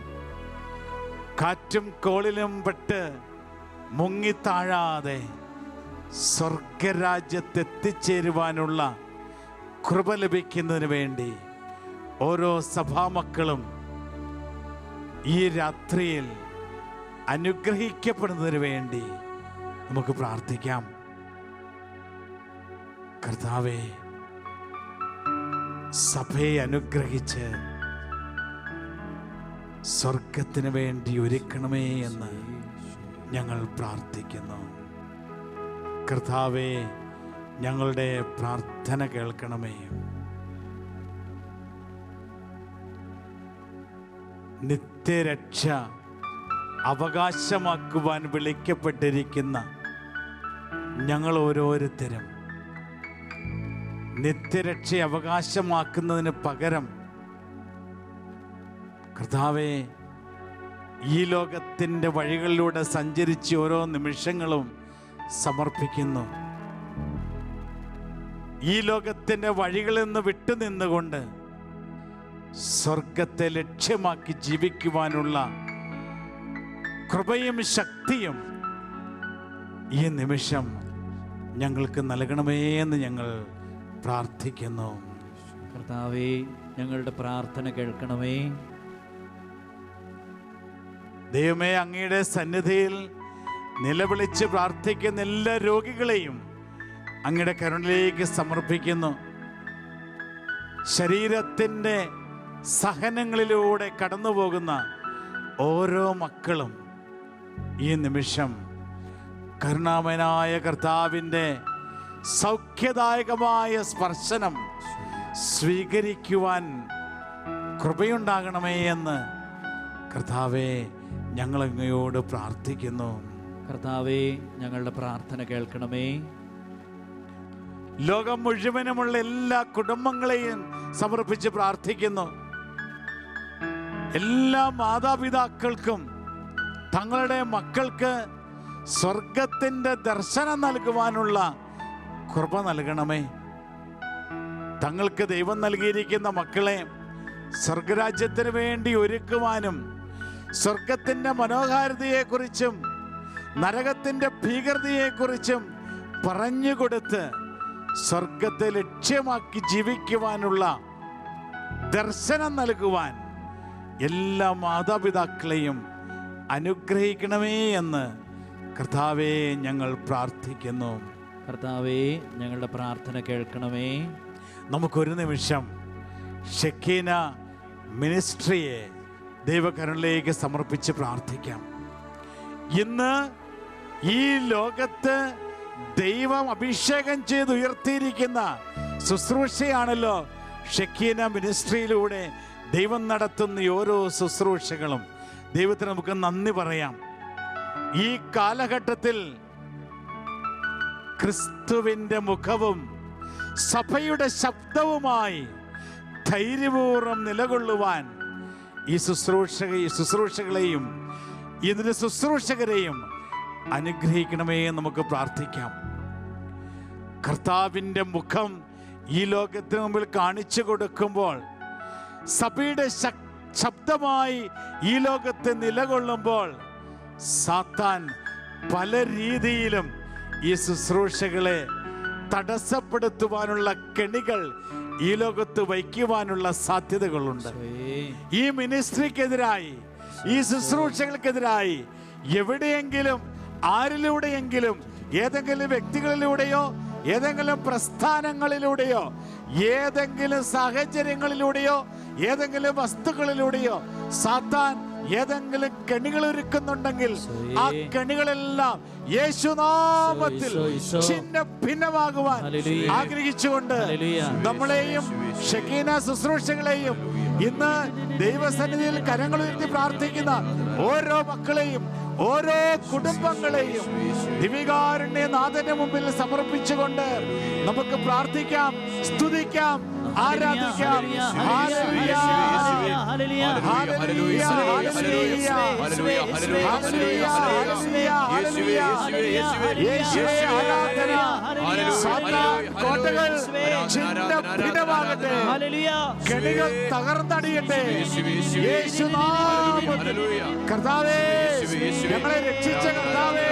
കാറ്റും കോളിലും പെട്ട് മുങ്ങിത്താഴാതെ സ്വർഗരാജ്യത്തെത്തിച്ചേരുവാനുള്ള കൃപ ലഭിക്കുന്നതിന് വേണ്ടി ഓരോ സഭാമക്കളും ഈ രാത്രിയിൽ അനുഗ്രഹിക്കപ്പെടുന്നതിന് വേണ്ടി നമുക്ക് പ്രാർത്ഥിക്കാം. കർത്താവേ, സഭയെ അനുഗ്രഹിച്ച് സ്വർഗത്തിന് വേണ്ടി ഒരുക്കണമേ എന്ന് ഞങ്ങൾ പ്രാർത്ഥിക്കുന്നു. കർത്താവേ, ഞങ്ങളുടെ പ്രാർത്ഥന കേൾക്കണമേ. നിത്യരക്ഷ അവകാശമാക്കുവാൻ വിളിക്കപ്പെട്ടിരിക്കുന്ന ഞങ്ങൾ ഓരോരുത്തരും നിത്യരക്ഷ അവകാശമാക്കുന്നതിന് പകരം കർത്താവേ, ഈ ലോകത്തിൻ്റെ വഴികളിലൂടെ സഞ്ചരിച്ച് ഓരോ നിമിഷങ്ങളും സമർപ്പിക്കുന്നു. ഈ ലോകത്തിൻ്റെ വഴികളിൽ നിന്ന് വിട്ടുനിന്നുകൊണ്ട് സ്വർഗത്തെ ലക്ഷ്യമാക്കി ജീവിക്കുവാനുള്ള കൃപയും ശക്തിയും ഈ നിമിഷം ഞങ്ങൾക്ക് നൽകണമേ എന്ന് ഞങ്ങൾ പ്രാർത്ഥിക്കുന്നു. കർത്താവേ, ഞങ്ങളുടെ പ്രാർത്ഥന കേൾക്കണമേ. ദൈവമേ, അങ്ങയുടെ സന്നിധിയിൽ നിലവിളിച്ച് പ്രാർത്ഥിക്കുന്ന എല്ലാ രോഗികളെയും അങ്ങയുടെ കരുണയിലേക്ക് സമർപ്പിക്കുന്നു. ശരീരത്തിൻ്റെ സഹനങ്ങളിലൂടെ കടന്നു പോകുന്ന ഓരോ മക്കളും ഈ നിമിഷം കരുണാമയനായ കർത്താവിൻ്റെ സൗഖ്യദായകമായ സ്പർശനം സ്വീകരിക്കുവാൻ കൃപയുണ്ടാകണമേ എന്ന് കർത്താവേ, ഞങ്ങൾ അങ്ങയോട് പ്രാർത്ഥിക്കുന്നു. കർത്താവേ, ഞങ്ങളുടെ പ്രാർത്ഥന കേൾക്കണമേ. ലോകം മുഴുവനുമുള്ള എല്ലാ കുടുംബങ്ങളെയും സമർപ്പിച്ച് പ്രാർത്ഥിക്കുന്നു. എല്ലാ മാതാപിതാക്കൾക്കും തങ്ങളുടെ മക്കൾക്ക് സ്വർഗത്തിൻ്റെ ദർശനം നൽകുവാനുള്ള കൃപ നൽകണമേ. തങ്ങൾക്ക് ദൈവം നൽകിയിരിക്കുന്ന മക്കളെ സ്വർഗരാജ്യത്തിന് വേണ്ടി ഒരുക്കുവാനും സ്വർഗത്തിൻ്റെ മനോഹാരിതയെക്കുറിച്ചും നരകത്തിൻ്റെ ഭീകരതയെക്കുറിച്ചും പറഞ്ഞുകൊടുത്ത് സ്വർഗത്തെ ലക്ഷ്യമാക്കി ജീവിക്കുവാനുള്ള ദർശനം നൽകുവാൻ എല്ലാ മാതാപിതാക്കളെയും അനുഗ്രഹിക്കണമേ എന്ന് കർത്താവേ, ഞങ്ങൾ പ്രാർത്ഥിക്കുന്നു. കർത്താവേ, ഞങ്ങളുടെ പ്രാർത്ഥന കേൾക്കണമേ. നമുക്കൊരു നിമിഷം ഷെക്കീന മിനിസ്ട്രിയെ ദൈവകരുണയിലേക്ക് സമർപ്പിച്ച് പ്രാർത്ഥിക്കാം. ഇന്ന് ഈ ലോകത്ത് ദൈവം അഭിഷേകം ചെയ്ത് ഉയർത്തിയിരിക്കുന്ന ശുശ്രൂഷയാണല്ലോ ഷെക്കീന മിനിസ്ട്രിയിലൂടെ ദൈവം നടത്തുന്ന ഓരോ ശുശ്രൂഷകളും. ദൈവത്തിന് നമുക്ക് നന്ദി പറയാം. ഈ കാലഘട്ടത്തിൽ ക്രിസ്തുവിൻ്റെ മുഖവും സഭയുടെ ശബ്ദവുമായി ധൈര്യപൂർവ്വം നിലകൊള്ളുവാൻ ഈ ശുശ്രൂഷകളെയും ഇതിൻ്റെ ശുശ്രൂഷകരെയും അനുഗ്രഹിക്കണമേ നമുക്ക് പ്രാർത്ഥിക്കാം. കർത്താവിൻ്റെ മുഖം ഈ ലോകത്തിന് മുമ്പിൽ കാണിച്ചു കൊടുക്കുമ്പോൾ സഭയുടെ ശബ്ദമായി ഈ ലോകത്ത് നിലകൊള്ളുമ്പോൾ സാത്താൻ പല രീതിയിലും ഈ ശുശ്രൂഷകളെ തടസ്സപ്പെടുത്തുവാനുള്ള കെണികൾ ഈ ലോകത്ത് വയ്ക്കുവാനുള്ള സാധ്യതകളുണ്ട്. ഈ മിനിസ്ട്രിക്കെതിരായി, ഈ ശുശ്രൂഷകൾക്കെതിരായി എവിടെയെങ്കിലും ആരിലൂടെയെങ്കിലും ഏതെങ്കിലും വ്യക്തികളിലൂടെയോ ഏതെങ്കിലും പ്രസ്ഥാനങ്ങളിലൂടെയോ ഏതെങ്കിലും സാഹചര്യങ്ങളിലൂടെയോ ഏതെങ്കിലും വസ്തുക്കളിലൂടെയോ സാത്താൻ ഏതെങ്കിലും കെണികൾ ഒരുക്കുന്നുണ്ടെങ്കിൽ ആ കെണികളെല്ലാം യേശുനാമത്തിൽ ഛിന്ന ഭിന്നമാകുവാൻ ആഗ്രഹിച്ചുകൊണ്ട് നമ്മളെയും ഷെക്കീന ശുശ്രൂഷകളെയും ഇന്ന് ദൈവസന്നിധിയിൽ കരങ്ങൾ ഉയർത്തി പ്രാർത്ഥിക്കുന്ന ഓരോ മക്കളെയും ഓരോ കുടുംബങ്ങളെയും ദിവികാരുണ്യ നാഥന്റെ മുമ്പിൽ സമർപ്പിച്ചുകൊണ്ട് നമുക്ക് പ്രാർത്ഥിക്കാം, സ്തുതിക്കാം, ആരാധിക്കാം. ഹല്ലേലൂയ, കെണികൾ തകർന്നടിയട്ടെ യേശുനാമത്തിൽ. കർത്താവേ, ഞങ്ങളെ രക്ഷിച്ച കർത്താവേ,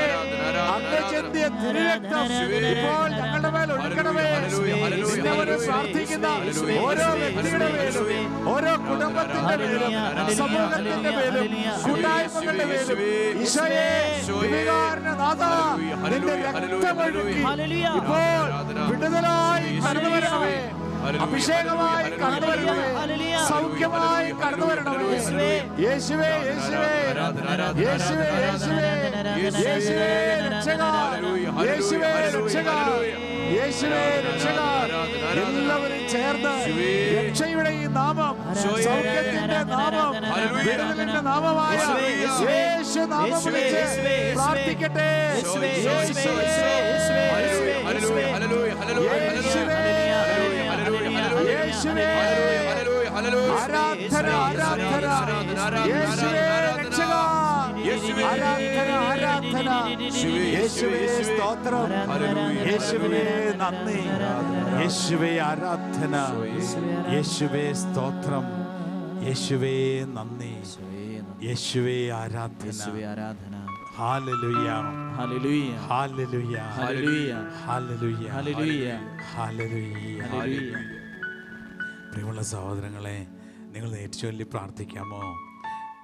അങ്ങ് ചിന്തിയ തിരുരക്തം ഇപ്പോൾ ഞങ്ങളുടെ മേൽ ഒഴുകണമേ. ഇന്നവരെ പ്രാർത്ഥിക്കുന്ന ഓരോ വ്യക്തിയുടെ മേലും, ഓരോ കുടുംബത്തിന്റെ മേലും, സമൂഹത്തിന്റെ മേലും, കൂട്ടായ്മകളുടെ മേലും ഈശോയെ, ദിവികാരണനാഥ, നിന്റെ രക്തമൊഴുകി ഇപ്പോൾ വിടുതലായി കടന്നു വരണമേ, അഭിഷേകമായി കടന്നു വരണമേ, സൗഖ്യമായി കടന്നു വരണമേ. യേശുവേ, യേശുവേ, യേശുവേ, യേശുവേ, യേശുവേ രക്ഷക, യേശുവേ രക്ഷക, യേശുവേ രക്ഷക. എല്ലാവരും ചേർന്ന് രക്ഷയുടെ ഈ നാമം, സൗഖ്യത്തിന്റെ നാമം, വിടുതലിന്റെ നാമമായ യേശു നാമം വിളിച്ച് പ്രാർത്ഥിക്കട്ടെ. ആരാധന, ആരാധന, യേശുവേ രക്ഷക, ആരാധന, ആരാധന, യേശുവേ സ്തോത്രം, യേശുവേ നന്ദി, യേശുവേ ആരാധന, യേശുവേ സ്തോത്രം, യേശുവേ നന്ദി, യേശുവേ ആരാധന. Hallelujah, hallelujah, hallelujah, hallelujah, hallelujah, hallelujah, hallelujah. പ്രിയമുള്ള സഹോദരങ്ങളെ, നിങ്ങൾ ഏറ്റുചൊല്ലി പ്രാർത്ഥിക്കാമോ?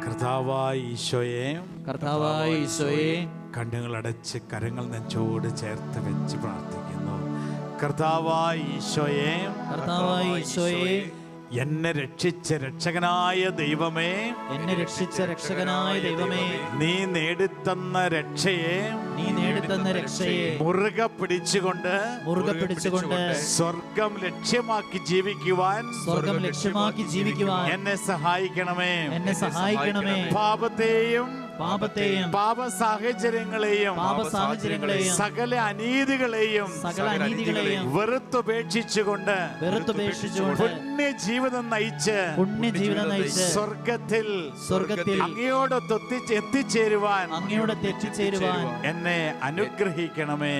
കർത്താവായ ഈശോയെ, കർത്താവായ ഈശോയെ, കണ്ണുകൾ അടച്ച് കരങ്ങൾ നെഞ്ചോട് ചേർത്ത് വെച്ച് പ്രാർത്ഥിക്കുന്നു. കർത്താവായ ഈശോയെ, കർത്താവായ ഈശോയെ, എന്നെ രക്ഷിച്ച രക്ഷകനായ ദൈവമേ, എന്നെ രക്ഷിച്ച രക്ഷകനായ ദൈവമേ, നീ നേടിത്തന്ന രക്ഷയെ, നീ നേടിത്തന്ന രക്ഷയെ മുറുകെ പിടിച്ചുകൊണ്ട് സ്വർഗം ലക്ഷ്യമാക്കി ജീവിക്കുവാൻ, സ്വർഗം ലക്ഷ്യമാക്കി ജീവിക്കുവാൻ എന്നെ സഹായിക്കണമേ, എന്നെ സഹായിക്കണമേ. പാപത്തെയും പാപ സാഹചര്യങ്ങളെയും സകല അനീതികളെയും വെറുത്തുപേക്ഷിച്ചുകൊണ്ട് പുണ്യ ജീവിതം നയിച്ച് സ്വർഗത്തിൽ അങ്ങയോട് എത്തിച്ചേരുവാൻ എന്നെ അനുഗ്രഹിക്കണമേ.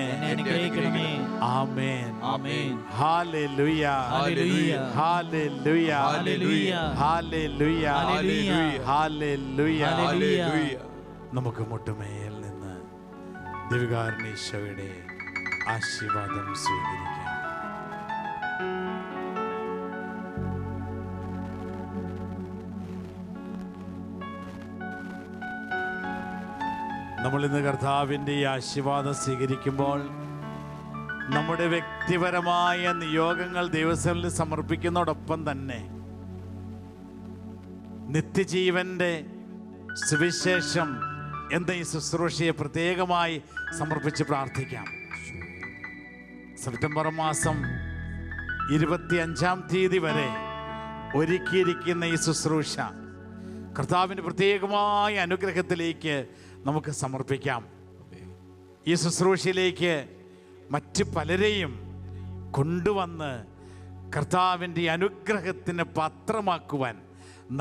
ആമേൻ, ഹല്ലേലൂയ, ഹല്ലേലൂയ, ഹല്ലേലൂയ, ഹല്ലേലൂയ. നമുക്ക് മുട്ടുമേൽ നിന്ന് ദിവികാരണീശോയുടെ ആശീർവാദം സ്വീകരിക്കാം. നമ്മൾ ഇന്ന് കർത്താവിൻ്റെ ഈ ആശീർവാദം സ്വീകരിക്കുമ്പോൾ നമ്മുടെ വ്യക്തിപരമായ നിയോഗങ്ങൾ ദൈവസഭയിൽ സമർപ്പിക്കുന്നതോടൊപ്പം തന്നെ നിത്യജീവന്റെ സുവിശേഷം എന്ന ഈ ശുശ്രൂഷയെ പ്രത്യേകമായി സമർപ്പിച്ച് പ്രാർത്ഥിക്കാം. സെപ്റ്റംബർ മാസം 25-ാം തീയതി വരെ ഒരുക്കിയിരിക്കുന്ന ഈ ശുശ്രൂഷ കർത്താവിൻ്റെ പ്രത്യേകമായ അനുഗ്രഹത്തിലേക്ക് നമുക്ക് സമർപ്പിക്കാം. ഈ ശുശ്രൂഷയിലേക്ക് മറ്റ് പലരെയും കൊണ്ടുവന്ന് കർത്താവിൻ്റെ അനുഗ്രഹത്തിന് പാത്രമാക്കുവാൻ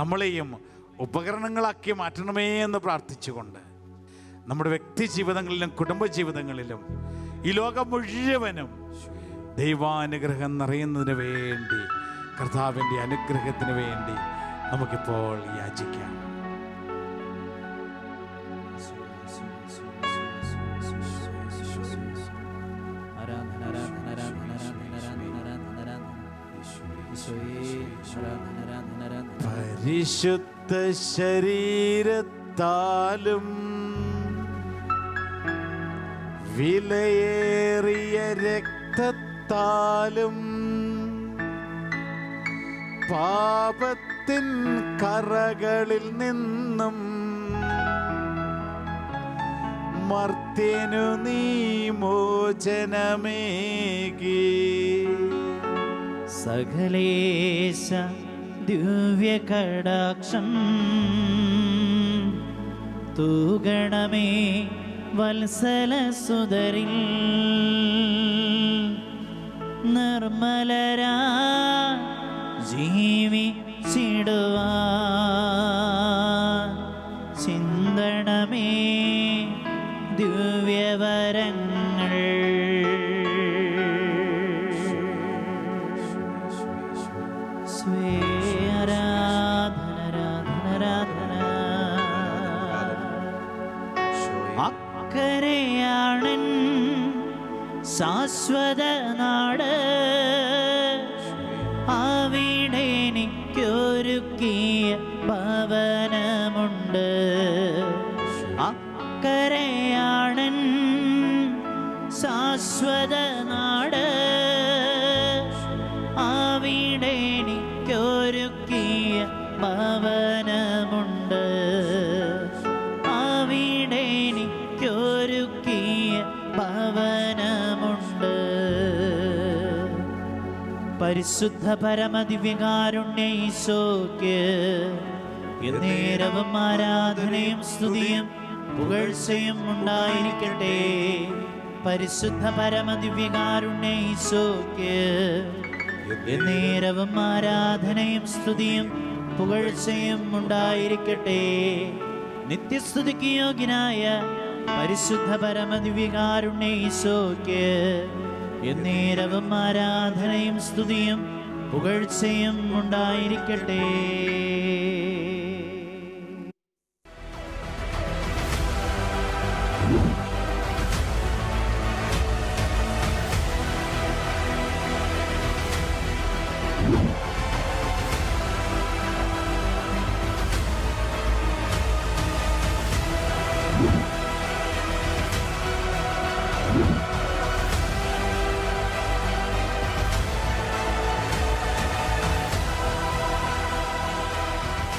നമ്മളെയും ഉപകരണങ്ങളാക്കി മാറ്റണമേ എന്ന് പ്രാർത്ഥിച്ചുകൊണ്ട് നമ്മുടെ വ്യക്തി ജീവിതങ്ങളിലും കുടുംബജീവിതങ്ങളിലും ഈ ലോകം മുഴുവനും ദൈവാനുഗ്രഹം നിറയുന്നതിന് വേണ്ടി, കർത്താവിൻ്റെ അനുഗ്രഹത്തിന് വേണ്ടി നമുക്കിപ്പോൾ യാചിക്കാം. പരിശുദ്ധ ശരീരത്താലും വിലയേറിയ രക്തത്താലും പാപത്തിൻ കറകളിൽ നിന്നും മർത്യനു നീ മോചനമേകി. സകലേശ ദിവ്യകടാക്ഷം തൂഗണമേ വത്സലസുതരിൽ. നിർമ്മലരാ ജീവിച്ചിടുവാൻ ശാശ്വത നാട് അവിടെ എനിക്കൊരുക്കിയ ഭവനമുണ്ട്. അക്കരയാണൻ ശാശ്വത നാട് അവിടെ എനിക്കൊരുക്കിയ ഭവനമുണ്ട്. അവിടെ എനിക്കൊരുക്കിയ ഭവനമുണ്ട്. പരിശുദ്ധ പരമദിവ്യകാരുണ്യ ഈശോയ്ക്ക് എന്നേരവും ആരാധനയും സ്തുതിയും പുകഴ്ചയും ഉണ്ടായിരിക്കട്ടെ. പരിശുദ്ധ പരമദിവ്യകാരുണ്യ ഈശോയ്ക്ക് എന്നേരവും ആരാധനയും സ്തുതിയും പുകഴ്ചയും ഉണ്ടായിരിക്കട്ടെ. നിത്യസ്തുതിക്ക് യോഗ്യനായ പരിശുദ്ധ പരമദിവ്യകാരുണ്യ ഈശോയ്ക്ക് എന്നേരവും ആരാധനയും സ്തുതിയും പുകഴ്ചയും ഉണ്ടായിരിക്കട്ടെ.